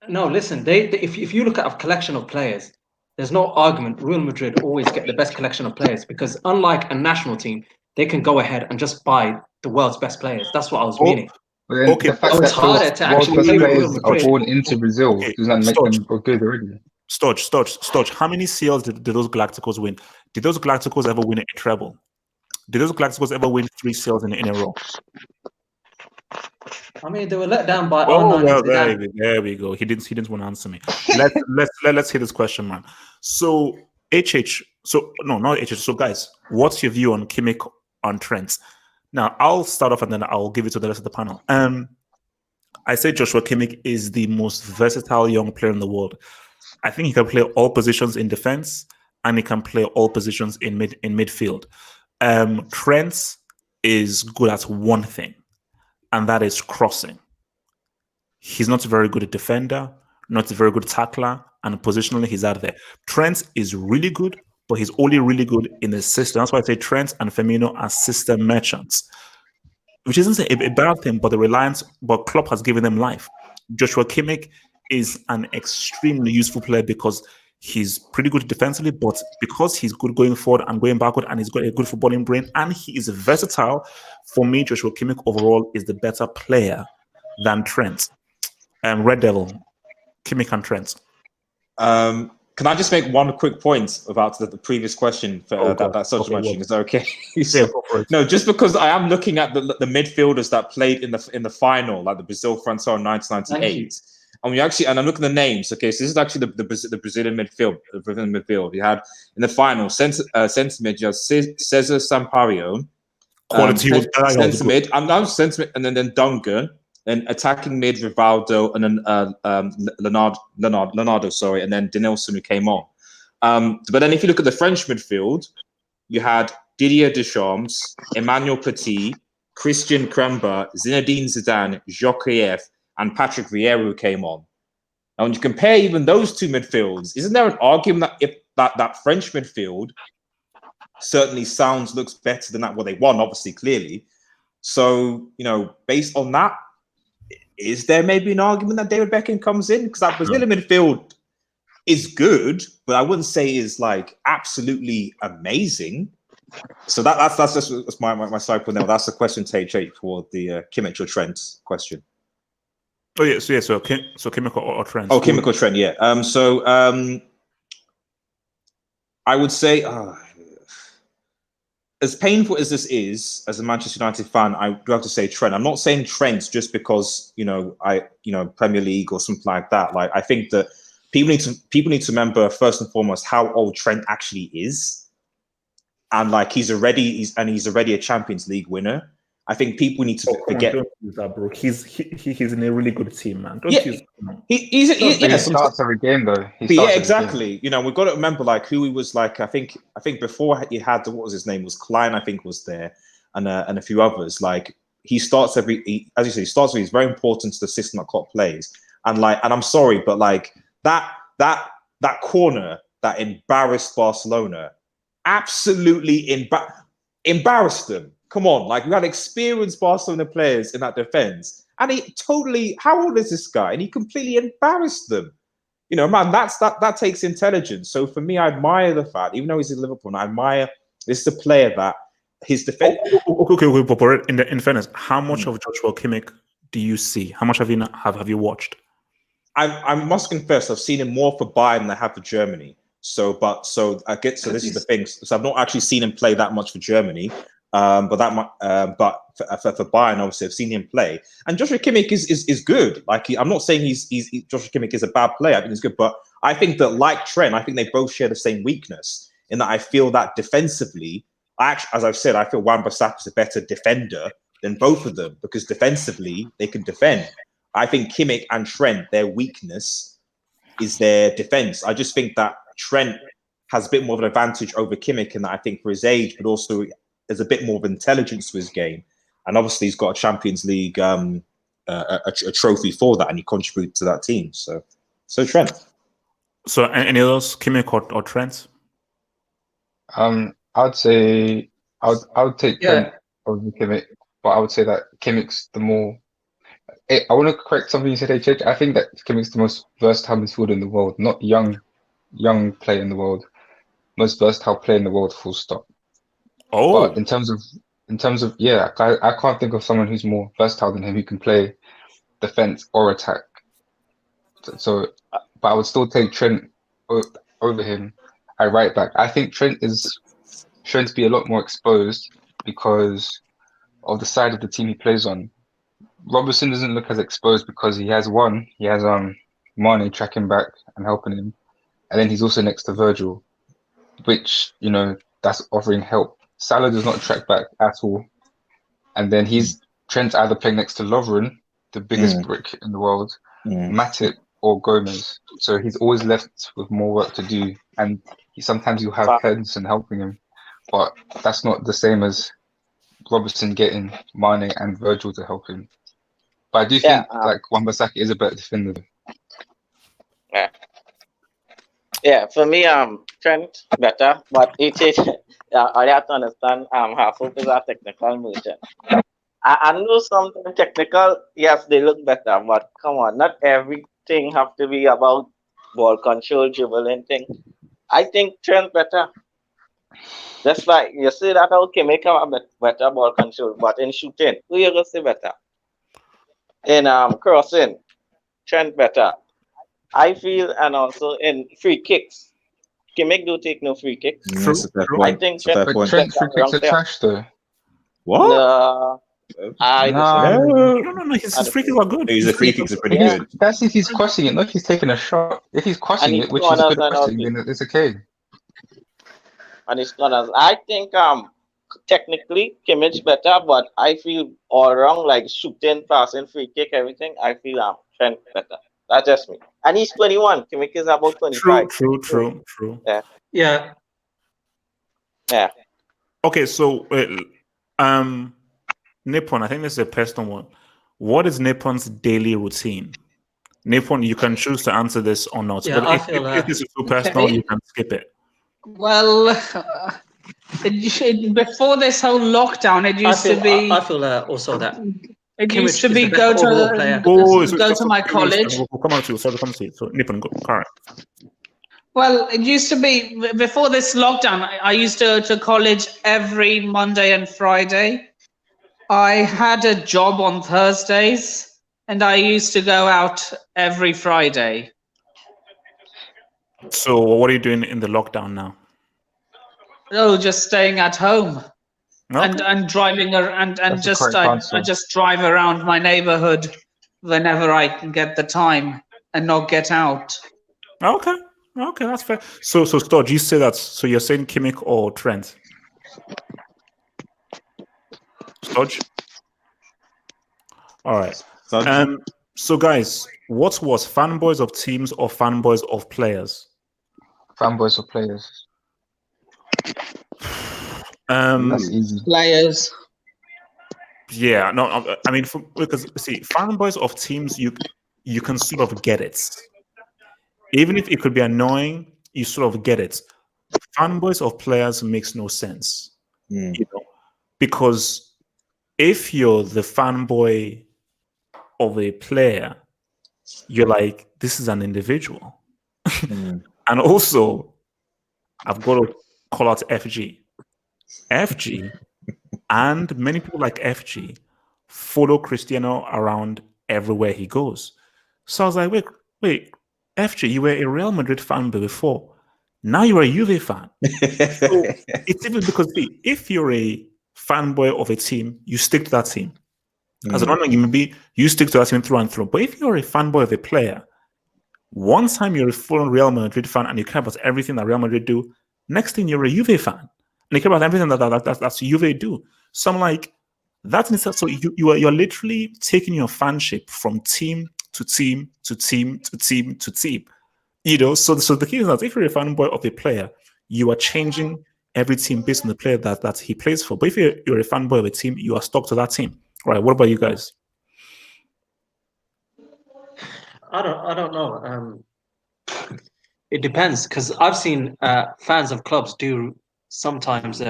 No, listen. If you look at a collection of players, there's no argument. Real Madrid always get the best collection of players because unlike a national team, they can go ahead and just buy the world's best players. That's what I was meaning. Okay, the fact that harder to actually play players are born into Brazil does that make them good already? Storch. How many CLs did those Galacticos win? Did those Galacticos ever win a treble? Did those Galacticos ever win 3 CLs in a row? I mean, they were let down by. There we go. He didn't want to answer me. Let's hear this question, man. So HH. So no, not HH. So guys, what's your view on Kimmich on Trent? Now I'll start off and then I'll give it to the rest of the panel. I say Joshua Kimmich is the most versatile young player in the world. I think he can play all positions in defense and he can play all positions in midfield. Trent is good at one thing, and that is crossing. He's not a very good defender, not a very good tackler, and positionally he's out there. Trent is really good, but he's only really good in the system. That's why I say Trent and Firmino are system merchants, which isn't a bad thing, but but Klopp has given them life. Joshua Kimmich is an extremely useful player because He's pretty good defensively, but because he's good going forward and going backward, and he's got a good footballing brain, and he is versatile, for me, Joshua Kimmich overall is the better player than Trent. Red Devil, Kimmich and Trent. Can I just make one quick point about the previous question that Sergio mentioned? Is that okay? Yeah, go for it. No, just because I am looking at the midfielders that played in the final, like the Brazil front in 1998. And I'm looking at the names. Okay, so this is actually the Brazilian midfield. The Brazilian midfield. You had in the final centre mid, you have Cesar Sampaio. Quality was centre mid. I'm centre mid, and then Duncan. Then attacking mid, Rivaldo, and then Leonardo, sorry, and then Denilson who came on. But then if you look at the French midfield, you had Didier Deschamps, Emmanuel Petit, Christian Kremba, Zinedine Zidane, Jacques Cruyff, and Patrick Vieira who came on. Now, when you compare even those two midfields, isn't there an argument that if that French midfield certainly looks better than what they won, obviously, clearly. So, based on that, is there maybe an argument that David Beckham comes in? Because that Brazilian midfield is good, but I wouldn't say is like absolutely amazing. So that's my side point there. That's the question to HH for the Kimmich or Trent question. Oh yeah, so Kimmich or Trent. Oh, Kimmich or Trent, yeah. I would say, as painful as this is, as a Manchester United fan, I do have to say Trent. I'm not saying Trent just because Premier League or something like that. Like, I think that people need to remember first and foremost how old Trent actually is, and like he's already a Champions League winner. I think people need to forget. Don't use that, bro. He's in a really good team, man. He starts every game though. Exactly. We've got to remember like who he was. Like I think before he had what was his name was Klein. I think was there, and a few others. Like he starts as you say, he starts. He's very important to the system that Klopp plays. And I'm sorry, but like that corner that embarrassed Barcelona, absolutely embarrassed them. Come on, like we had experienced Barcelona players in that defense, and he totally. How old is this guy? And he completely embarrassed them. Man, that takes intelligence. So for me, I admire the fact, even though he's in Liverpool, and I admire this is a player that his defense. Okay, but in fairness, how much of Joshua Kimmich do you see? How much have you watched? I must confess, I've seen him more for Bayern than I have for Germany. This is the thing. So I've not actually seen him play that much for Germany. But for Bayern, obviously, I've seen him play, and Joshua Kimmich is good. Like I'm not saying Joshua Kimmich is a bad player. I think he's good, but I think that like Trent, I think they both share the same weakness in that I feel that defensively, as I've said, I feel Wan-Bissaka is a better defender than both of them because defensively they can defend. I think Kimmich and Trent, their weakness is their defense. I just think that Trent has a bit more of an advantage over Kimmich in that I think for his age, but also there's a bit more of intelligence to his game, and obviously he's got a Champions League a trophy for that, and he contributed to that team. So Trent. So any others, Kimmich or Trent? I'd say I would take Trent over Kimmich, but I would say that Kimmich's the more. I want to correct something you said, HH. I think that Kimmich's the most versatile midfielder in the world, not young player in the world. Most versatile player in the world, full stop. Oh, but in terms of I can't think of someone who's more versatile than him who can play defense or attack. So but I would still take Trent over him. I write back. I think Trent is shown to be a lot more exposed because of the side of the team he plays on. Robertson doesn't look as exposed because he has Mane tracking back and helping him, and then he's also next to Virgil, which that's offering help. Salah does not track back at all, and then Trent's either playing next to Lovren, the biggest brick in the world, Matip or Gomez. So he's always left with more work to do, and sometimes you'll have Henderson helping him, but that's not the same as Robertson getting Mane and Virgil to help him. But I do think Wan-Bissaka is a better defender. Yeah, for me, Trent better, but I have to understand how focus are technical merchant. I know something technical, yes, they look better, but come on, not everything have to be about ball control, dribbling thing. I think Trent better. That's like you see that how Kimmich have a better ball control, but in shooting, who you gonna say better? In crossing, Trent better. I feel, and also in free kicks, Kimmich do take no free kicks. That's a fair True. I point. think It's a fair Trent But point. Trent's free better kicks wrong are there. trash though. What? No, I Nah, disagree. No. His free kicks are good. His free kicks are pretty Yeah. good. that's if he's crossing it, not if he's taking a shot. If he's And crossing his it, which is corners good and all crossing, things. then it's okay. And his corners. I think technically Kimmich better, but I feel all wrong like shooting, passing, free kick, everything. I feel Trent better. That's just me. And he's 21. Kimmich is about 25. True. Yeah, Yeah. Okay, so Nippon, I think this is a personal one. What is Nippon's daily routine? Nippon, you can choose to answer this or not. Yeah, But I if feel this is too personal, Okay. you can skip it. Well, before this whole lockdown, it used to be. I feel also that It used Kimmich to is be the best go overall to player. go to my college. We'll come on to you. Sorry, come to you. So Nippon, go. Correct. Well, it used to be before this lockdown. I used to go to college every Monday and Friday. I had a job on Thursdays, and I used to go out every Friday. So what are you doing in the lockdown now? Oh, just staying at home. Okay. And driving and That's the just correct I answer. just drive around my neighborhood whenever I can get the time and not get out. Okay, that's fair. So Storge, you say that. So you're saying Kimmich or Trent? Storge. All right. So guys, what was fanboys of teams or fanboys of players? Fanboys or players. That's easy. Players. Yeah, no, I mean, because see, fanboys of teams, you can sort of get it. Even if it could be annoying, you sort of get it. Fanboys of players makes no sense, you know, because if you're the fanboy of a player, you're like, this is an individual. And also, I've got to call out FG. FG and many people like FG follow Cristiano around everywhere he goes. So I was like, wait, FG, you were a Real Madrid fan before. Now you're a Juve fan. So it's even because if you're a fanboy of a team, you stick to that team. As an maybe you stick to that team through and through. But if you're a fanboy of a player, one time you're a full Real Madrid fan and you care about everything that Real Madrid do, next thing you're a Juve fan. And you care about everything that's Juve do. So I'm like, that's itself. So you're literally taking your fanship from team to team to team to team to team. You know, so the key is that if you're a fanboy of a player, you are changing every team based on the player that he plays for. But if you're a fanboy of a team, you are stuck to that team. All right. What about you guys? I don't know. It depends because I've seen fans of clubs do sometimes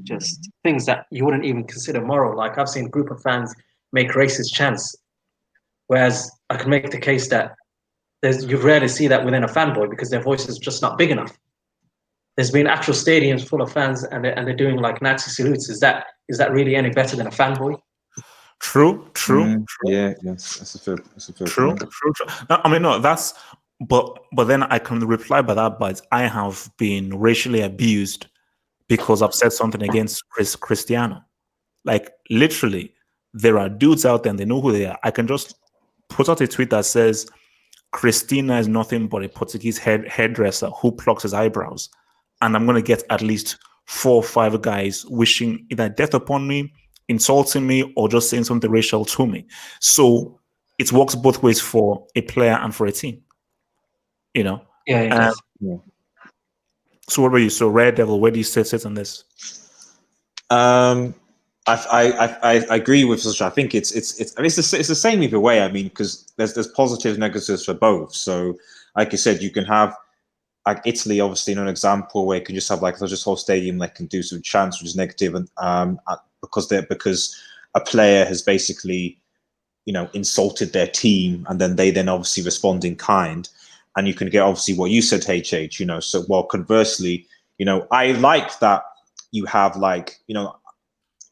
just things that you wouldn't even consider moral. Like I've seen a group of fans make racist chants, whereas I can make the case that you rarely see that within a fanboy because their voice is just not big enough. There's been actual stadiums full of fans and they're doing like Nazi salutes. Is that really any better than a fanboy? True. Yeah, that's a fair True. point. No, I mean, no, that's but then I can reply by that, but I have been racially abused because I've said something against Cristiano. Like literally, there are dudes out there and they know who they are. I can just put out a tweet that says Christina is nothing but a Portuguese hairdresser who plucks his eyebrows. And I'm going to get at least 4 or 5 guys wishing either death upon me, insulting me, or just saying something racial to me. So it works both ways for a player and for a team. You know? Yeah. So what about you? So Red Devil, where do you sit on this? I agree with Sasha. I think it's the same either way. I mean, because there's positives, negatives for both. So, like you said, you can have like Italy, obviously, an example where you can just have like just whole stadium that can do some chants, which is negative, and because a player has basically, insulted their team, and then they obviously respond in kind. and you can get obviously what you said, HH. So well, conversely, I like that you have like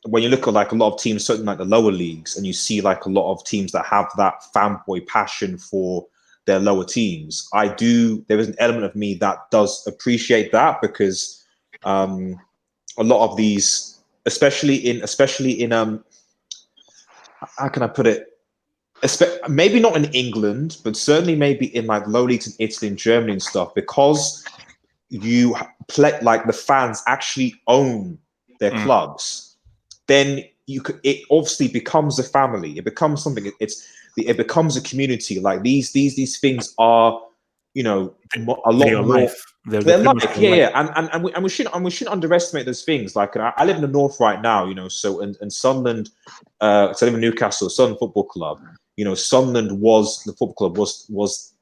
when you look at like a lot of teams, certainly like the lower leagues, and you see like a lot of teams that have that fanboy passion for their lower teams. There is an element of me that does appreciate that, because a lot of these, especially in how can I put it? Maybe not in England, but certainly maybe in like low leagues in Italy and Germany and stuff, because you play like the fans actually own their clubs. Then it obviously becomes a family. It becomes something. It becomes a community. Like these things are, a lot They're more. life. They're pretty life, much yeah, life. and we shouldn't underestimate those things. Like I live in the north right now, so and Sunderland, so I live in Newcastle, Sunderland Football Club. Sunderland the football club was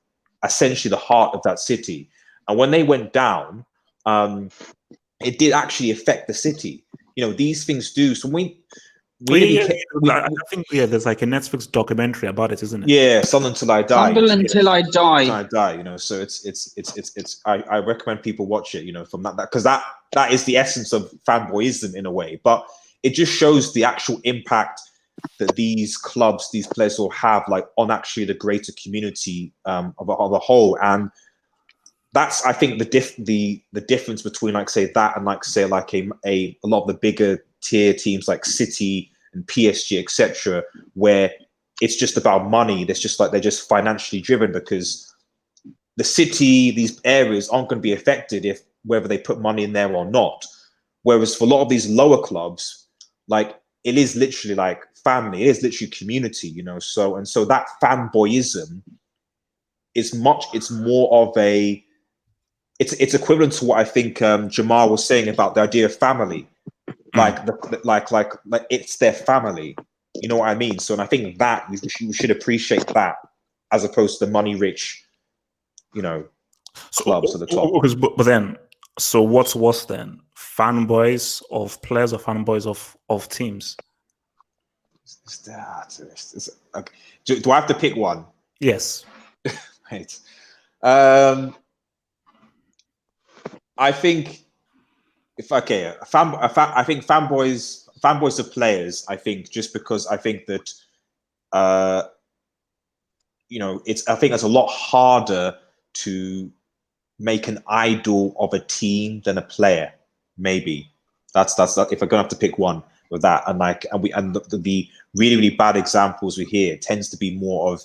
essentially the heart of that city, and when they went down, it did actually affect the city. These things do. So I think there's like a Netflix documentary about it, isn't it? Yeah, Sunderland Till I Die. Sunderland Till I Die. Till I Die. So it's I recommend people watch it. From that because that is the essence of fanboyism in a way, but it just shows the actual impact that these clubs, these players will have like on actually the greater community of a whole. And that's, I think, the difference between like say that and like say like a lot of the bigger tier teams like City and PSG, etc., where it's just about money. There's just like they're just financially driven, because the city, these areas aren't going to be affected if whether they put money in there or not. Whereas for a lot of these lower clubs, like it is literally like family, it is literally community, So that fanboyism is it's more of a, it's equivalent to what I think Jamal was saying about the idea of family, like it's their family. You know what I mean? So, and I think that we should appreciate that as opposed to the money rich, clubs at the top. But then, so what's worse then? Fanboys of players or fanboys of teams? Do I have to pick one? Yes. Right. I think I think fanboys are players. I think just because I think that I think it's a lot harder to make an idol of a team than a player. Maybe that's if I'm gonna have to pick one with that. And the really, really bad examples we hear tends to be more of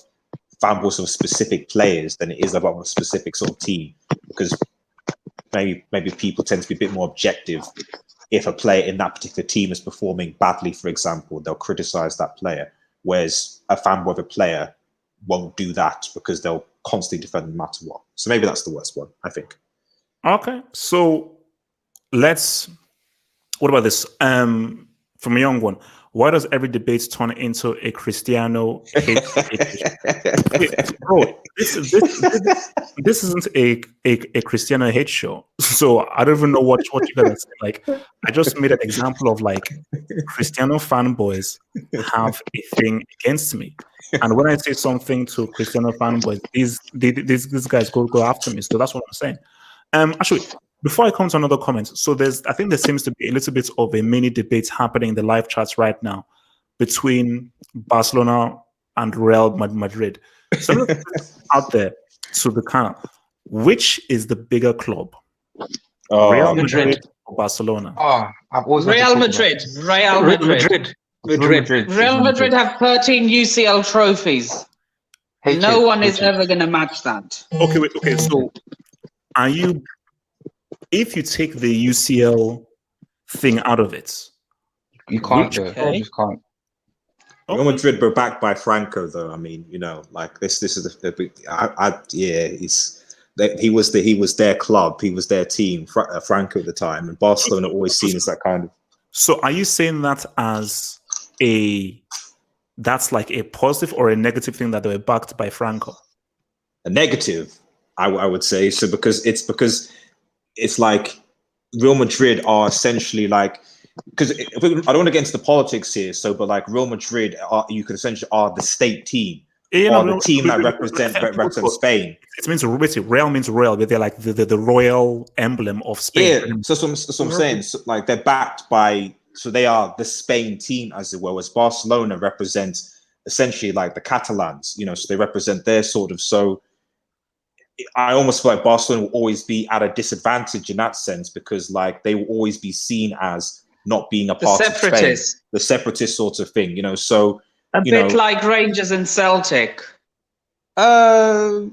fanboys of specific players than it is about a specific sort of team, because maybe people tend to be a bit more objective. If a player in that particular team is performing badly, for example, they'll criticize that player, whereas a fanboy of a player won't do that because they'll constantly defend no matter what. So maybe that's the worst one, I think. Okay, so what about this? From a young one, why does every debate turn into a Cristiano hate? Bro, this isn't a Cristiano hate show. So I don't even know what you guys are saying. Like, I just made an example of like Cristiano fanboys have a thing against me. And when I say something to Cristiano fanboys, these guys go after me. So that's what I'm saying. Actually, before I come to another comment, so I think there seems to be a little bit of a mini debate happening in the live chats right now between Barcelona and Real Madrid. So out there to the kind of, which is the bigger club? Real Madrid or Barcelona? I've always Real Madrid. Real Madrid. Real Madrid have 13 UCL trophies. No one is ever going to match that. Okay. So, if you take the UCL thing out of it, you can't do it. You just can't. Real Madrid were backed by Franco, though. I mean, like this is he was their club, he was their team, Franco at the time, and Barcelona always seen as that kind of. So, are you saying that as that's like a positive or a negative thing that they were backed by Franco? A negative, I would say. So because it's like Real Madrid are essentially like, because I don't want to get into the politics here. So, but like Real Madrid you could essentially are the state team You or know, the team that represents Spain. It means Real means royal, but they're like the royal emblem of Spain. Yeah, so that's what I'm saying. So, like they're backed by, so they are the Spain team, as it were. Whereas Barcelona represents essentially like the Catalans, you know, so they represent their sort of. So I almost feel like Barcelona will always be at a disadvantage in that sense because like they will always be seen as not being a part of Spain, the separatist sort of thing, you know. So a bit like Rangers and Celtic. Well,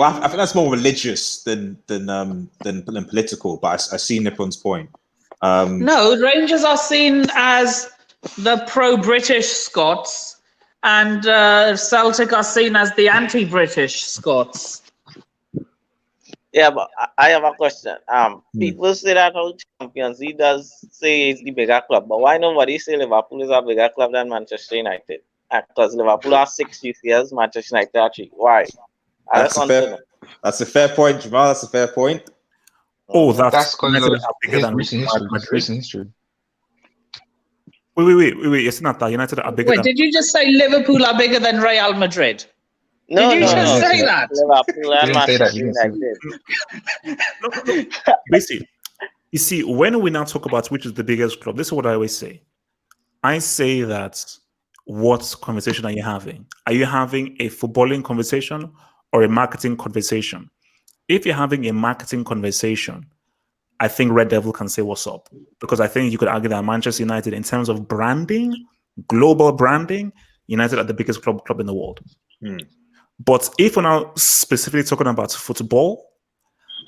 I think that's more religious than political. But I see Nippon's point. No, Rangers are seen as the pro-British Scots, and Celtic are seen as the anti-British Scots. Yeah, but I have a question. People say that how Champions League does say it's the bigger club, but why nobody say Liverpool is a bigger club than Manchester United? Because Liverpool are 6 years, Manchester United are 3. Why? That's a fair point, Jamal. That's a fair point. Oh, that's because of bigger than recent history. Wait. It's not that United are bigger. Wait, did you just say Liverpool are bigger than Real Madrid? No, did you just say that? Liverpool and Manchester United. No. Basically, you see, when we now talk about which is the biggest club, this is what I always say. I say that what conversation are you having? Are you having a footballing conversation or a marketing conversation? If you're having a marketing conversation, I think Red Devil can say what's up. Because I think you could argue that Manchester United, in terms of branding, global branding, United are the biggest club in the world. But if we're now specifically talking about football,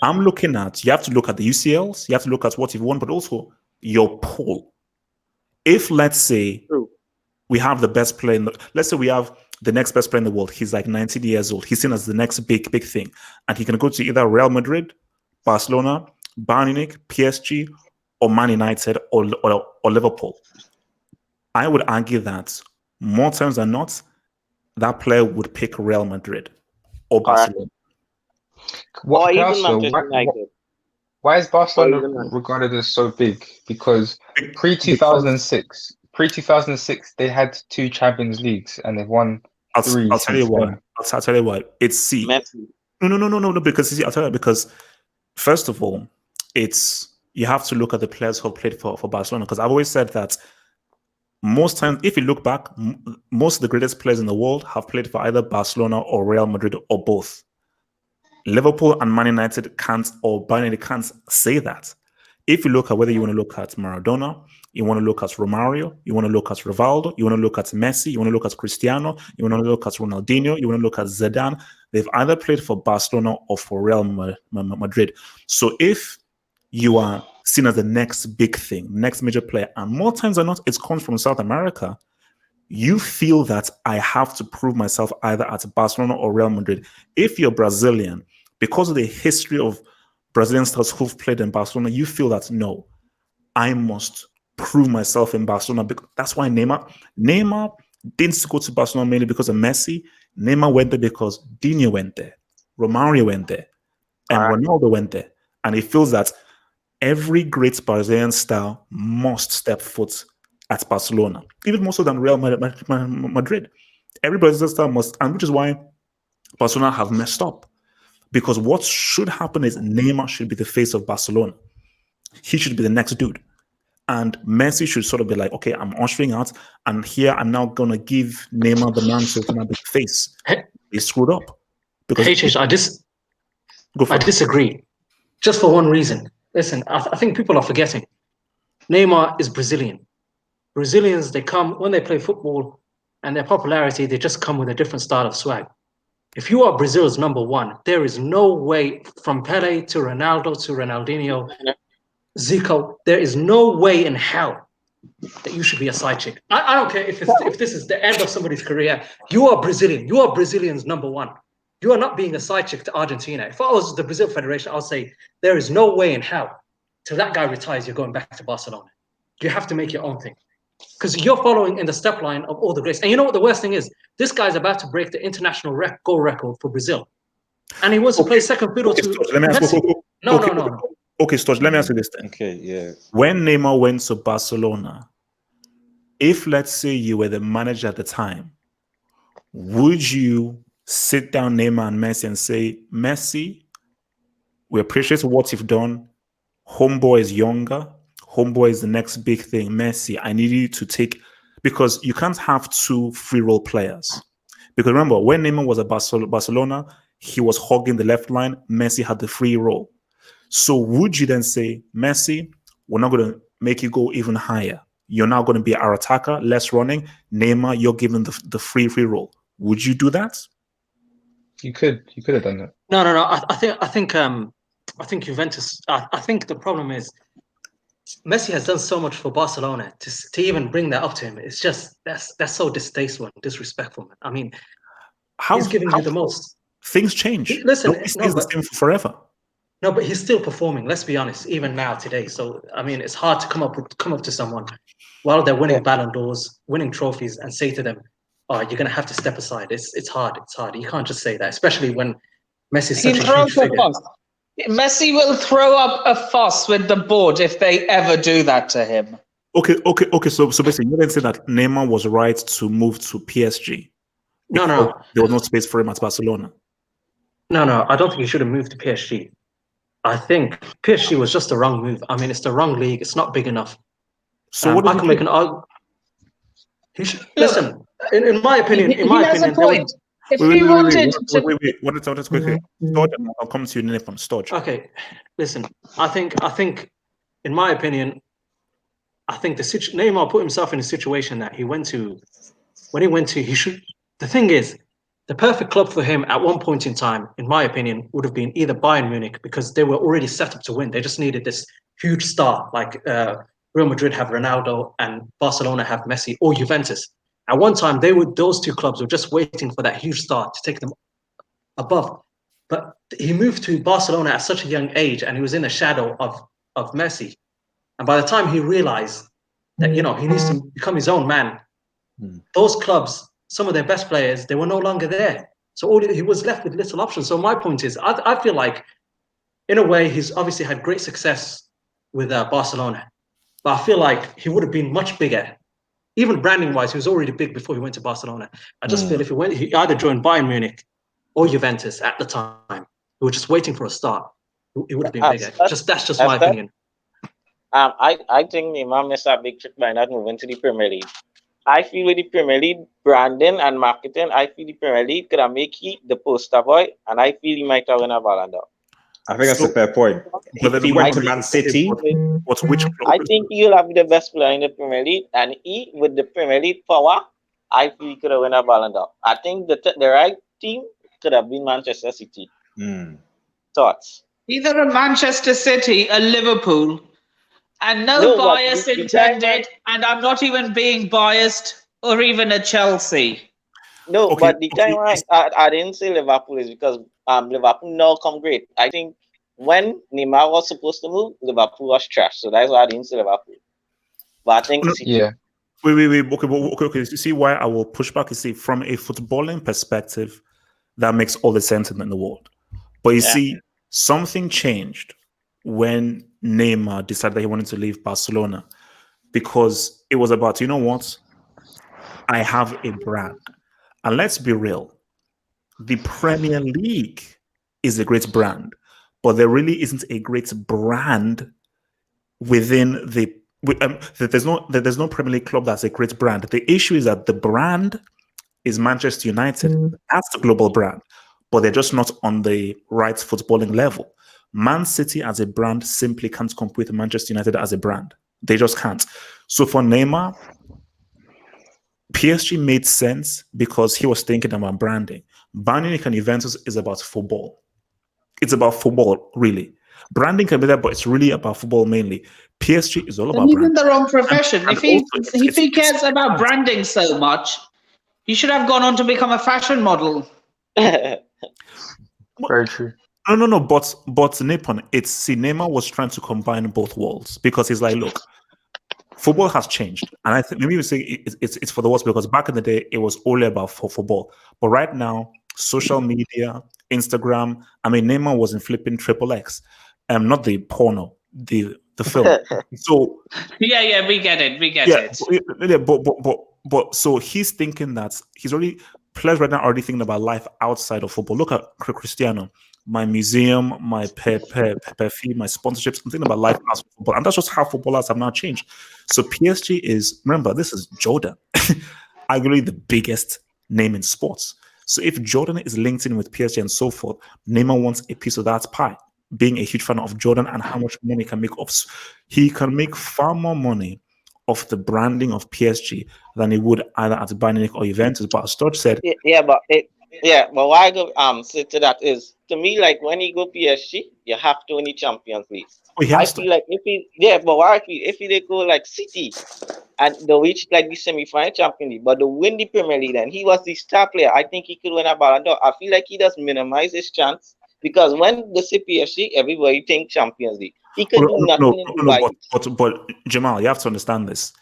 I'm looking at, you have to look at the UCLs, you have to look at what you've won, but also your pool. If, let's say, we have the best player, let's say we have the next best player in the world, he's like 19 years old, he's seen as the next big thing, and he can go to either Real Madrid, Barcelona, Bayern Munich, PSG, or Man United, or Liverpool. I would argue that more times than not, that player would pick Real Madrid or Barcelona. Or even Manchester United. Why is Barcelona regarded as so big? Because pre-2006, they had 2 Champions Leagues and they've won 3. I'll tell you why. I'll tell you why. It's Messi. No. Because I'll tell you because first of all, you have to look at the players who have played for Barcelona. Because I've always said that most times, if you look back, most of the greatest players in the world have played for either Barcelona or Real Madrid or both. Liverpool and Man United can't, or Bayern Munich can't say that. If you look at whether you want to look at Maradona, you want to look at Romario, you want to look at Rivaldo, you want to look at Messi, you want to look at Cristiano, you want to look at Ronaldinho, you want to look at Zidane, they've either played for Barcelona or for Real Madrid. So if you are seen as the next big thing, next major player, and more times than not, it comes from South America, you feel that I have to prove myself either at Barcelona or Real Madrid. If you're Brazilian, because of the history of Brazilian stars who've played in Barcelona, you feel that, no, I must prove myself in Barcelona. That's why Neymar didn't go to Barcelona mainly because of Messi. Neymar went there because Dino went there, Romario went there, and Ronaldo went there. And he feels that every great Brazilian star must step foot at Barcelona, even more so than Real Madrid. Every Brazilian star must, and which is why Barcelona have messed up. Because what should happen is Neymar should be the face of Barcelona. He should be the next dude. And Messi should sort of be like, okay, I'm ushering out, and here I'm now going to give Neymar the mantle to be the face. He screwed up. Because I disagree. Just for one reason. Listen, I think people are forgetting. Neymar is Brazilian. Brazilians, they come, when they play football and their popularity, they just come with a different style of swag. If you are Brazil's number one, there is no way, from Pele to Ronaldo to Ronaldinho, Zico, there is no way in hell that you should be a side chick. I don't care if this is the end of somebody's career. You are Brazilian. You are Brazilians number one. You are not being a side chick to Argentina. If I was the Brazil Federation, I'll say there is no way in hell till that guy retires, you're going back to Barcelona. You have to make your own thing. Because you're following in the step line of all the greats. And you know what the worst thing is? This guy's about to break the international goal record for Brazil. And he wants to play second fiddle to Messi. No. Okay, Storch, let me ask you this then. Okay, yeah. When Neymar went to Barcelona, if, let's say, you were the manager at the time, would you sit down Neymar and Messi and say, Messi, we appreciate what you've done. Homeboy is younger. Homeboy is the next big thing. Messi, I need you to take, because you can't have two free role players. Because remember, when Neymar was at Barcelona, he was hogging the left line. Messi had the free role. So would you then say, Messi, we're not going to make you go even higher. You're now going to be our attacker, less running. Neymar, you're given the free role. Would you do that? You could have done that. No. I think Juventus. I think the problem is Messi has done so much for Barcelona to even bring that up to him. It's just that's so distasteful and disrespectful, man. I mean, he's giving you the most. Things change. Listen, Nobody stays the same forever. No, but he's still performing. Let's be honest, even now today. So I mean, it's hard to come up to someone while they're winning Ballon d'Ors, winning trophies, and say to them, "Oh, you're gonna have to step aside." It's hard. It's hard. You can't just say that, especially when Messi's such a huge figure. Messi will throw up a fuss with the board if they ever do that to him. Okay. So basically, you didn't say that Neymar was right to move to PSG. No. There was no space for him at Barcelona. No. I don't think he should have moved to PSG. I think PSG was just the wrong move. I mean, it's the wrong league. It's not big enough. So what? I can make an argument. He should listen. In my opinion, he has a point. If he wanted to... Wait. What quickly? Stodge, I'll come to you in from Stodge. Okay, listen. I think, in my opinion, Neymar put himself in a situation that he should. The thing is, the perfect club for him at one point in time, in my opinion, would have been either Bayern Munich, because they were already set up to win. They just needed this huge star, like Real Madrid have Ronaldo and Barcelona have Messi, or Juventus. At one time, those two clubs were just waiting for that huge star to take them above. But he moved to Barcelona at such a young age, and he was in the shadow of Messi. And by the time he realized that he needs to become his own man, those clubs, some of their best players, they were no longer there. So he was left with little options. So my point is, I feel like, in a way, he's obviously had great success with Barcelona, but I feel like he would have been much bigger. Even branding-wise, he was already big before he went to Barcelona. I just feel if he either joined Bayern Munich or Juventus at the time, he was just waiting for a start, he would have been bigger. That's just my opinion. I think Neymar missed a big trick by not moving to the Premier League. I feel with the Premier League branding and marketing, I feel the Premier League could have made he the poster boy, and I feel he might have won a Ballon d'Or. I think that's a fair point. If he went to Man City, I think he'll have the best player in the Premier League, and he, with the Premier League power, I feel he could have won a Ballon d'Or. I think the right team could have been Manchester City. Thoughts? Either a Manchester City, a Liverpool, and no bias intended, and I'm not even being biased, or even a Chelsea. No, but the time I didn't say Liverpool is because Liverpool now come great. I think when Neymar was supposed to move, Liverpool was trash. So that's why I didn't say Liverpool. But I think yeah. Wait. Okay. You see why I will push back? You see, from a footballing perspective, that makes all the sense in the world. But you see, something changed when Neymar decided that he wanted to leave Barcelona, because it was about, you know what? I have a brand. And let's be real, the Premier League is a great brand, but there really isn't a great brand within the. There's no Premier League club that's a great brand. The issue is that the brand is Manchester United. That's the global brand, but they're just not on the right footballing level. Man City as a brand simply can't compete with Manchester United as a brand. They just can't. So for Neymar, PSG made sense because he was thinking about branding. Bayern Munich and Juventus is about football. It's about football, really. Branding can be there, but it's really about football mainly. PSG is all about branding. He's in branding. the wrong profession. And if he cares about branding so much, he should have gone on to become a fashion model. Very true. No. But Nippon, Neymar was trying to combine both worlds, because he's like, look, football has changed, and I think maybe we say it's for the worse, because back in the day it was only about football, but right now social media, Instagram. I mean, Neymar was in flipping XXX, not the porno, the film. So yeah, we get it. Yeah, but so he's thinking that he's already players right now are already thinking about life outside of football. Look at Cristiano, my museum, my perfume, my sponsorships. I'm thinking about life outside of football, and that's just how footballers have now changed. So PSG is, remember, this is Jordan, arguably the biggest name in sports. So if Jordan is linked in with PSG and so forth, Neymar wants a piece of that pie. Being a huge fan of Jordan and how much money he can make he can make far more money off the branding of PSG than he would either at Bayern Munich or Juventus. But as George said, but why I go say to that is, to me, like when you go PSG, you have to win the Champions League. I feel like if they go like City and they reach like the semi-final Champions League, but they win the Premier League, and he was the star player, I think he could win a Ballon d'Or. I feel like he does minimize his chance, because when they say PSG, everybody think Champions League. He could do nothing in Dubai. But Jamal, you have to understand this.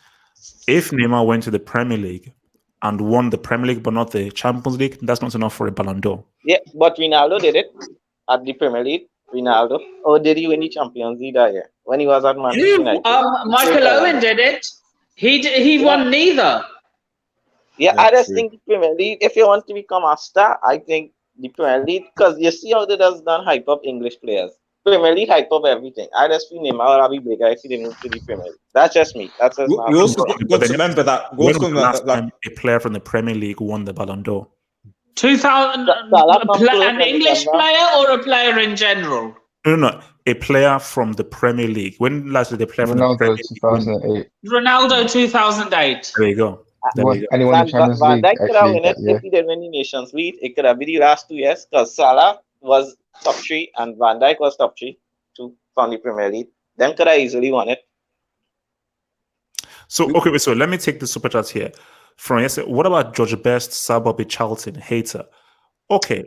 If Neymar went to the Premier League and won the Premier League but not the Champions League, that's not enough for a Ballon d'Or. Yeah, but Ronaldo did it at the Premier League. Ronaldo, or did he win the Champions League that year when he was at Manchester United? Michael Owen did it. He won neither. Yeah, I just think the Premier League, if you want to become a star, I think the Premier League, because you see how they does done hype up English players. Premier League hype up everything. I just feel Neymar will be bigger if he didn't move to the Premier League. That's just me. That's just my We also got to remember that. When was the last time a player from the Premier League won the Ballon d'Or? 2000, an English player or a player in general? No, a player from the Premier League. When last did they play from the Premier League? 2008. Ronaldo 2008. There you go. Anyone in Champions Van League Dijk could have actually won it if he did win the Nations League. It could have been the last 2 years, because Salah was top 3 and Van Dijk was top 3 from the Premier League. Then could have easily won it. So let me take the super chat here. From yesterday, what about George Best, Sir Bobby Charlton, hater? Okay.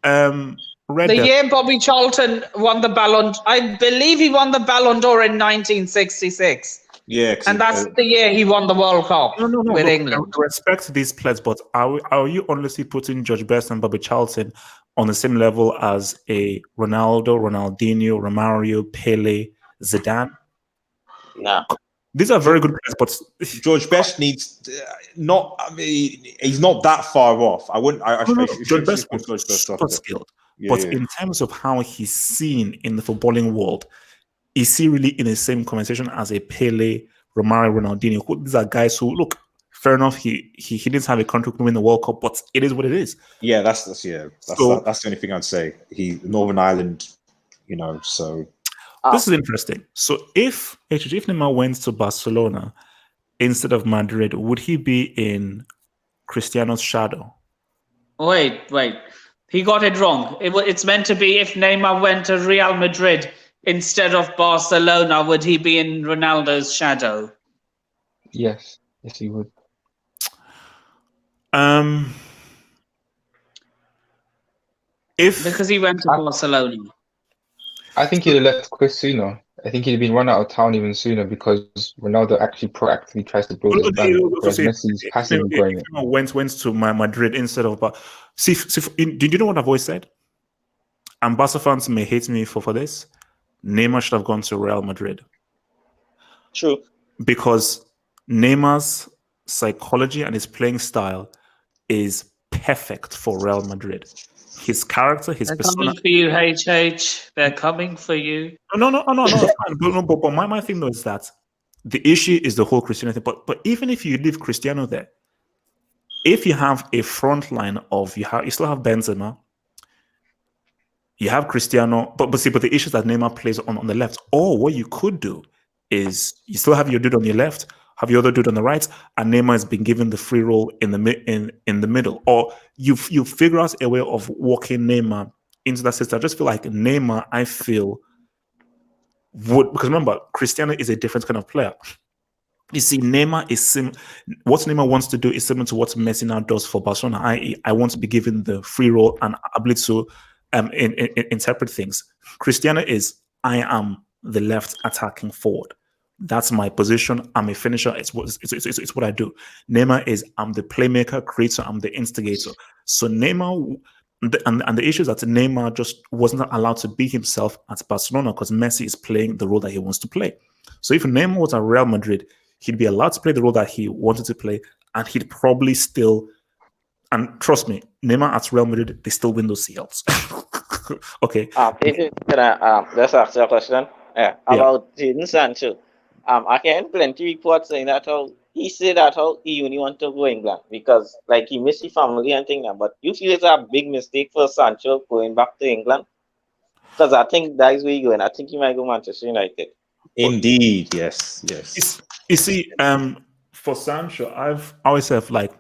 Year Bobby Charlton won the Ballon, I believe he won the Ballon d'Or in 1966. Yeah, and that's the year he won the World Cup with England. I respect these players, but are you honestly putting George Best and Bobby Charlton on the same level as a Ronaldo, Ronaldinho, Romario, Pele, Zidane? No. These are very good players, but George Best needs not. I mean, he's not that far off. I wouldn't. George Best was super skilled, but in terms of how he's seen in the footballing world, is he really in the same conversation as a Pele, Romario, Ronaldinho? These are guys who, look, fair enough, he didn't have a country to win the World Cup, but it is what it is. Yeah, that's the only thing I'd say. Northern Ireland, so. This is interesting. So if Neymar went to Barcelona instead of Madrid, would he be in Cristiano's shadow? Wait. He got it wrong. It's meant to be if Neymar went to Real Madrid instead of Barcelona, would he be in Ronaldo's shadow? Yes, he would. Because he went to Barcelona. I think he'd have left quick sooner. I think he'd have been run out of town even sooner, because Ronaldo actually proactively tries to build his brand, whereas Messi's passively growing it. Went to Madrid instead of... did you know what I've always said? And Barca fans may hate me for this. Neymar should have gone to Real Madrid. True. Because Neymar's psychology and his playing style is perfect for Real Madrid. His character, his persona. Coming for you, HH. They're coming for you. No, it's fine. But my thing though is that the issue is the whole Cristiano thing. But even if you leave Cristiano there, if you have a front line of you still have Benzema, you have Cristiano, but the issue is that Neymar plays on the left. Or what you could do is you still have your dude on your left, have your other dude on the right, and Neymar has been given the free role in the middle. Or you figure out a way of walking Neymar into that system. I just feel like Neymar, because remember, Cristiano is a different kind of player. You see, Neymar is what Neymar wants to do is similar to what Messi now does for Barcelona. I want to be given the free role and ability to interpret things. Cristiano is, I am the left attacking forward. That's my position. I'm a finisher. It's what I do. Neymar is, I'm the playmaker, creator, I'm the instigator. So Neymar, and the issue is that Neymar just wasn't allowed to be himself at Barcelona because Messi is playing the role that he wants to play. So if Neymar was at Real Madrid, he'd be allowed to play the role that he wanted to play, and he'd probably still, And trust me, Neymar at Real Madrid, they still win those CLs. Okay. Can I just ask you a question? Yeah, Yeah. about Jadon Sancho. I can plenty reports saying that how he said that how he only want to go England because like he miss his family and thing now. But you feel it's a big mistake for Sancho going back to England? Because I think that is where he going. I think he might go Manchester United. Indeed, yes, yes. You see, for Sancho, I've always said like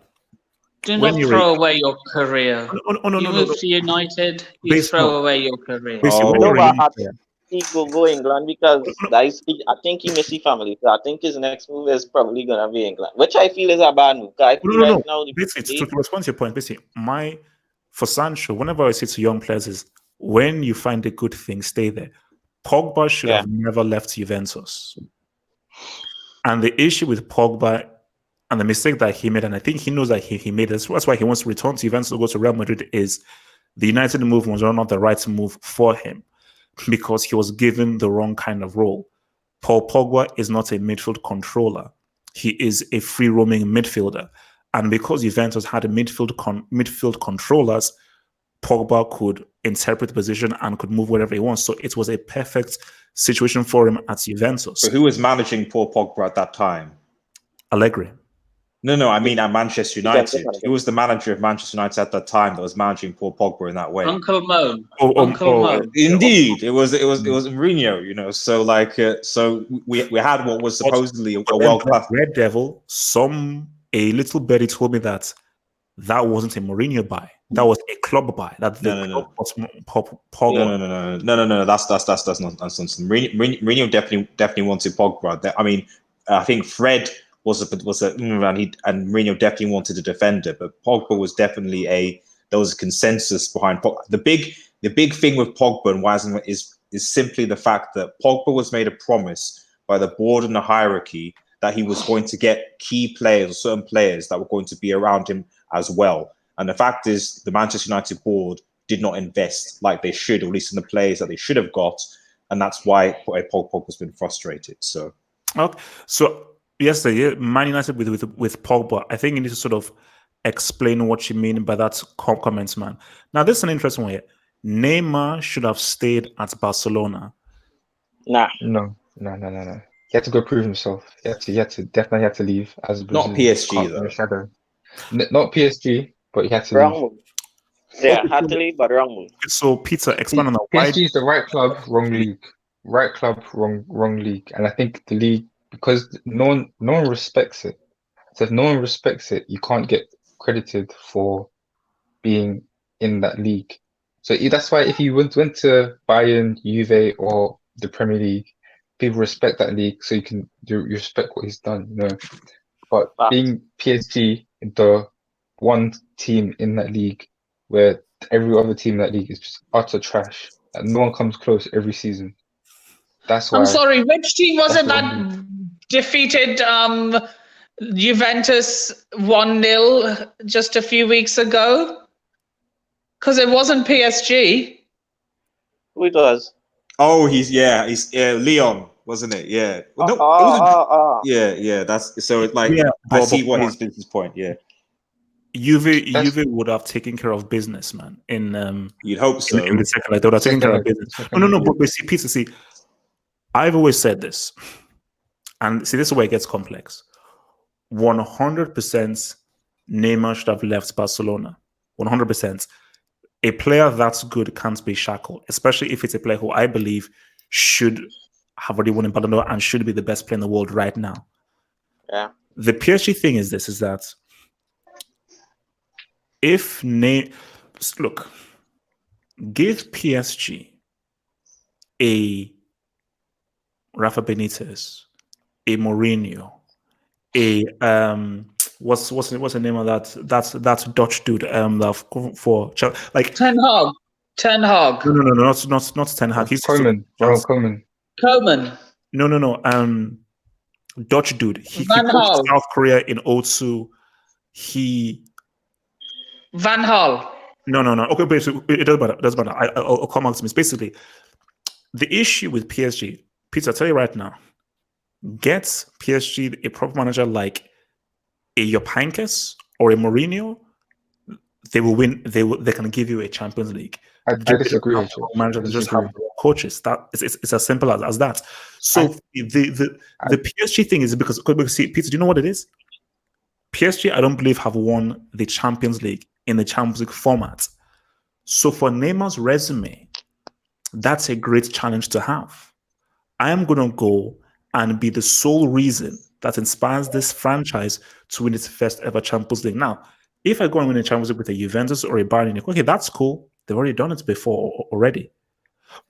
Do when not you're throw away your career. no, You move to United, you Basically, throw away your career. Basically, when No, you're a but young I player, think he go England because that is I think he miss his family. So I think his next move is probably gonna be England, which I feel is a bad move. 'Cause I feel right now the Basically, to respond to your point, basically, for Sancho, whenever I say to young players is when you find a good thing, stay there. Pogba should have never left Juventus. And the issue with Pogba and the mistake that he made, and I think he knows that he made it, that's why he wants to return to Juventus to go to Real Madrid, is the United move was not the right move for him because he was given the wrong kind of role. Paul Pogba is not a midfield controller. He is a free-roaming midfielder. And because Juventus had a midfield controllers, Pogba could interpret the position and could move wherever he wants. So it was a perfect situation for him at Juventus. So who was managing Paul Pogba at that time? Allegri. No, I mean at Manchester United. Who was the manager of Manchester United at that time that was managing Paul Pogba in that way? Uncle Mo. Uncle Mo. Indeed, it was Mourinho. You know, so like, so we had what was supposedly a world class Red Devil. A little birdie told me that wasn't a Mourinho buy. That was a club buy. That the club was Pogba. No. That's nonsense. Mourinho definitely wanted Pogba. I mean, I think Fred was and Mourinho definitely wanted a defender, but Pogba was definitely there was a consensus behind Pogba. The big thing with Pogba and why is simply the fact that Pogba was made a promise by the board and the hierarchy that he was going to get key players or certain players that were going to be around him as well. And the fact is, the Manchester United board did not invest like they should, or at least in the players that they should have got, and that's why Pogba's been frustrated. So, okay. So yesterday, Man United with Pogba. I think you need to sort of explain what you mean by that comment, man. Now, this is an interesting one here. Neymar should have stayed at Barcelona. No. He had to go prove himself. He definitely had to leave as not PSG though. Shadow. Not PSG, but he had to wrong leave. move. Yeah, had to leave, but wrong move. So Peter, expand on that. PSG is the right club, wrong league. Right club, wrong league. And I think the league, because no one respects it. So if no one respects it, you can't get credited for being in that league. So that's why if you went to Bayern, Juve, or the Premier League, people respect that league, so you respect what he's done, you know. But being PSG, the one team in that league, where every other team in that league is just utter trash, and no one comes close every season. That's why. I'm sorry, which team was it that defeated Juventus 1-0 just a few weeks ago? Because it wasn't PSG. Who it was? Oh, he's Leon, wasn't it? Yeah. Yeah. That's so. Like, I see what his business point. Yeah. Juve would have taken care of business, man. You'd hope so. In the second, like they would have taken care of business. No. But see, Peter, I've always said this, and see, this is where it gets complex. 100% Neymar should have left Barcelona. 100%. A player that's good can't be shackled, especially if it's a player who I believe should have already won a Ballon d'Or and should be the best player in the world right now. Yeah. The PSG thing is that look, give PSG a Rafa Benitez, a Mourinho, a what's the name of that Dutch dude for like Ten Hag. No, not Ten Hag. He's Koeman. Koeman. No. Dutch dude. He coached South Korea in 02. Van Gaal. No. Okay, but it doesn't matter. I'll come on to this. Basically, the issue with PSG, Peter, I'll tell you right now, get PSG a proper manager like a Jupp Heynckes or a Mourinho, they will win. They can give you a Champions League. I disagree with you. Managers just have coaches. That it's as simple as that. So the PSG thing is because see, Peter, do you know what it is? PSG, I don't believe, have won the Champions League in the Champions League format. So for Neymar's resume, that's a great challenge to have. I am going to go and be the sole reason that inspires this franchise to win its first ever Champions League. Now, if I go and win a Champions League with a Juventus or a Bayern Munich, okay, that's cool. They've already done it before already.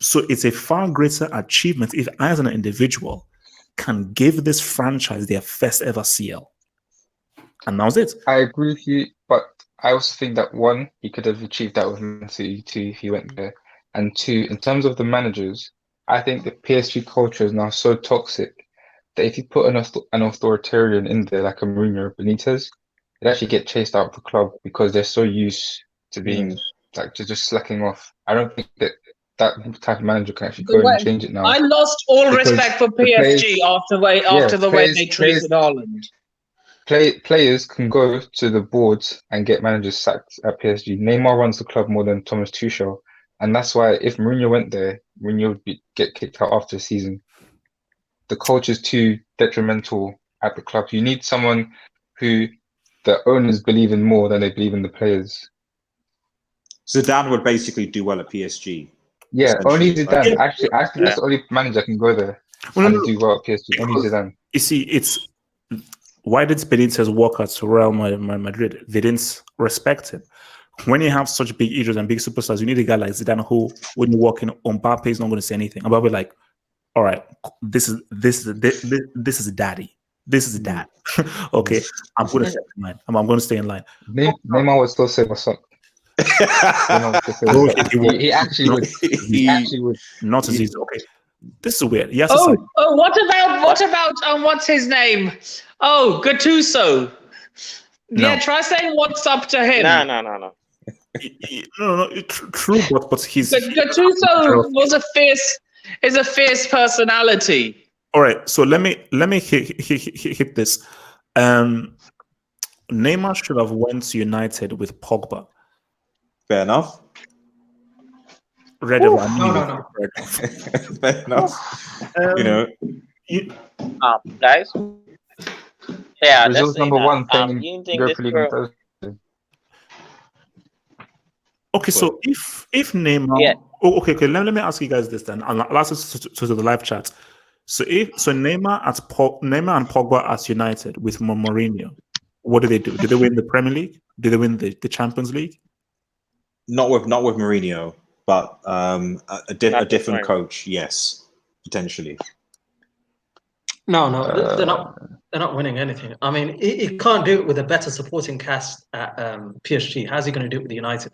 So it's a far greater achievement if I, as an individual, can give this franchise their first ever CL. And that was it. I agree with you, but I also think that one, he could have achieved that with Man City too if he went there. And two, in terms of the managers, I think the PSG culture is now so toxic that if you put an authoritarian in there like a Mourinho or Benitez, they'd actually get chased out of the club because they're so used to being like to just slacking off. I don't think that type of manager can actually go in and change it now. I lost all respect for PSG after the way they treated Haaland. Players can go to the boards and get managers sacked at PSG. Neymar runs the club more than Thomas Tuchel. And that's why if Mourinho went there, Mourinho would get kicked out after the season. The culture is too detrimental at the club. You need someone who the owners believe in more than they believe in the players. Zidane would basically do well at PSG. Yeah, only Zidane. Actually, that's the only manager that can go there and do well at PSG. Only Zidane. You see, why did Benitez walk out to Real Madrid? They didn't respect him. When you have such big egos and big superstars, you need a guy like Zidane who, when you walk in, Mbappe is not going to say anything. Mbappe like, all right, this is daddy. This is dad. Okay, I'm going to stay in line. I'm going to stay in line. Neymar would still say what's up. He actually would. Not as easy. Okay, this is weird. Yes. What about what's his name? Oh, Gattuso. No. Yeah, try saying what's up to him. No. No. True, but he's. Gattuso is a fierce personality. All right, so let me hit this. Neymar should have went to United with Pogba. Fair enough. No. Fair enough. Guys. Yeah, Brazil's number one thing. you think this girl... Okay, so if Neymar, okay, let me ask you guys this then. I'll ask this to the live chat. So Neymar and Pogba at United with Mourinho, what do? Did they win the Premier League? Did they win the Champions League? Not with Mourinho, but a different coach. Yes, potentially. No, they're not winning anything. I mean, he can't do it with a better supporting cast at PSG. How's he going to do it with United?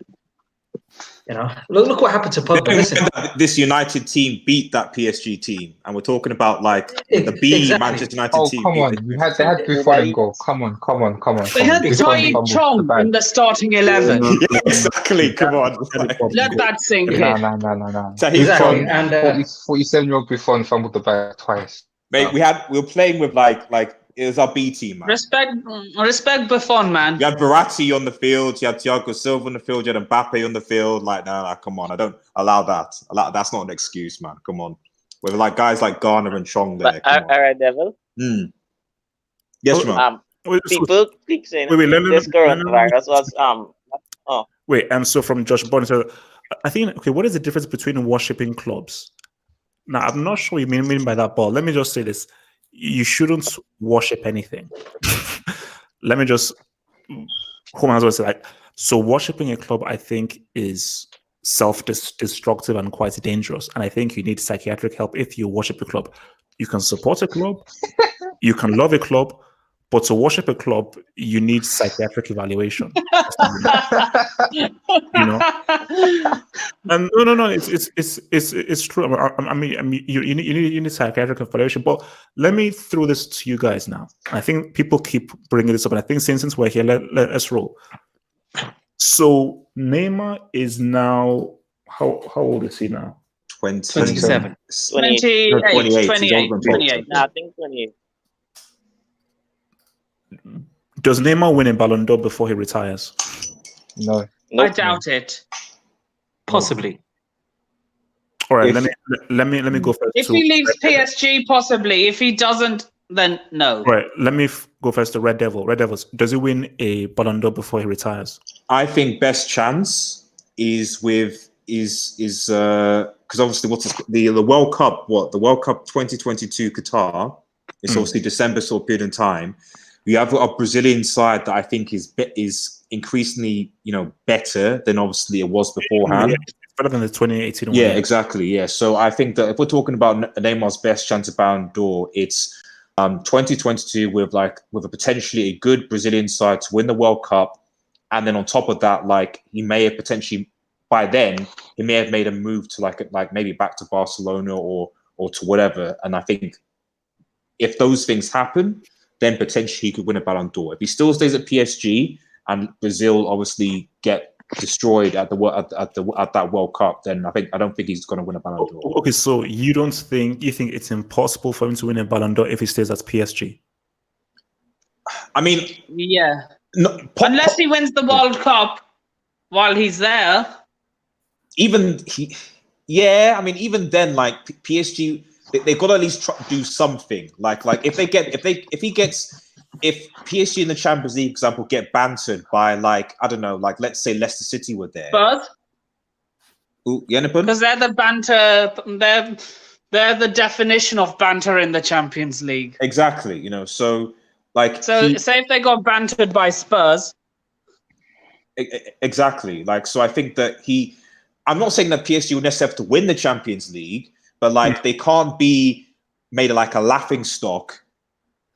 You know, look what happened to Pogba. Listen. This United team beat that PSG team, and we're talking about like the Manchester United team. Come on, they had Buffon goal. Come on. They had Tai Chong in the starting 11. Yeah, exactly. Come on, let that sink in. No. Exactly. And 47-year-old Buffon fumbled the bag twice. Mate, we were playing with like it was our B team, man. Respect Buffon, man. You had Verratti on the field, you had Thiago Silva on the field, you had Mbappe on the field. Like, no, come on, I don't allow that. That's not an excuse, man. Come on, with like guys like Garner and Chong there. All right, Devil. Yes, man. People keep saying this coronavirus was Wait, and so from Josh Bond, so I think what is the difference between worshipping clubs? Now, I'm not sure what you mean by that, but let me just say this. You shouldn't worship anything. Let me just say so worshipping a club, I think, is self-destructive and quite dangerous. And I think you need psychiatric help if you worship a club. You can support a club, you can love a club, but to worship a club, you need psychiatric evaluation. You know, and no, it's true. I mean, you need psychiatric evaluation. But let me throw this to you guys now. I think people keep bringing this up, and I think since we're here, let's roll. So Neymar is now how old is he now? 27. 28. No, I think 28. Does Neymar win a Ballon d'Or before he retires? No. I doubt it. Possibly. All right, If- let me go first. If to he leaves Red Devil. PSG, possibly. If he doesn't, then no. All right, let me go first to Red Devil. Red Devils, does he win a Ballon d'Or before he retires? I think best chance is with is because obviously what's the World Cup? What the World Cup 2022 Qatar? It's obviously December sort of period in time. We have a Brazilian side that I think is increasingly better than obviously it was beforehand. Yeah, it's better than the 2018 one. Yeah, exactly. Yeah, so I think that if we're talking about Neymar's best chance of Ballon d'Or, it's 2022 with a potentially a good Brazilian side to win the World Cup, and then on top of that, like he may have potentially by then he may have made a move to like maybe back to Barcelona or to whatever. And I think if those things happen, then potentially he could win a Ballon d'Or. If he still stays at PSG and Brazil obviously get destroyed at that World Cup, then I don't think he's going to win a Ballon d'Or. Okay, so you think it's impossible for him to win a Ballon d'Or if he stays at PSG? I mean, Yeah. no, Unless he wins the World Cup while he's there. even then, like PSG, they've got to at least do something. Like if PSG in the Champions League, for example, get bantered by let's say Leicester City were there. Spurs? Ooh, Yennepen? Because they're the banter. They're the definition of banter in the Champions League. Exactly. So say if they got bantered by Spurs. Exactly. So I think that I'm not saying that PSG will necessarily have to win the Champions League, but they can't be made like a laughing stock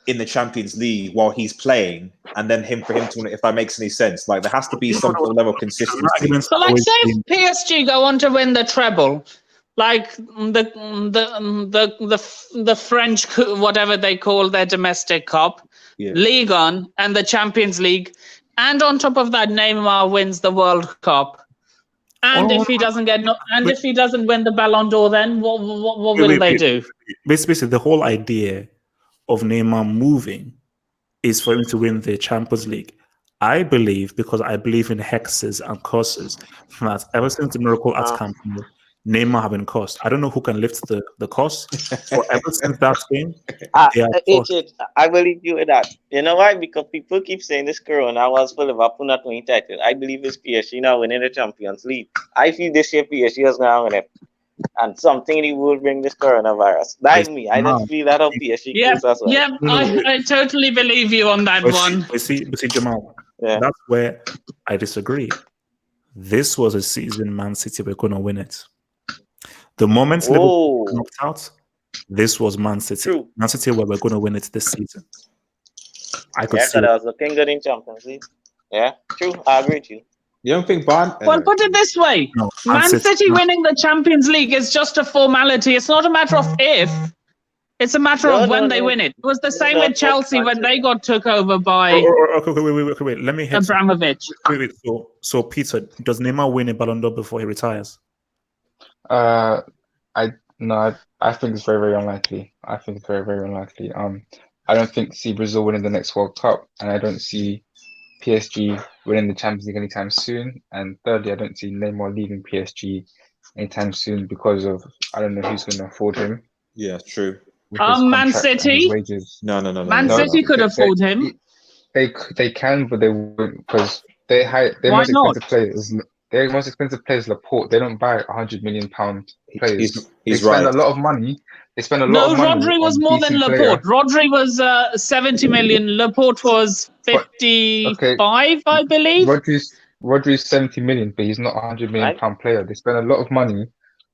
in the Champions League while he's playing, and then for him to win it, if that makes any sense. Like there has to be some sort of level of consistency. So say if PSG go on to win the treble, like the French, whatever they call their domestic cup, Ligue 1 and the Champions League, and on top of that, Neymar wins the World Cup. And if he doesn't if he doesn't win the Ballon d'Or, then what will they do? Basically, the whole idea of Neymar moving is for him to win the Champions League. I believe, because I believe in hexes and curses, that ever since the Miracle at Camp Nou, Neymar have been cursed. I don't know who can lift the curse, but ever since that game, they are cursed. I believe you in that. You know why? Because people keep saying this Corona was for Liverpool not winning title. I believe it's PSG now winning the Champions League. I feel this year PSG is now winning it. And something he will bring this coronavirus. That's me. I just feel that on PSG. Yeah, I totally believe you on that one. But see, Jamal, that's where I disagree. This was a season Man City were going to win it. The moment Liverpool knocked out, this was Man City. True. Man City were going to win it this season. I could see. That was looking good in Champions League. Yeah, true. I agree with you. You don't think Bayern? Well, put it this way: No, Man City winning the Champions League is just a formality. It's not a matter of if; it's a matter of when they win it. It was the same with Chelsea when they got took over by wait. Let me hit Abramovich. Wait. So Peter, does Neymar win a Ballon d'Or before he retires? I think it's very, very unlikely. I think it's very, very unlikely. I don't see Brazil winning the next World Cup, and I don't see PSG winning the Champions League anytime soon. And thirdly, I don't see Neymar leaving PSG anytime soon because of I don't know who's going to afford him. Yeah, true. Man City. No. Man City could afford him. They can, but they won't because their most expensive players. Their most expensive players, Laporte. They don't buy £100 million players. He's they spend right. a lot of money. They spend a lot of money. Rodri was more than Laporte. Rodri was 70 million. Laporte was 55, I believe. Rodri's 70 million, but he's not £100 million player. They spend a lot of money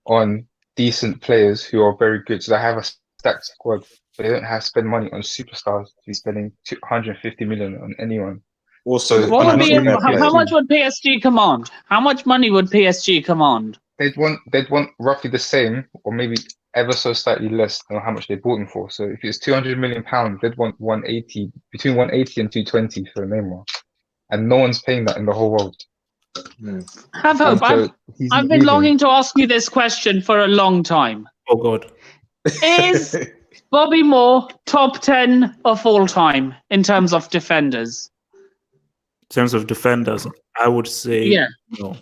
on decent players who are very good. So they have a stacked squad. But they don't spend money on superstars to be spending 150 million on anyone. Also, how much would PSG command? How much money would PSG command? They'd want roughly the same, or maybe ever so slightly less than how much they bought him for. So if it's £200 million, they'd want between 180 and 220 for Neymar, and no one's paying that in the whole world. Have hope. I've been longing to ask you this question for a long time. Oh God, is Bobby Moore top 10 of all time in terms of defenders? In terms of defenders, I would say Yeah. no.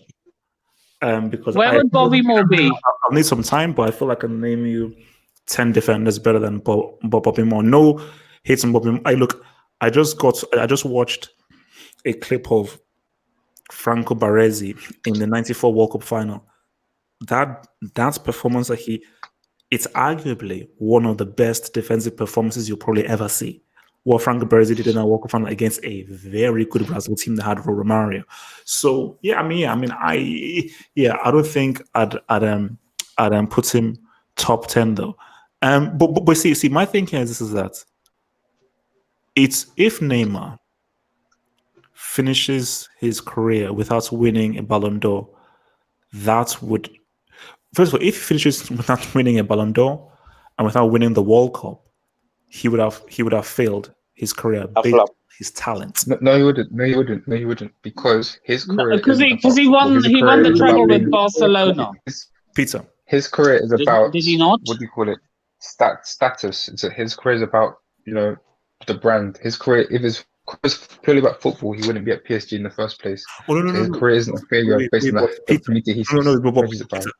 Because Where would Bobby Moore be? I'll need some time, but I feel like I can name you 10 defenders better than Bobby Moore. No hate on Bobby Moore. I just watched a clip of Franco Baresi in the '94 World Cup final. That performance it's arguably one of the best defensive performances you'll probably ever see. What Franco Baresi did in that World Cup final against a very good Brazil team that had Romario. So I don't think I'd put him top 10 though. But see, my thinking is that it's if Neymar finishes his career without winning a Ballon d'Or, that would first of all, if he finishes without winning a Ballon d'Or and without winning the World Cup, he would have failed his career based on his talent. No, he wouldn't. No, he wouldn't. Because his career Because he won the treble with Barcelona. Peter, his career is about. Did he not? What do you call it? Status. His career is about the brand. His career, if his career was purely about football, he wouldn't be at PSG in the first place. His career isn't a failure based on that.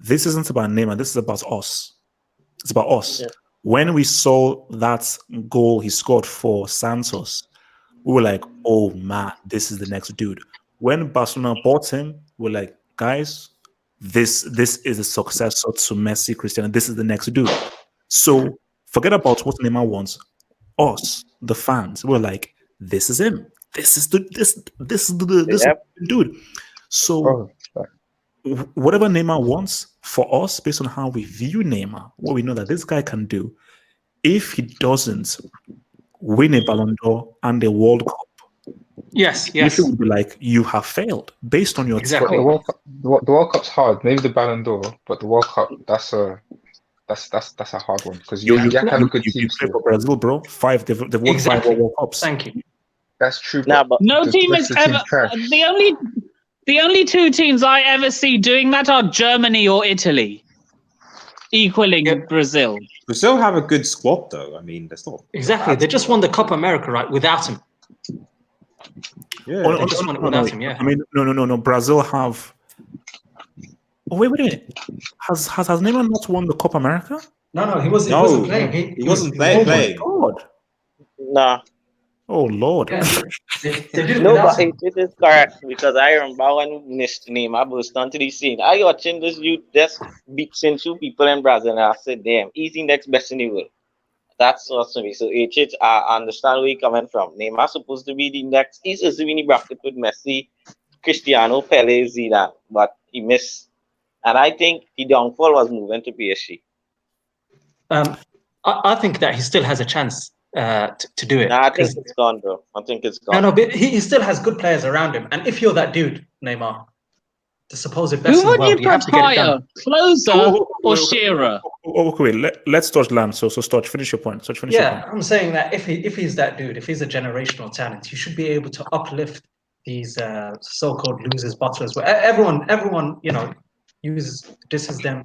This isn't about Neymar. This is about us. It's about us. Yeah. When we saw that goal he scored for Santos, we were like, oh man, this is the next dude. When Barcelona bought him, we're like, guys, this is a successor to Messi, Cristiano. This is the next dude. So forget about what Neymar wants. Us, the fans, we're like, this is him. This is the dude. So whatever Neymar wants for us, based on how we view Neymar, what we know that this guy can do, if he doesn't win a Ballon d'Or and a World Cup, yes, people would be like, you have failed based on your exactly. The World Cup's hard. Maybe the Ballon d'Or, but the World Cup, that's a hard one because you have to have a good team. Play for Brazil, bro. They've won 5 World Cups. Thank you. That's true. But no team is ever the only 2 teams I ever see doing that are Germany or Italy, equiling Brazil. Brazil have a good squad, though. I mean, that's not exactly. They just won the Copa America, right? Without him. Yeah, they just won it without him. Yeah. I mean, no. Brazil have. Oh wait a minute. Has Neymar not won the Copa America? No, he wasn't playing. He wasn't playing. Oh my God. Nah. Oh Lord. Yeah. But it is correct because I remember when Neymar burst onto the scene. I watching this youth just beat 2 people in Brazil and I said, damn, he's the next best in the world. That's what's to me. So HH, I understand where you're coming from. Neymar supposed to be the next. He's supposed to be in the bracket with Messi, Cristiano, Pele, Zidane, but he missed. And I think the downfall was moving to PSG. I think that he still has a chance to do it. Nah, I think it's gone, bro. I think it's gone. No, but he still has good players around him. And if you're that dude, Neymar, the supposed best in the world, you have to get it done. Closer or Shearer? Okay, let's touch Lam. So Storch, finish your point. I'm saying that if he's that dude, if he's a generational talent, you should be able to uplift these so-called losers, butlers. Everyone, disses them.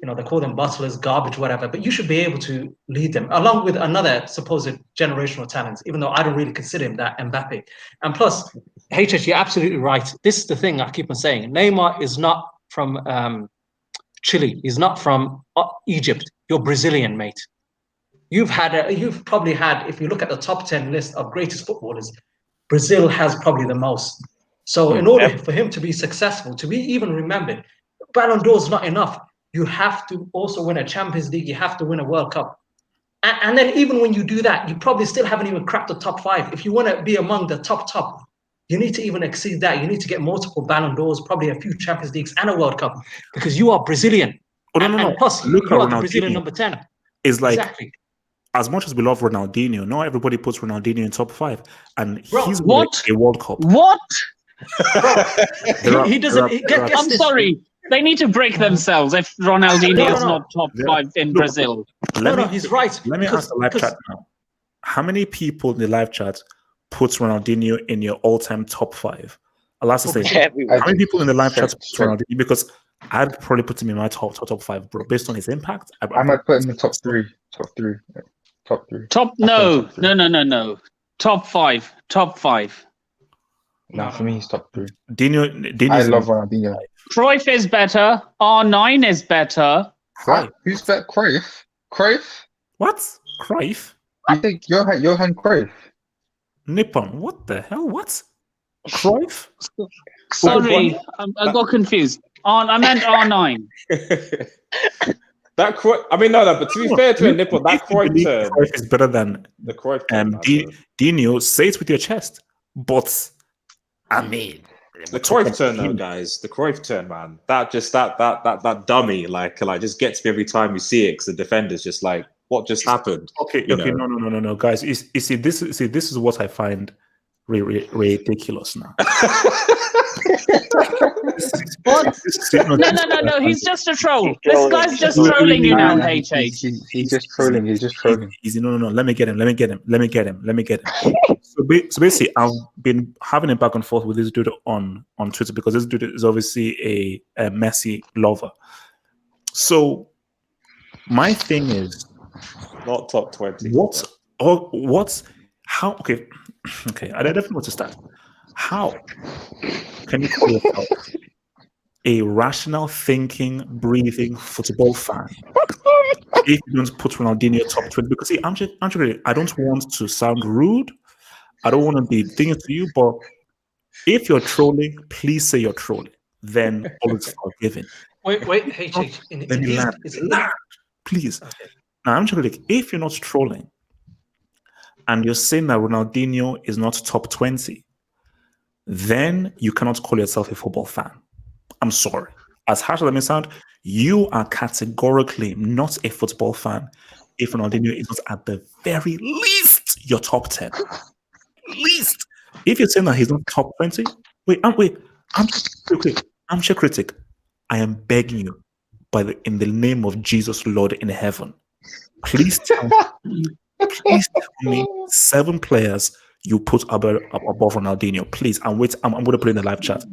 They call them butlers, garbage, whatever. But you should be able to lead them along with another supposed generational talent, even though I don't really consider him that, Mbappe. And plus, HH, you're absolutely right. This is the thing I keep on saying. Neymar is not from Chile. He's not from Egypt. You're Brazilian, mate. You've probably had, if you look at the top 10 list of greatest footballers, Brazil has probably the most. So in order for him to be successful, to be even remembered, Ballon d'Or is not enough. You have to also win a Champions League. You have to win a World Cup. And then even when you do that, you probably still haven't even cracked the top 5. If you want to be among the top, you need to even exceed that. You need to get multiple Ballon d'Ors, probably a few Champions Leagues and a World Cup because you are Brazilian. And plus, you are the Brazilian number 10. It's like, as much as we love Ronaldinho, not everybody puts Ronaldinho in top 5. And he's winning a World Cup. What? He doesn't. I'm sorry. They need to break themselves if Ronaldinho is not top 5 in Brazil. He's right. Let me ask the live chat now. How many people in the live chat puts Ronaldinho in your all-time top 5? I'll ask to say, how many people in the live chat put Ronaldinho? Because I'd probably put him in my top 5, bro, based on his impact. I might put him in the top 3. No. Top 5. Nah, for me, he's top 3. Dino, I love Ronaldinho. Cruyff is better. R9 is better. Cruyff. Who's better? Cruyff? Cruyff? What? Cruyff? You think Johan Cruyff? Nippon. What the hell? What? Cruyff? Sorry, I got confused. I meant R9. That Cruyff. I mean, no. But to be fair to a Nippon, that Cruyff turn. Cruyff is better than The Cruyff turn. Dino. Say it with your chest. But I mean, the Cruyff turn, though, guys. The Cruyff turn, man. That dummy, like just gets me every time you see it. Because the defender's just like, what just happened? Okay. No, guys. You see, this is what I find ridiculous now. What? No. He's just a troll. This guy's just trolling you now, HH. He's just trolling. He's just trolling. Easy. No. Let me get him. So basically, I've been having a back and forth with this dude on Twitter because this dude is obviously a Messi lover. So my thing is, not top 20. How? Okay. I don't know where to start. How can you call yourself a rational, thinking, breathing football fan if you don't put Ronaldinho top 20? Because see, actually, I don't want to sound rude. I don't want to be thinking to you, but if you're trolling, please say you're trolling. Then all is forgiven. Wait, HH. Let me land. Please. Okay. Now, I'm just like, if you're not trolling and you're saying that Ronaldinho is not top 20, then you cannot call yourself a football fan. I'm sorry. As harsh as that may sound, you are categorically not a football fan if Ronaldinho is not at the very least your top 10. Least. If you're saying that he's not top 20, I'm sure critic. I am begging you in the name of Jesus, Lord in heaven, please tell me 7 players you put above Ronaldinho. Please, I'm going to put it in the live chat.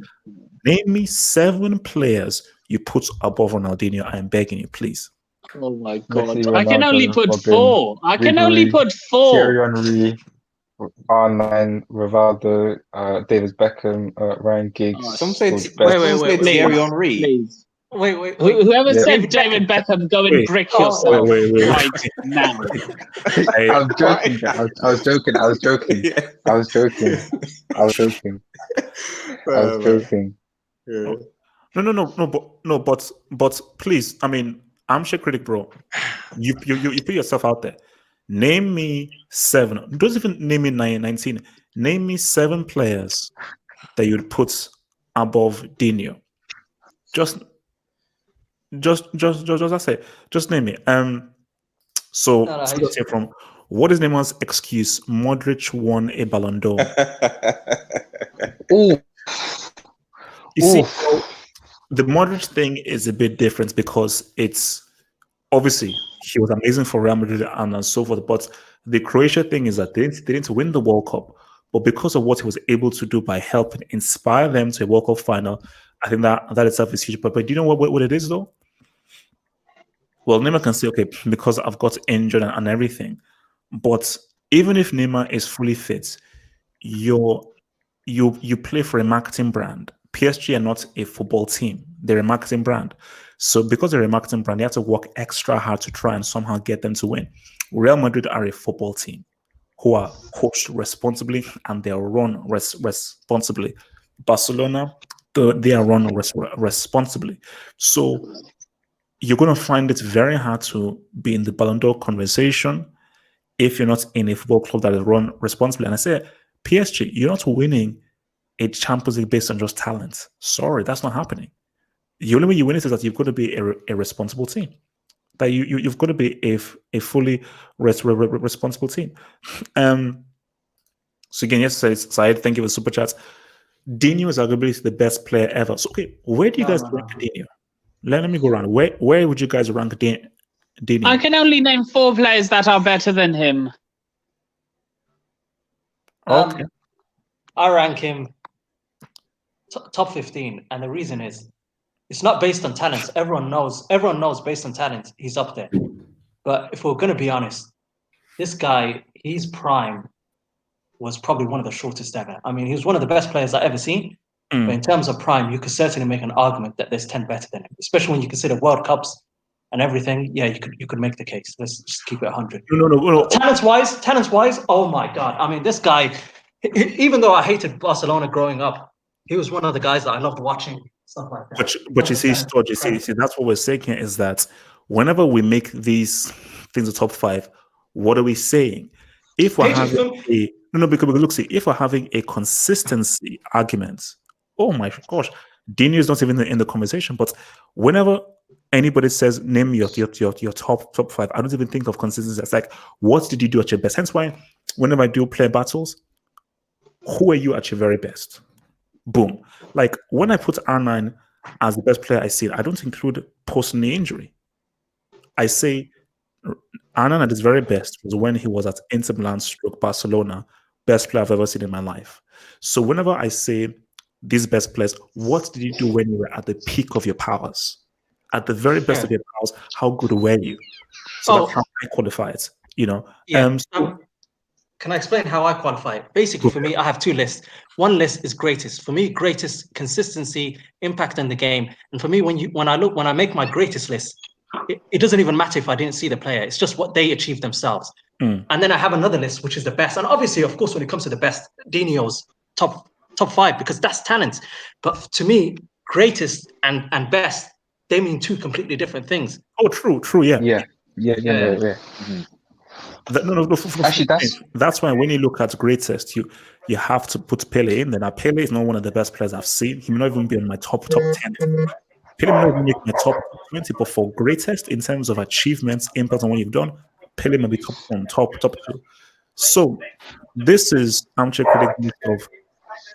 Name me 7 players you put above Ronaldinho. I am begging you, please. Oh my God! I can only put 4. I can only put 4. Thierry Henry, R9, Rivaldo, David Beckham, Ryan Giggs. Some say wait, Thierry Henry. Please. Wait. Whoever said David Beckham, go and brick yourself right now. I was joking. No, but please, I mean, I'm sure critic, bro. You put yourself out there. Name me 7. Don't even name me 19. Name me 7 players that you'd put above Dino. Just I say, just name it. So let's hear from what is Neymar's excuse? Modric won a Ballon d'Or. Oh, you see, the Modric thing is a bit different because it's obviously he was amazing for Real Madrid and so forth. But the Croatia thing is that they didn't win the World Cup, but because of what he was able to do by helping inspire them to a World Cup final, I think that itself is huge. But do you know what it is though? Well, Neymar can say, okay, because I've got injured and everything. But even if Neymar is fully fit, you play for a marketing brand. PSG are not a football team. They're a marketing brand. So because they're a marketing brand, they have to work extra hard to try and somehow get them to win. Real Madrid are a football team who are coached responsibly and they are run responsibly. Barcelona, they are run responsibly. So you're going to find it very hard to be in the Ballon d'Or conversation if you're not in a football club that is run responsibly. And I say, PSG, you're not winning a Champions League based on just talent. Sorry, that's not happening. The only way you win it is that you've got to be a responsible team. That you've got to be a fully responsible team. So again, yes, Said, thank you for the super chats. Dino is arguably the best player ever. So okay, where do you guys rank Dino? Let me go around. Where would you guys rank Dino? I can only name 4 players that are better than him. Okay. I rank him top 15, and the reason is it's not based on talents. Everyone knows based on talent he's up there. But if we're going to be honest, this guy, he's prime was probably one of the shortest ever. I mean, he was one of the best players I've ever seen. But in terms of prime, you could certainly make an argument that there's 10 better than him, especially when you consider World Cups and everything. Yeah, you could make the case. Let's just keep it 100. No. Talents wise, oh my God. I mean, this guy, even though I hated Barcelona growing up, he was one of the guys that I loved watching, stuff like that. But you see, Storge, you see, that's what we're saying here is that whenever we make these things a top 5, what are we saying? If we're having because look, see, if we're having a consistency argument, oh my gosh, Dino is not even in the conversation. But whenever anybody says name your top 5, I don't even think of consistency. It's like, what did you do at your best? Hence why whenever I do player battles, who are you at your very best? Boom. Like when I put R9 as the best player I see, I don't include post-knee injury. I say R9 at his very best was when he was at Inter Milan / Barcelona, best player I've ever seen in my life. So whenever I say these best players, what did you do when you were at the peak of your powers? At the very best of your powers, how good were you? So that's how I qualify it, you know. Can I explain how I qualify it? Basically, for me, I have 2 lists. One list is greatest. For me, greatest consistency, impact in the game. And for me, when I make my greatest list, it doesn't even matter if I didn't see the player. It's just what they achieved themselves. And then I have another list, which is the best. And obviously, of course, when it comes to the best, Dino's top 5, because that's talent. But to me, greatest and best, they mean 2 completely different things. Oh, true, yeah. Mm-hmm. Actually, that's why when you look at greatest, you have to put Pele in there. Now, Pele is not one of the best players I've seen. He may not even be on my top 10. Pele may not even make my top 20, but for greatest in terms of achievements, impact on what you've done, Pele may be top 2. So this is armchair critic of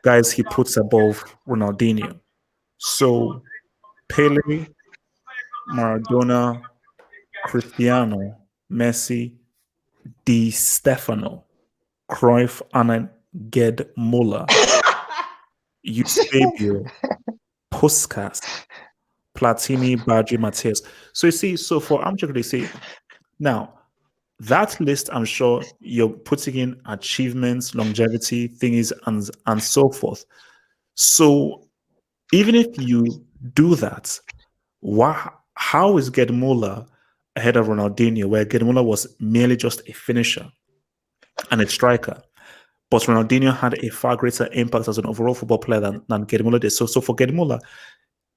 guys he puts above Ronaldinho. So Pele, Maradona, Cristiano, Messi, Di Stefano, Cruyff, and Gerd Muller, Eusebio, Puskas, Platini, Badri, Mateus. So you see, so for Amjad, they say, now that list, I'm sure you're putting in achievements, longevity, things, and so forth. So even if you do that, how is Gerd Muller ahead of Ronaldinho, where Gerd Muller was merely just a finisher and a striker? But Ronaldinho had a far greater impact as an overall football player than Gerd Muller did. So for Gerd Muller,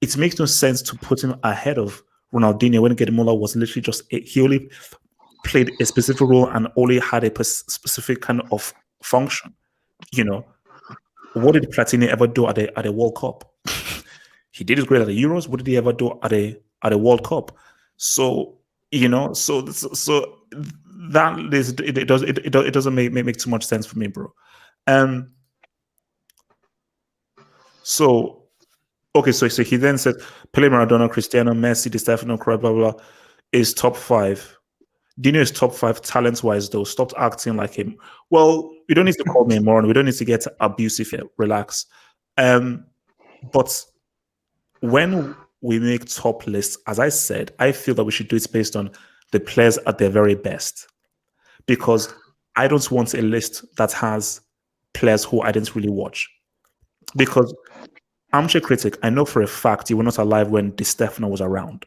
it makes no sense to put him ahead of Ronaldinho when Gerd Muller was literally just he only played a specific role and only had a specific kind of function. You know, what did Platini ever do at a World Cup? He did his great at the Euros. What did he ever do at a World Cup? So you know, so that is it doesn't make too much sense for me, bro. So he then said Pele, Maradona, Cristiano, Messi, Di Stefano, Cruyff, blah blah, is top 5. Dino is top 5 talent-wise, though. Stop acting like him. Well, we don't need to call me a moron. We don't need to get abusive here. Relax. But when we make top lists, as I said, I feel that we should do it based on the players at their very best. Because I don't want a list that has players who I didn't really watch. Because Armchair Critic, I know for a fact you were not alive when Di Stefano was around.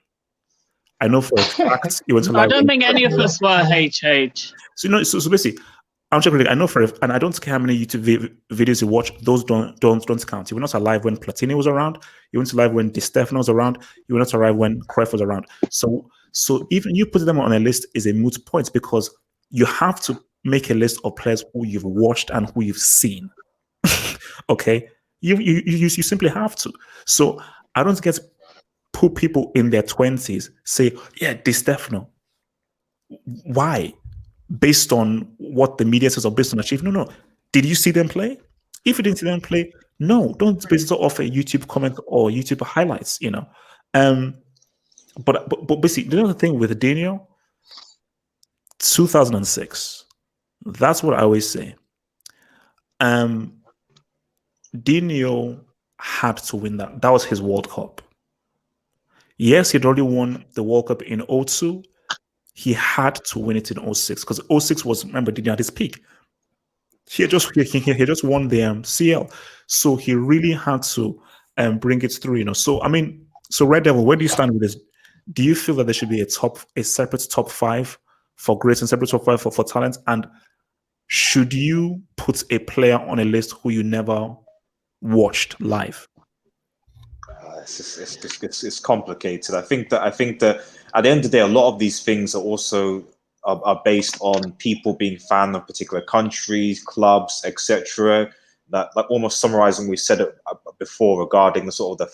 I know for a fact you went to. I don't think any of us were HH. So you know, so basically, I'm checking. I know and I don't care how many YouTube videos you watch. Those don't count. You were not alive when Platini was around. You weren't alive when Di Stefano was around. You were not alive when Cruyff was around. So even you putting them on a list is a moot point because you have to make a list of players who you've watched and who you've seen. Okay, you simply have to. So I don't get. Put people in their 20s say, yeah, Di Stefano. Why? Based on what the media says or based on achievement? No. Did you see them play? If you didn't see them play, no. Don't base it off a YouTube comment or YouTube highlights, you know. But basically, the other thing with Dino, 2006, that's what I always say. Dino had to win that. That was his World Cup. Yes, he'd already won the World Cup in 2002. He had to win it in 2006 because 2006 was, remember, Dino at his peak. he just won the CL, so he really had to bring it through. So I mean, so Red Devil, where do you stand with this? Do you feel that there should be a separate top five for greats and separate top five for talent? And should you put a player on a list who you never watched live? It's complicated. I think that at the end of the day, a lot of these things are also are based on people being fan of particular countries, clubs, etc. That, like, almost summarizing we said it before regarding the sort of the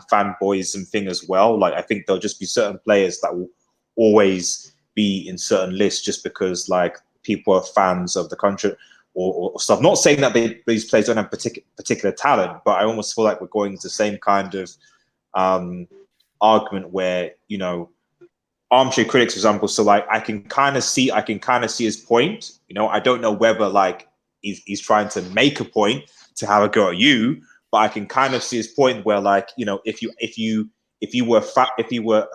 fanboyism thing as well. Like, I think there'll just be certain players that will always be in certain lists just because, like, people are fans of the country or stuff. Not saying that these players don't have particular talent, but I almost feel like we're going into the same kind of argument where, armchair critics, for example. So, like, I can kind of see his point. I don't know whether, like, he's trying to make a point to have a go at you, but I can kind of see his point where, like, if you were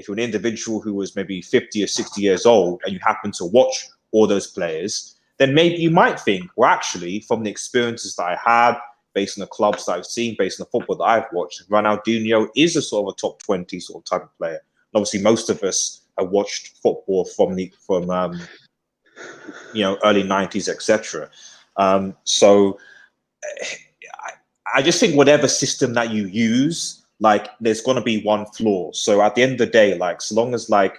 an individual who was maybe 50 or 60 years old and you happen to watch all those players, then maybe you might think, well, actually, from the experiences that I had, based on the clubs that I've seen, based on the football that I've watched, Ronaldinho is a sort of a top 20 sort of type of player. And obviously, most of us have watched football from early 90s, etc. So I just think whatever system that you use, like, there's going to be one flaw. So at the end of the day, like, so long as, like,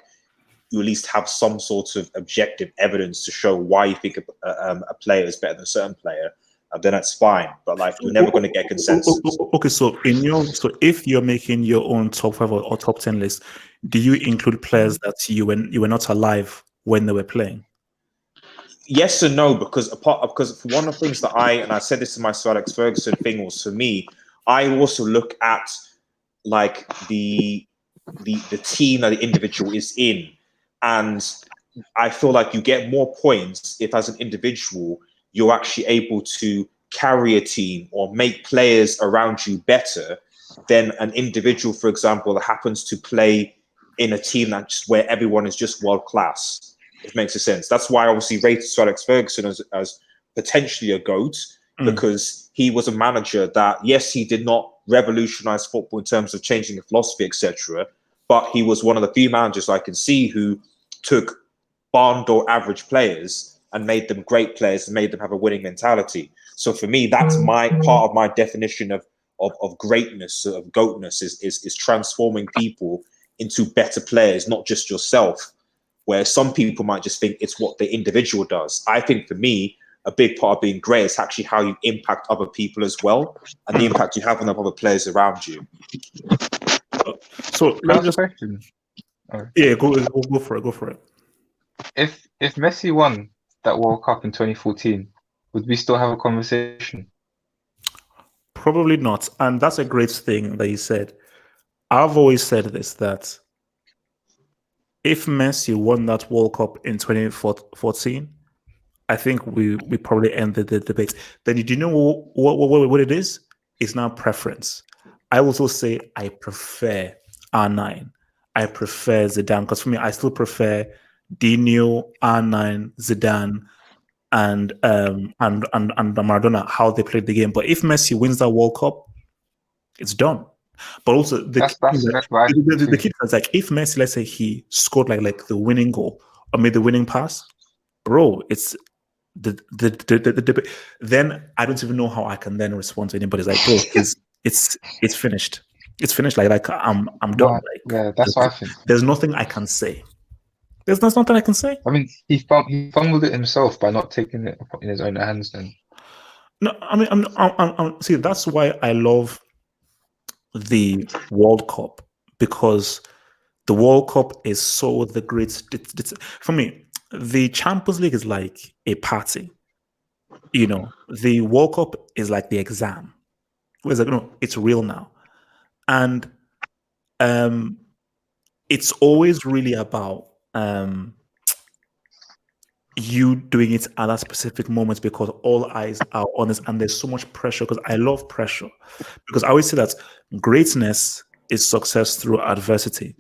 you at least have some sort of objective evidence to show why you think a player is better than a certain player, then that's fine. But, like, you're never going to get consensus. Okay, so if you're making your own top 5 or top 10 list, do you include players that you were not alive when they were playing? Yes and no, because one of the things that I said this in my Sir Alex Ferguson thing was, for me, I also look at, like, the team that the individual is in. And I feel like you get more points if, as an individual, you're actually able to carry a team or make players around you better than an individual, for example, that happens to play in a team where everyone is just world class. It makes sense. That's why I obviously rated Sir Alex Ferguson as potentially a GOAT, because he was a manager that, yes, he did not revolutionize football in terms of changing the philosophy, etc., but he was one of the few managers I can see who took barn door average players and made them great players and made them have a winning mentality. So for me, that's my part of my definition of greatness, of goatness, is transforming people into better players, not just yourself. Where some people might just think it's what the individual does. I think for me, a big part of being great is actually how you impact other people as well, and the impact you have on the other players around you. So last question. Yeah, go for it. If Messi won that World Cup in 2014, would we still have a conversation? Probably not. And that's a great thing that you said. I've always said this, that if Messi won that World Cup in 2014, I think we probably ended the debate. Then do you know what it is? It's now preference. I will also say I prefer R9. I prefer Zidane, because for me, I still prefer Dino, R9, Zidane, and Maradona, how they played the game. But if Messi wins that World Cup, it's done. But also the key is, like, if Messi, let's say he scored like the winning goal or made the winning pass, bro, it's the then I don't even know how I can then respond to anybody. It's like, bro, it's finished. It's finished. Like I'm done. Like, yeah, that's what I think. There's nothing I can say. There's nothing I can say. I mean, he fumbled it himself by not taking it in his own hands. Then no, I mean, I'm see, that's why I love the World Cup, because the World Cup is so the great. For me, the Champions League is like a party. The World Cup is like the exam. Whereas, like, no, it's real now, and it's always really about you doing it at that specific moment, because all eyes are on us, and there's so much pressure. Because I love pressure, because I always say that greatness is success through adversity,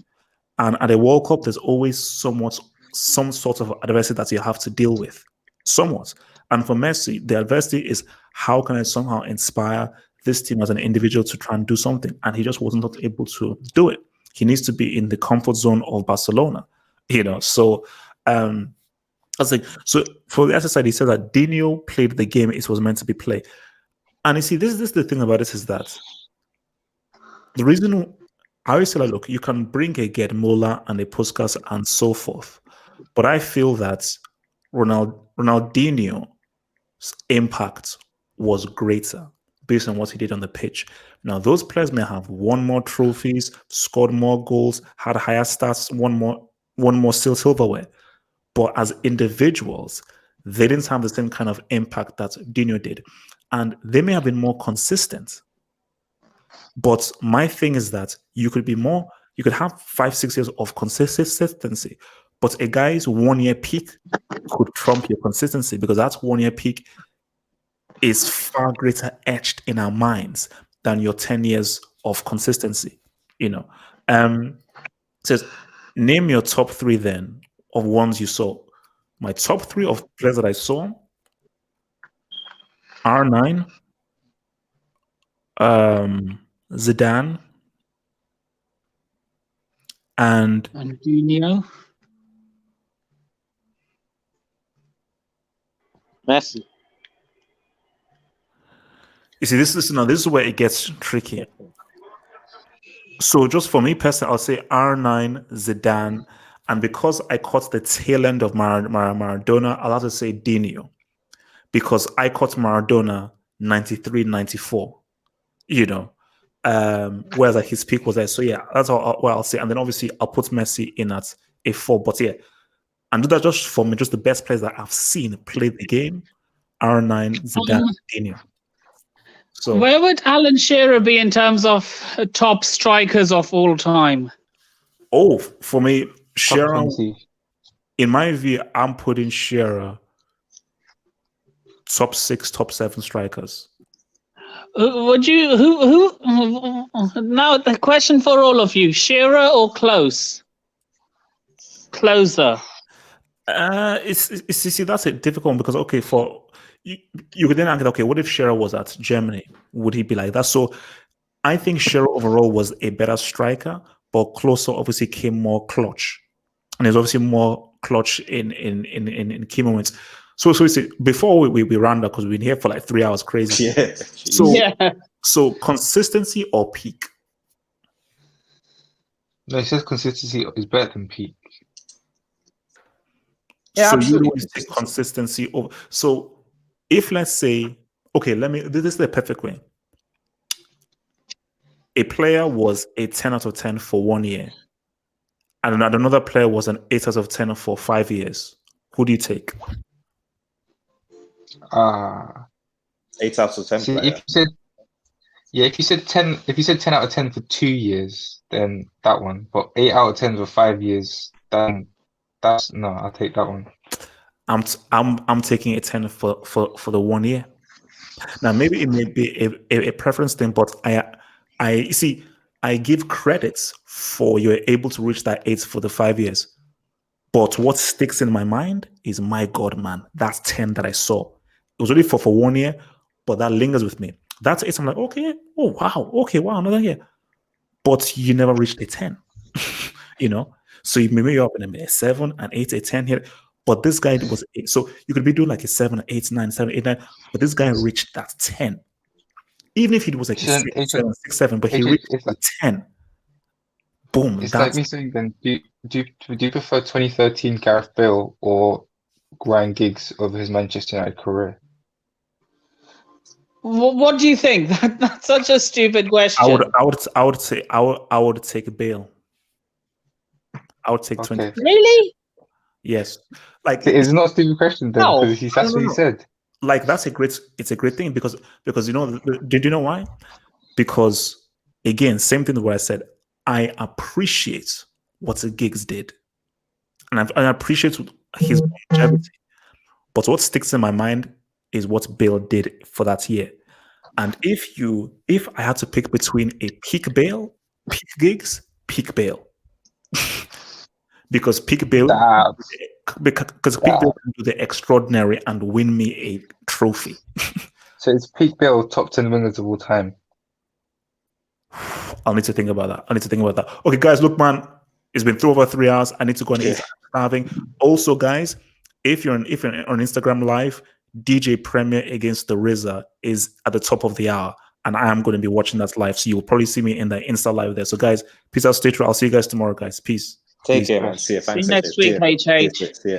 and at a World Cup, there's always some sort of adversity that you have to deal with, somewhat. And for Messi, the adversity is how can I somehow inspire this team as an individual to try and do something? And he just wasn't able to do it. He needs to be in the comfort zone of Barcelona, So I was like, so for the other side, he said that Dino played the game it was meant to be played. And you see, this is the thing about it is that the reason I always say, like, look, you can bring a Gerd Muller and a Puskas and so forth, but I feel that Ronaldinho's impact was greater based on what he did on the pitch. Now, those players may have won more trophies, scored more goals, had higher stats, won more silverware, but as individuals, they didn't have the same kind of impact that Dino did, and they may have been more consistent. But my thing is that you could have 5-6 years of consistency, but a guy's 1 year peak could trump your consistency because that 1 year peak is far greater etched in our minds than your 10 years of consistency. Says, name your top 3 then of ones you saw. My top 3 of players that I saw: R9, Zidane, and Dino. Messi. You see, this is where it gets tricky. So just for me personally, I'll say R9, Zidane, and because I caught the tail end of Maradona, I'll have to say Dino, because I caught Maradona 93, 94, whereas like his peak was there. So yeah, that's what I'll say. And then obviously I'll put Messi in at a 4, but yeah, and that's just for me, just the best players that I've seen play the game: R9, Zidane, Dino. So where would Alan Shearer be in terms of top strikers of all time? Oh, for me, Shearer, in my view, I'm putting Shearer top 6, top 7 strikers. Would you who now the question for all of you: Shearer or Closer? See, that's a difficult one because for you could then ask, okay, what if Shearer was at Germany? Would he be like that? So I think Shearer overall was a better striker, but Closer obviously came more clutch, and he's obviously more clutch in key moments. So before we round up, because we've been here for like 3 hours, crazy. Yeah. So consistency or peak? No, it says consistency is better than peak. Yeah, so you want to take consistency over. So if let's say, okay, this is the perfect way. A player was a 10 out of 10 for 1 year, and another player was an 8 out of 10 for 5 years. Who do you take? 8 out of 10. See, if you said 10, if you said 10 out of 10 for 2 years, then that one. But 8 out of 10 for 5 years, then I'll take that one. I'm taking a 10 for the 1 year. Now maybe it may be a preference thing, but I see. I give credits for you're able to reach that 8 for the 5 years. But what sticks in my mind is, my God, man, that's 10 that I saw. It was only for 1 year, but that lingers with me. That's 8. I'm like, okay, oh wow, okay, wow, another year. But you never reached a 10, So maybe you're up in a 7, an 8, a 10 here. But this guy was 8. So you could be doing like a 7, 8, 9, 7, 8, 9. But this guy reached that 10. Even if he was like a 6, 7, 6, 7, but he reached a 10. Boom. It's like me saying then, do you prefer 2013 Gareth Bale or Ryan Giggs over his Manchester United career? What do you think? That's such a stupid question. I would say I would take Bale. I would take 20. Really? Yes. Like it's not a stupid question then, because that's what he said. Like it's a great thing because did you know why? Because again, same thing what I said. I appreciate what the Giggs did, and I appreciate his longevity. But what sticks in my mind is what Bale did for that year. And if I had to pick between a peak Bale, peak Giggs, peak Bale. because Peak Bill Stop. because Peak Bill can do the extraordinary and win me a trophy. So it's Peak Bill, top 10 wingers of all time. I'll need to think about that. Okay, guys, look, man, it's been over 3 hours. I need to go and eat. Starving. Also, guys, if you're on Instagram Live, DJ Premier against the RZA is at the top of the hour, and I am going to be watching that live. So you'll probably see me in the Insta Live there. So, guys, peace out, stay true. I'll see you guys tomorrow, guys. Peace. Take care, man. See you. Thanks. See you next week, HH. See ya.